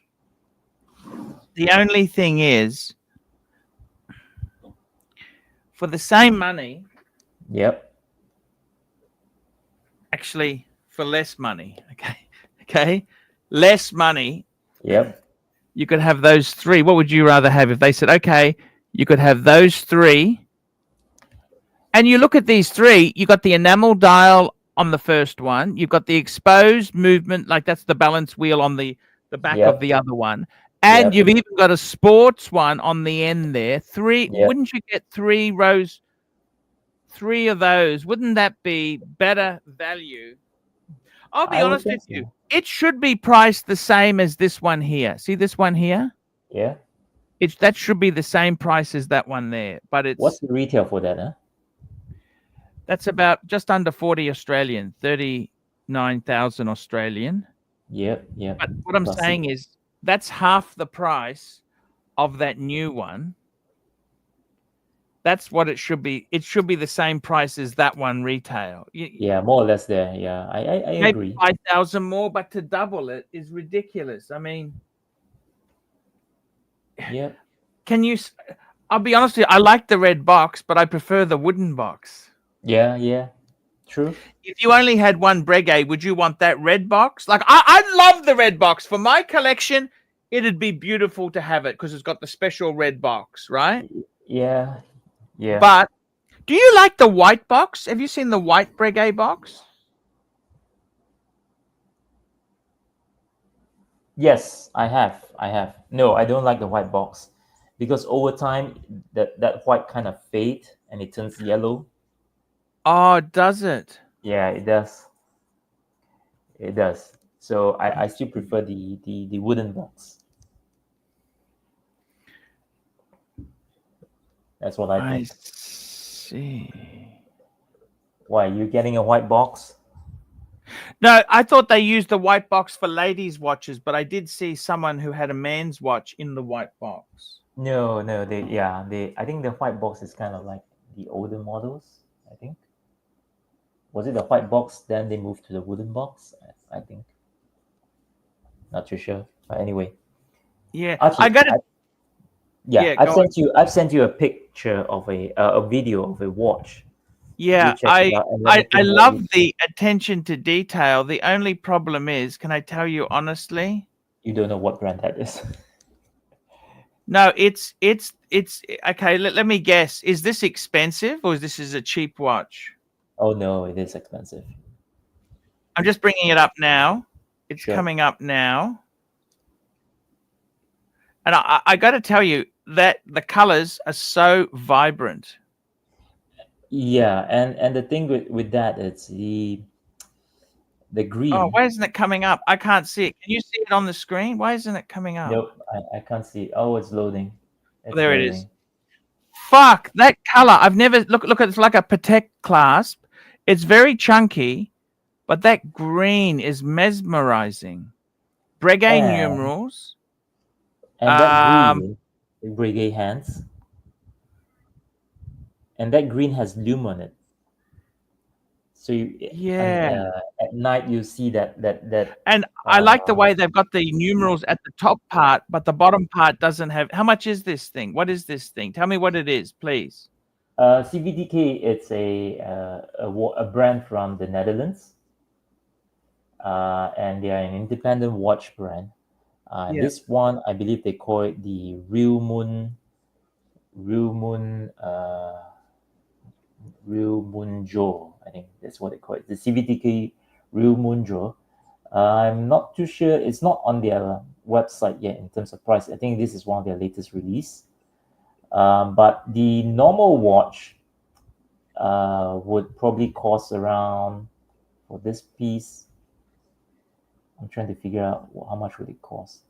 for the same money. Yep. Actually, for less money. Okay. Less money. Yep. You could have those three. What would you rather have if they said, okay, you could have those three? And you look at these three, you got the enamel dial on the first one. You've got the exposed movement, like that's the balance wheel on the back of the other one. And you've even got a sports one on the end there. Wouldn't you get 3 rows, 3 of those? Wouldn't that be better value? I'll be honest with you. It should be priced the same as this one here. See this one here? Yeah. That should be the same price as that one there. But it's what's the retail for that, huh? That's about just under 40 Australian, 39,000 Australian. Yep. But what I'm saying is that's half the price of that new one. That's what it should be. It should be the same price as that one retail. Yeah, more or less there. Yeah, I Maybe agree. 5,000 more, but to double it is ridiculous. I mean, yeah. I'll be honest with you, I like the red box, but I prefer the wooden box. Yeah. True. If you only had one Breguet, would you want that red box? Like, I love the red box. For my collection, it'd be beautiful to have it because it's got the special red box, right? Yeah. But do you like the white box? Have you seen the white Breguet box? Yes, I have. No, I don't like the white box because over time that white kind of fade and it turns yellow. Oh, does it? Yeah, it does. It does. So I still prefer the wooden box. That's what I I think. see. Why, you getting a white box? No, I thought they used the white box for ladies' watches, but I did see someone who had a man's watch in the white box. No, I think the white box is kind of like the older models, I think. Was it the white box, then they moved to the wooden box? I think. Not too sure. But anyway. Yeah, Archie, I got it. Yeah, go on. I've sent you a picture of a video of a watch. Yeah, You check it out and let me I think what love you- the attention to detail. The only problem is, can I tell you honestly? You don't know what brand that is. No, it's okay. Let me guess. Is this expensive or is this a cheap watch? Oh no, it is expensive. I'm just bringing it up now. It's Sure. coming up now. And I got to tell you that the colors are so vibrant. Yeah, and the thing with that, it's the green. Oh, why isn't it coming up? I can't see it. Can you see it on the screen? Why isn't it coming up? Nope, I can't see. Oh, it's loading. It's There it loading. is. Fuck, that color. I've never look. It's like a Patek clasp. It's very chunky, but that green is mesmerizing. Breguet And- numerals. And that green, the Breguet hands, and that green has lume on it. So at night you see that. And I like the way they've got the numerals at the top part, but the bottom part doesn't have. How much is this thing? What is this thing? Tell me what it is, please. CVDK, it's a brand from the Netherlands, and they are an independent watch brand. This one, I believe they call it the Real Moon Jaw. I think that's what they call it. The CVDK Real Moon Jaw. I'm not too sure. It's not on their website yet in terms of price. I think this is one of their latest release. But the normal watch would probably cost around, for this piece, I'm trying to figure out how much would it cost.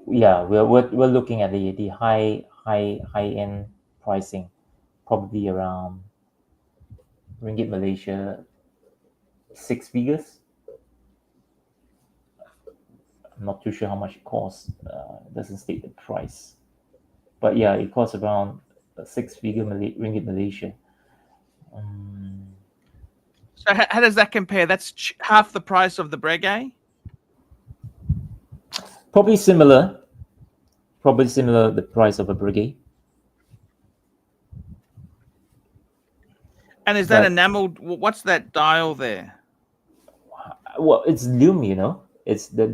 Yeah, we're looking at the high end pricing, probably around ringgit Malaysia 6 figures. I'm not too sure how much it costs. It doesn't state the price, but yeah, it costs around 6 figure ringgit Malaysia. So how does that compare? That's half the price of the Breguet. Probably similar. The price of a Breguet. And is that enameled? What's that dial there? Well, it's lume. It's the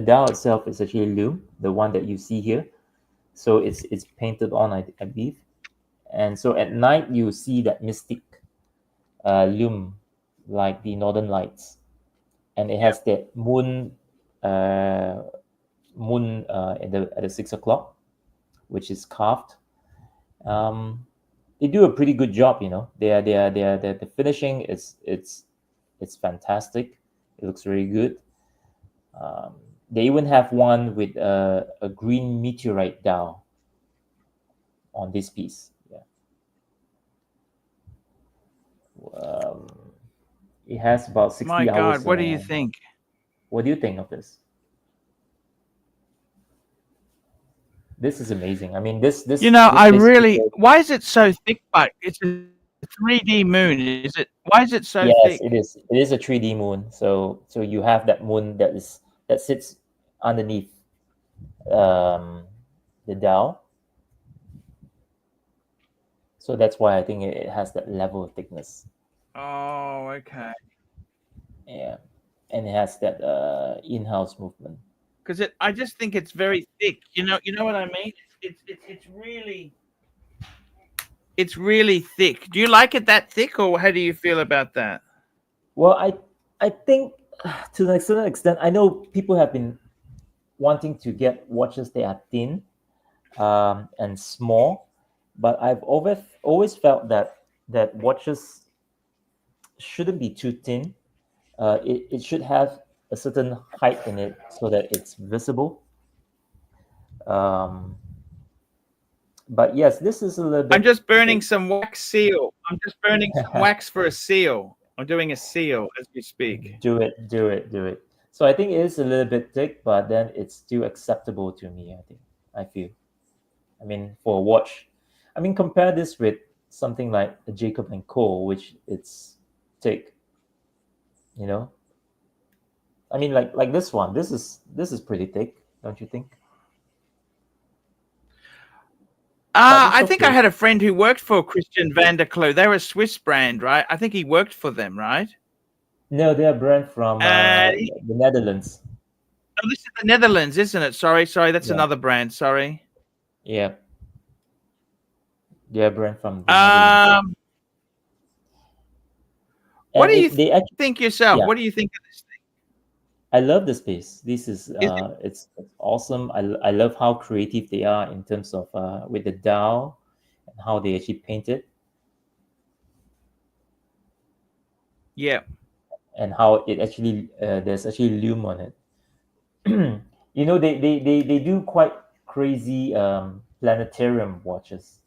dial itself is actually lume, the one that you see here. So it's painted on, I believe. And so at night you see that mystic lume, like the Northern Lights, and it has that moon at the 6 o'clock, which is carved. They do a pretty good job. The finishing it's fantastic. It looks very good. They even have one with a green meteorite dial on this piece. It has about 60 My hours. God, what do you think? What do you think of this? This is amazing. I mean, this. I really. Why is it so thick? But it's a 3D moon. Is it? Why is it so thick? Yes, it is. It is a 3D moon. So you have that moon that sits underneath the dial. So that's why I think it has that level of thickness. Oh, okay. Yeah, and it has that in-house movement. Because I just think it's very thick. You know what I mean? It's really thick. Do you like it that thick, or how do you feel about that? Well, I think to a certain extent, I know people have been wanting to get watches that are thin and small, but I've always felt that watches shouldn't be too thin. It should have a certain height in it so that it's visible. But yes, this is a little bit. I'm just burning some wax seal. I'm just burning some wax for a seal. I'm doing a seal as we speak. Do it. So I think it is a little bit thick, but then it's still acceptable to me. I feel. I mean, for a watch, I mean, compare this with something like a Jacob and Co, which it's thick. You know. I mean, like this one. This is pretty thick, don't you think? I think I had a friend who worked for Christian van der Kloe. They're a Swiss brand, right? I think he worked for them, right? No, they're a brand from the Netherlands. Oh, this is the Netherlands, isn't it? Sorry, that's another brand. Sorry. Yeah. They're a brand from the Netherlands. What do you think yourself? Yeah. What do you think of this thing? I love the space. This is it's awesome. I love how creative they are in terms of with the dial and how they actually paint it. Yeah. And how it actually there's actually lume on it. You know, they do quite crazy planetarium watches,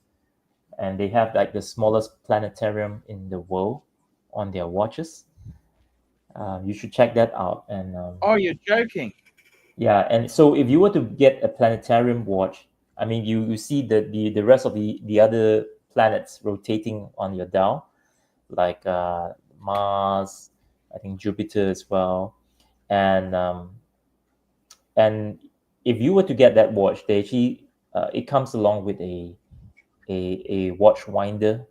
and they have like the smallest planetarium in the world on their watches. You should check that out. And oh, you're joking. Yeah, and so if you were to get a planetarium watch, I mean, you see the rest of the other planets rotating on your dial, like Mars, I think Jupiter as well, and if you were to get that watch, they actually it comes along with a watch winder,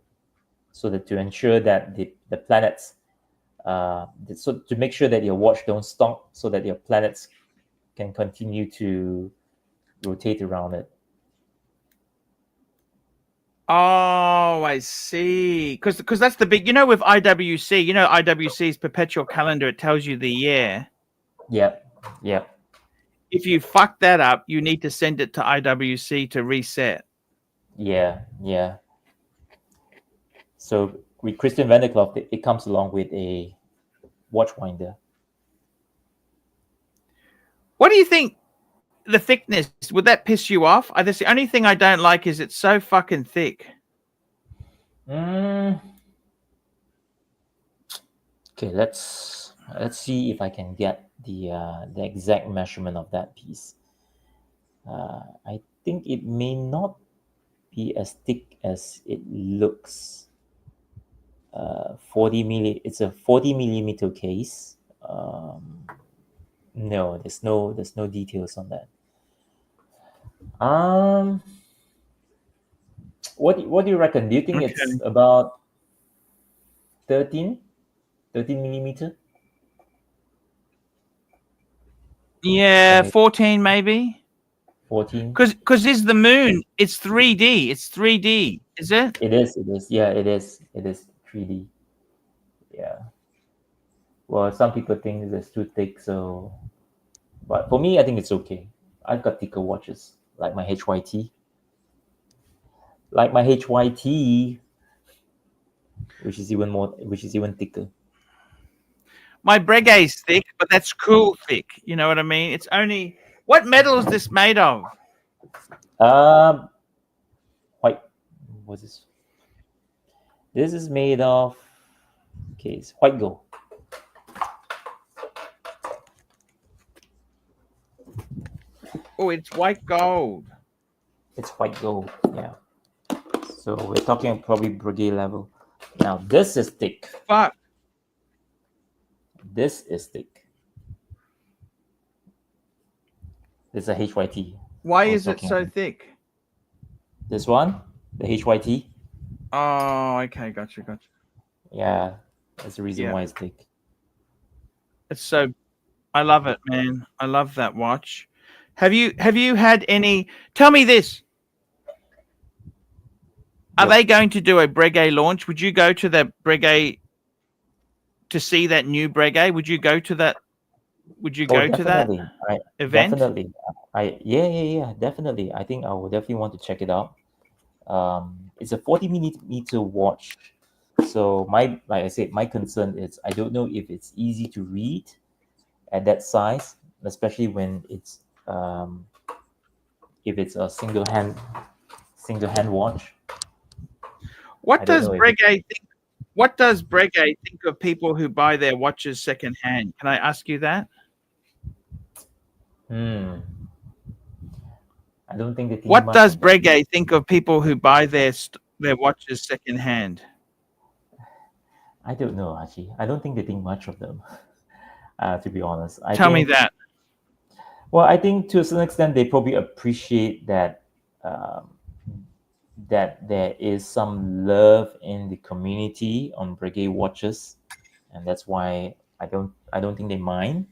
so that to ensure that the planets, so to make sure that your watch don't stop, so that your planets can continue to rotate around it. Oh, I see. Because that's the big, with IWC, IWC's perpetual calendar, it tells you the year. Yep. If you fuck that up, you need to send it to IWC to reset. Yeah. So with Christian van der Kloe, it comes along with a watch winder. What do you think? The thickness, would that piss you off? That's the only thing I don't like, is it's so fucking thick. Okay, let's see if I can get the exact measurement of that piece. I think it may not be as thick as it looks. 40 milli. It's a 40 millimeter case. No, there's no details on that. What do you reckon? Do you think it's about 13 millimeter? Yeah, 14 maybe. 14. Because is the moon? It's 3D. It's 3D. Is it? It is. Yeah, it is 3D. Yeah. Well, some people think it's too thick, so. But for me, I think it's okay. I've got thicker watches, like my HYT. Which is even thicker. My Breguet is thick, but that's cool thick. You know what I mean? It's only. What metal is this made of? White. What's this? This is made of. Okay, it's white gold. Oh, it's white gold. It's white gold. Yeah. So we're talking probably Breguet level. Now this is thick. Fuck. This is thick. This is a HYT. Why is it so thick? This one, the HYT. Oh, okay, gotcha. Yeah, that's the reason why it's thick. It's so. I love it, man. I love that watch. Have you had any? Tell me this. Are they going to do a Breguet launch? Would you go to the Breguet to see that new Breguet? Would you go to that? Would you go to that event? Definitely. Yeah, definitely. I think I will definitely want to check it out. It's a 40 millimeter watch. So like I said, my concern is I don't know if it's easy to read at that size, especially when it's if it's a single single-hand watch. What I don't does know if Breguet think? What does Breguet think of people who buy their watches secondhand? Can I ask you that? I don't think they think What much does of that. Breguet think of people who buy their watches secondhand? I don't know, Archie. I don't think they think much of them. To be honest, Tell me that. Well, I think to a certain extent they probably appreciate that that there is some love in the community on Breguet watches, and that's why I don't think they mind.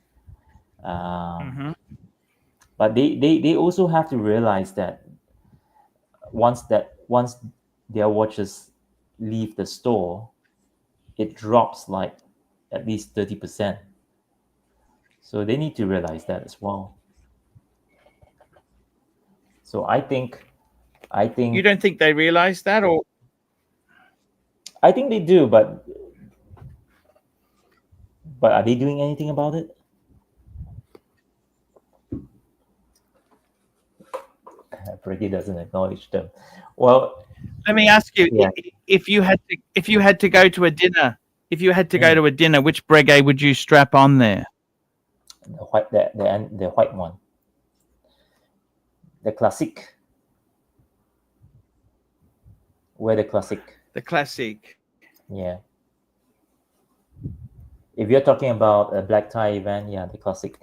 But they also have to realize that once their watches leave the store, it drops like at least 30%. So they need to realize that as well. So I think You don't think they realize that, or I think they do, but are they doing anything about it? Breguet doesn't acknowledge them. Well, let me ask you: yeah. if you had to go to a dinner, go to a dinner, which Breguet would you strap on there? The white one, the classic. Wear the classic. The classic. Yeah. If you're talking about a black tie event, yeah, the classic.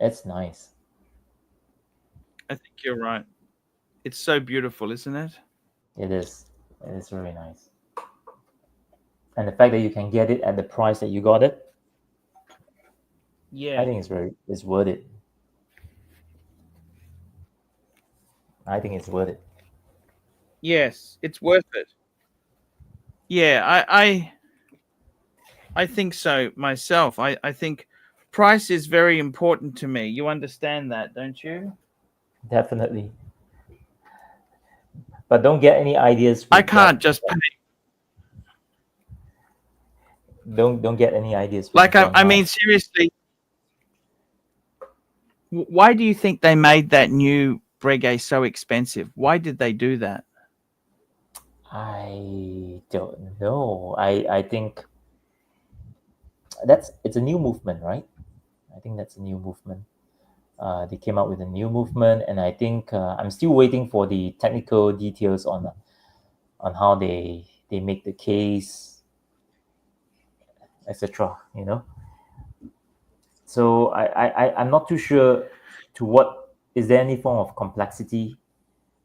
It's nice. I think you're right. It's so beautiful, isn't it? It is. It is really nice. And the fact that you can get it at the price that you got it, yeah, I think it's worth it. I think it's worth it. Yes, it's worth it. Yeah, I think so myself. I think price is very important to me. You understand that, don't you? Definitely. But don't get any ideas. I can't just pay. Don't get any ideas. Like I mean, seriously, why do you think they made that new Breguet so expensive? Why did they do that? I don't know. I think it's a new movement, right? I think that's a new movement. They came out with a new movement, and I think I'm still waiting for the technical details on how they make the case, etc. You know. So I'm not too sure to what is there any form of complexity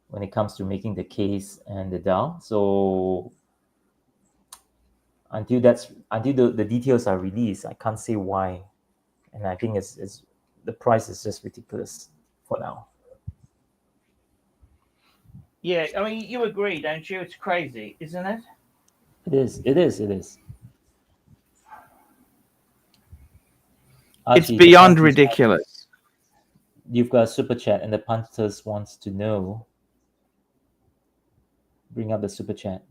when it comes to making the case and the dial. So until the details are released, I can't say why, and I think it's the price is just ridiculous for now. Yeah, I mean, you agree, don't you? It's crazy, isn't it? It is. It's Archie, beyond ridiculous. You've got a super chat, and the Panthers wants to know. Bring up the super chat.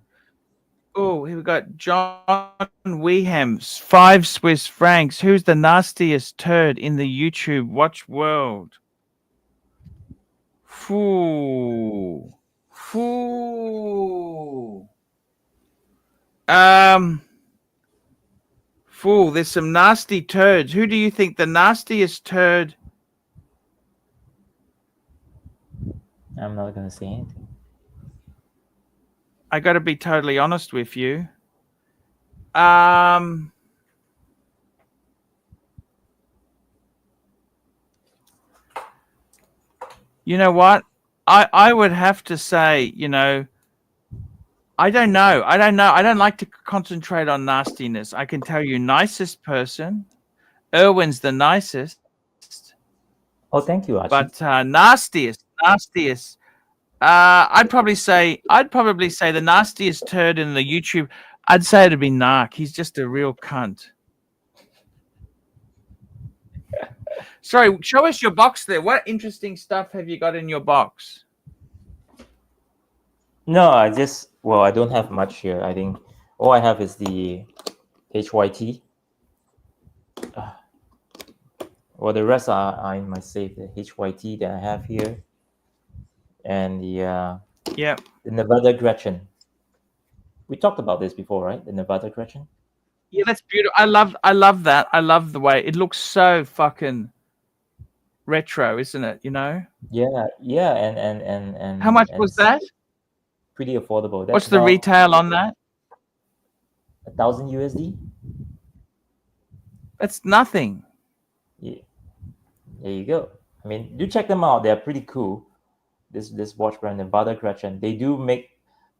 Oh, here we got John Weeham, 5 Swiss francs. Who's the nastiest turd in the YouTube watch world? Foo. There's some nasty turds. Who do you think the nastiest turd? I'm not going to say anything. I got to be totally honest with you. You know what? I would have to say, I don't know. I don't like to concentrate on nastiness. I can tell you nicest person. Erwin's the nicest. Oh, thank you, Archie. But nastiest. I'd probably say the nastiest turd in the YouTube. I'd say it'd be Narc. He's just a real cunt. Sorry, show us your box there. What interesting stuff have you got in your box? No, I don't have much here. I think all I have is the HYT. Well, the rest are in my safe. The HYT that I have here, and the the Nevada Gretchen. We talked about this before, right? The Nevada Gretchen. Yeah, that's beautiful. I love that. I love the way it looks so fucking retro, isn't it? You know. Yeah, yeah, and How much and was that? pretty affordable. That's What's the about retail on that? 1,000 USD. That's nothing. Yeah, there you go. I mean, do check them out. They're pretty cool. This watch brand, Nevada Gretchen, they do make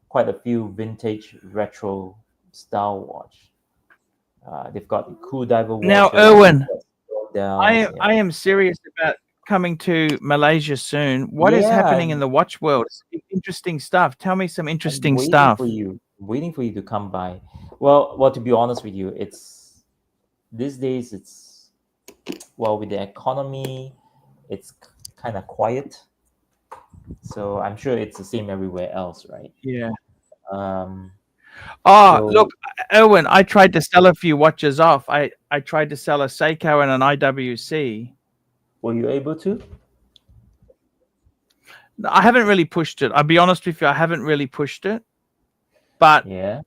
quite a few vintage retro style watch. They've got the cool diver watches. Now, Erwin, I I am serious about coming to Malaysia soon. What is happening in the watch world? It's interesting stuff. Tell me some interesting stuff. Waiting for you to come by. Well, to be honest with you, it's these days it's with the economy, it's kind of quiet. So I'm sure it's the same everywhere else, right? Yeah. So- Look, Erwin, I tried to sell a few watches off. I tried to sell a Seiko and an IWC. Were you able to? No, I haven't really pushed it. I'll be honest with you, I haven't really pushed it. But yeah,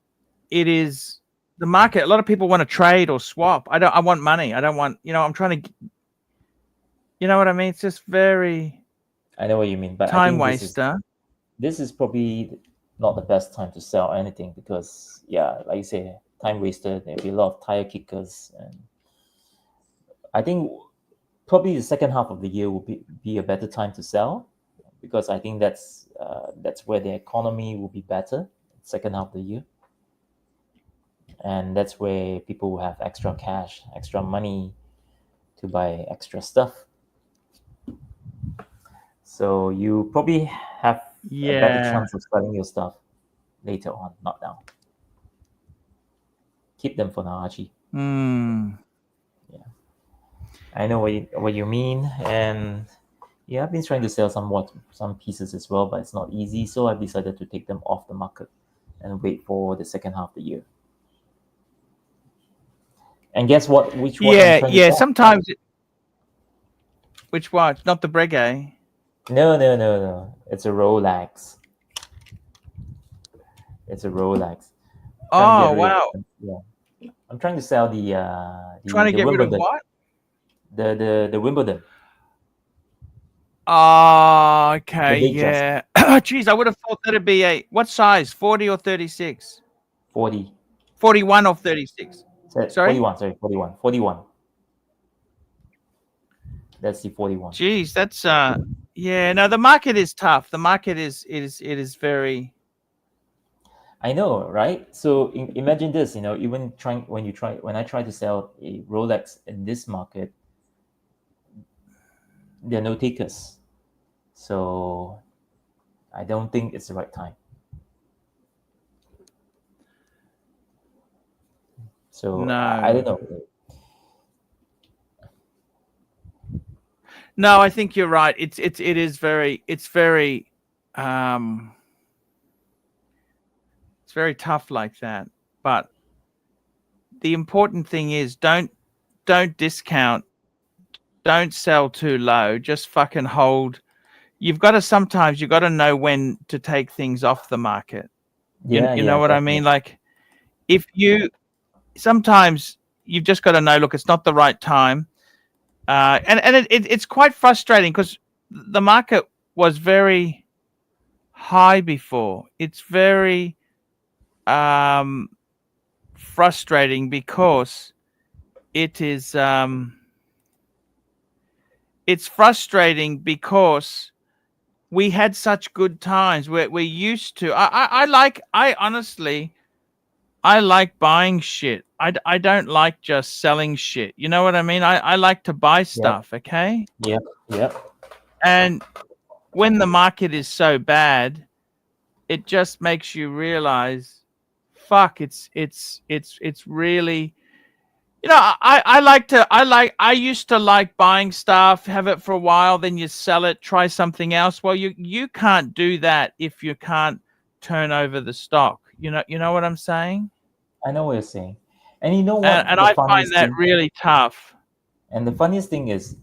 it is the market. A lot of people want to trade or swap. I want money. I don't want, I'm trying to, you know what I mean? It's just very I know what you mean, but I time think waster. This is probably not the best time to sell anything because, like you say, time waster. There'll be a lot of tire kickers, and I think probably the second half of the year will be a better time to sell because I think that's where the economy will be better. Second half of the year, and that's where people will have extra cash, extra money to buy extra stuff. So you probably have a better chance of selling your stuff later on, not now. Keep them for now, Archie. Yeah, I know what you mean, and I've been trying to sell some pieces as well, but it's not easy. So I've decided to take them off the market and wait for the second half of the year. And guess what? Which one? Yeah. Sometimes. Which watch? Not the Breguet. No. It's a Rolex. It's a Rolex. Oh wow. Yeah. I'm trying to sell the trying to get Wimbledon. rid of what? The Wimbledon. Oh, okay, The big yeah. Geez, I would have thought that'd be what size? 40 or 36? 40. 41 or 36? Sorry? 41. 41. That's the 41. Geez, that's no, the market is tough. The market is very. I know, right? So imagine this, even when I try to sell a Rolex in this market, there are no takers. So I don't think it's the right time. So No. I don't know. No, I think you're right. It is very tough like that. But the important thing is don't discount, don't sell too low, just fucking hold. You've got to know when to take things off the market. You know what I mean? Like sometimes you've just got to know, look, it's not the right time. And it's quite frustrating because the market was very high before. It's very frustrating because it is it's frustrating because we had such good times. We're used to. I honestly like buying shit. I don't like just selling shit. You know what I mean? I like to buy stuff, okay? Yep. And when the market is so bad, it just makes you realize, fuck, it's really, I used to like buying stuff, have it for a while, then you sell it, try something else. Well, you can't do that if you can't turn over the stock. You know what I'm saying? I know what you're saying. And you know what? And I find that really tough. And the funniest thing is,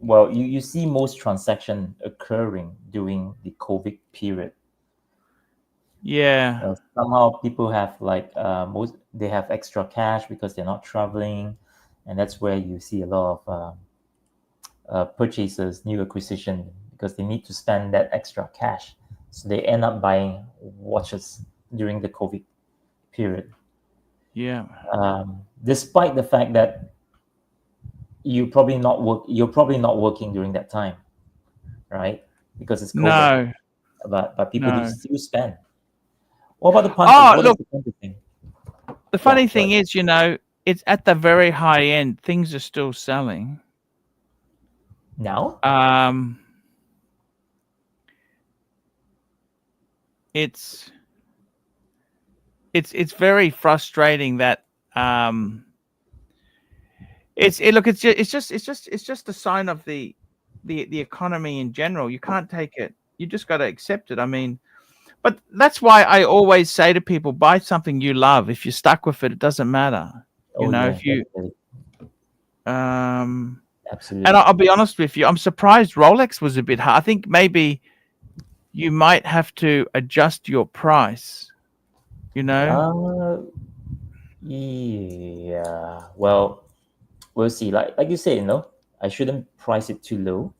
well, you see most transaction occurring during the COVID period. Yeah. Somehow people have like they have extra cash because they're not traveling, and that's where you see a lot of purchases, new acquisition, because they need to spend that extra cash. So they end up buying watches during the COVID period. Yeah. Despite the fact that you're probably not working during that time, right? Because it's COVID. No. But people No. do still spend. What about the punches? Oh, What is look. the punches thing? The funny thing is, you know, it's at the very high end. Things are still selling. Now? It's very frustrating that it's just a sign of the economy in general. You can't take it. You just got to accept it. I mean, but that's why I always say to people, buy something you love. If you're stuck with it, it doesn't matter. You know, if you absolutely. And I'll be honest with you, I'm surprised Rolex was a bit hard. I think maybe you might have to adjust your price, you know? Yeah. Well, we'll see. Like you say, you know, I shouldn't price it too low.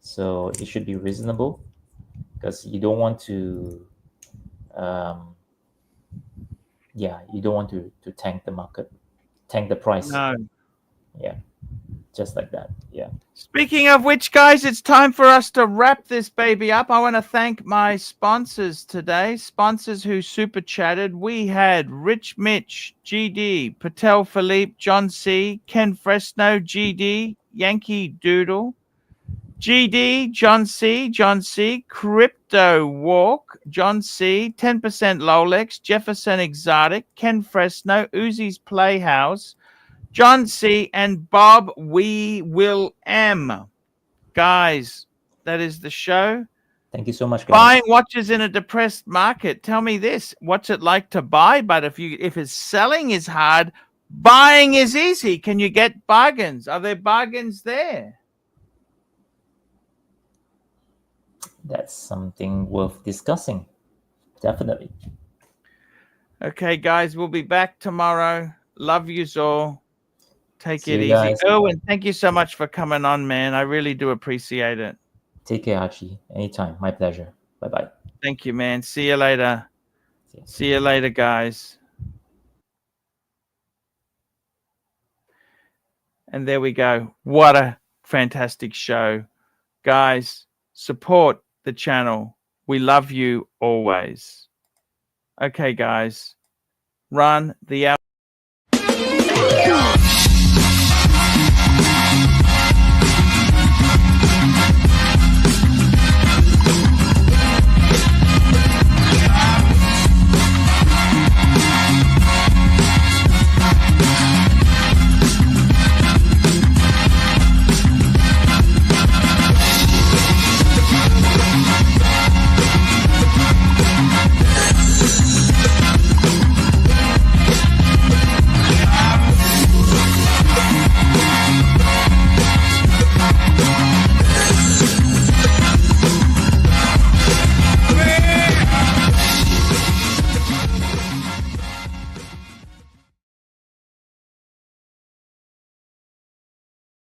So it should be reasonable, because you don't want to you don't want to tank the market, tank the price. No. Yeah. Just like that. Yeah. Speaking of which, guys, it's time for us to wrap this baby up. I want to thank my sponsors today. Sponsors who super chatted. We had Rich Mitch, GD, Patel Philippe, John C, Ken Fresno, GD, Yankee Doodle, GD, John C, Crypto Walk, John C, 10% Lolex, Jefferson Exotic, Ken Fresno, Uzi's Playhouse, John C, and Bob We Will M. Guys, that is the show. Thank you so much, guys. Buying watches in a depressed market. Tell me this. What's it like to buy? But if it's selling is hard, buying is easy. Can you get bargains? Are there bargains there? That's something worth discussing. Definitely. Okay, guys, we'll be back tomorrow. Love yous all. Take See it you easy. guys. Erwin, thank you so much for coming on, man. I really do appreciate it. Take care, Archie. Anytime. My pleasure. Bye-bye. Thank you, man. See you later. See you later, guys. And there we go. What a fantastic show. Guys, support the channel. We love you always. Okay, guys. Run the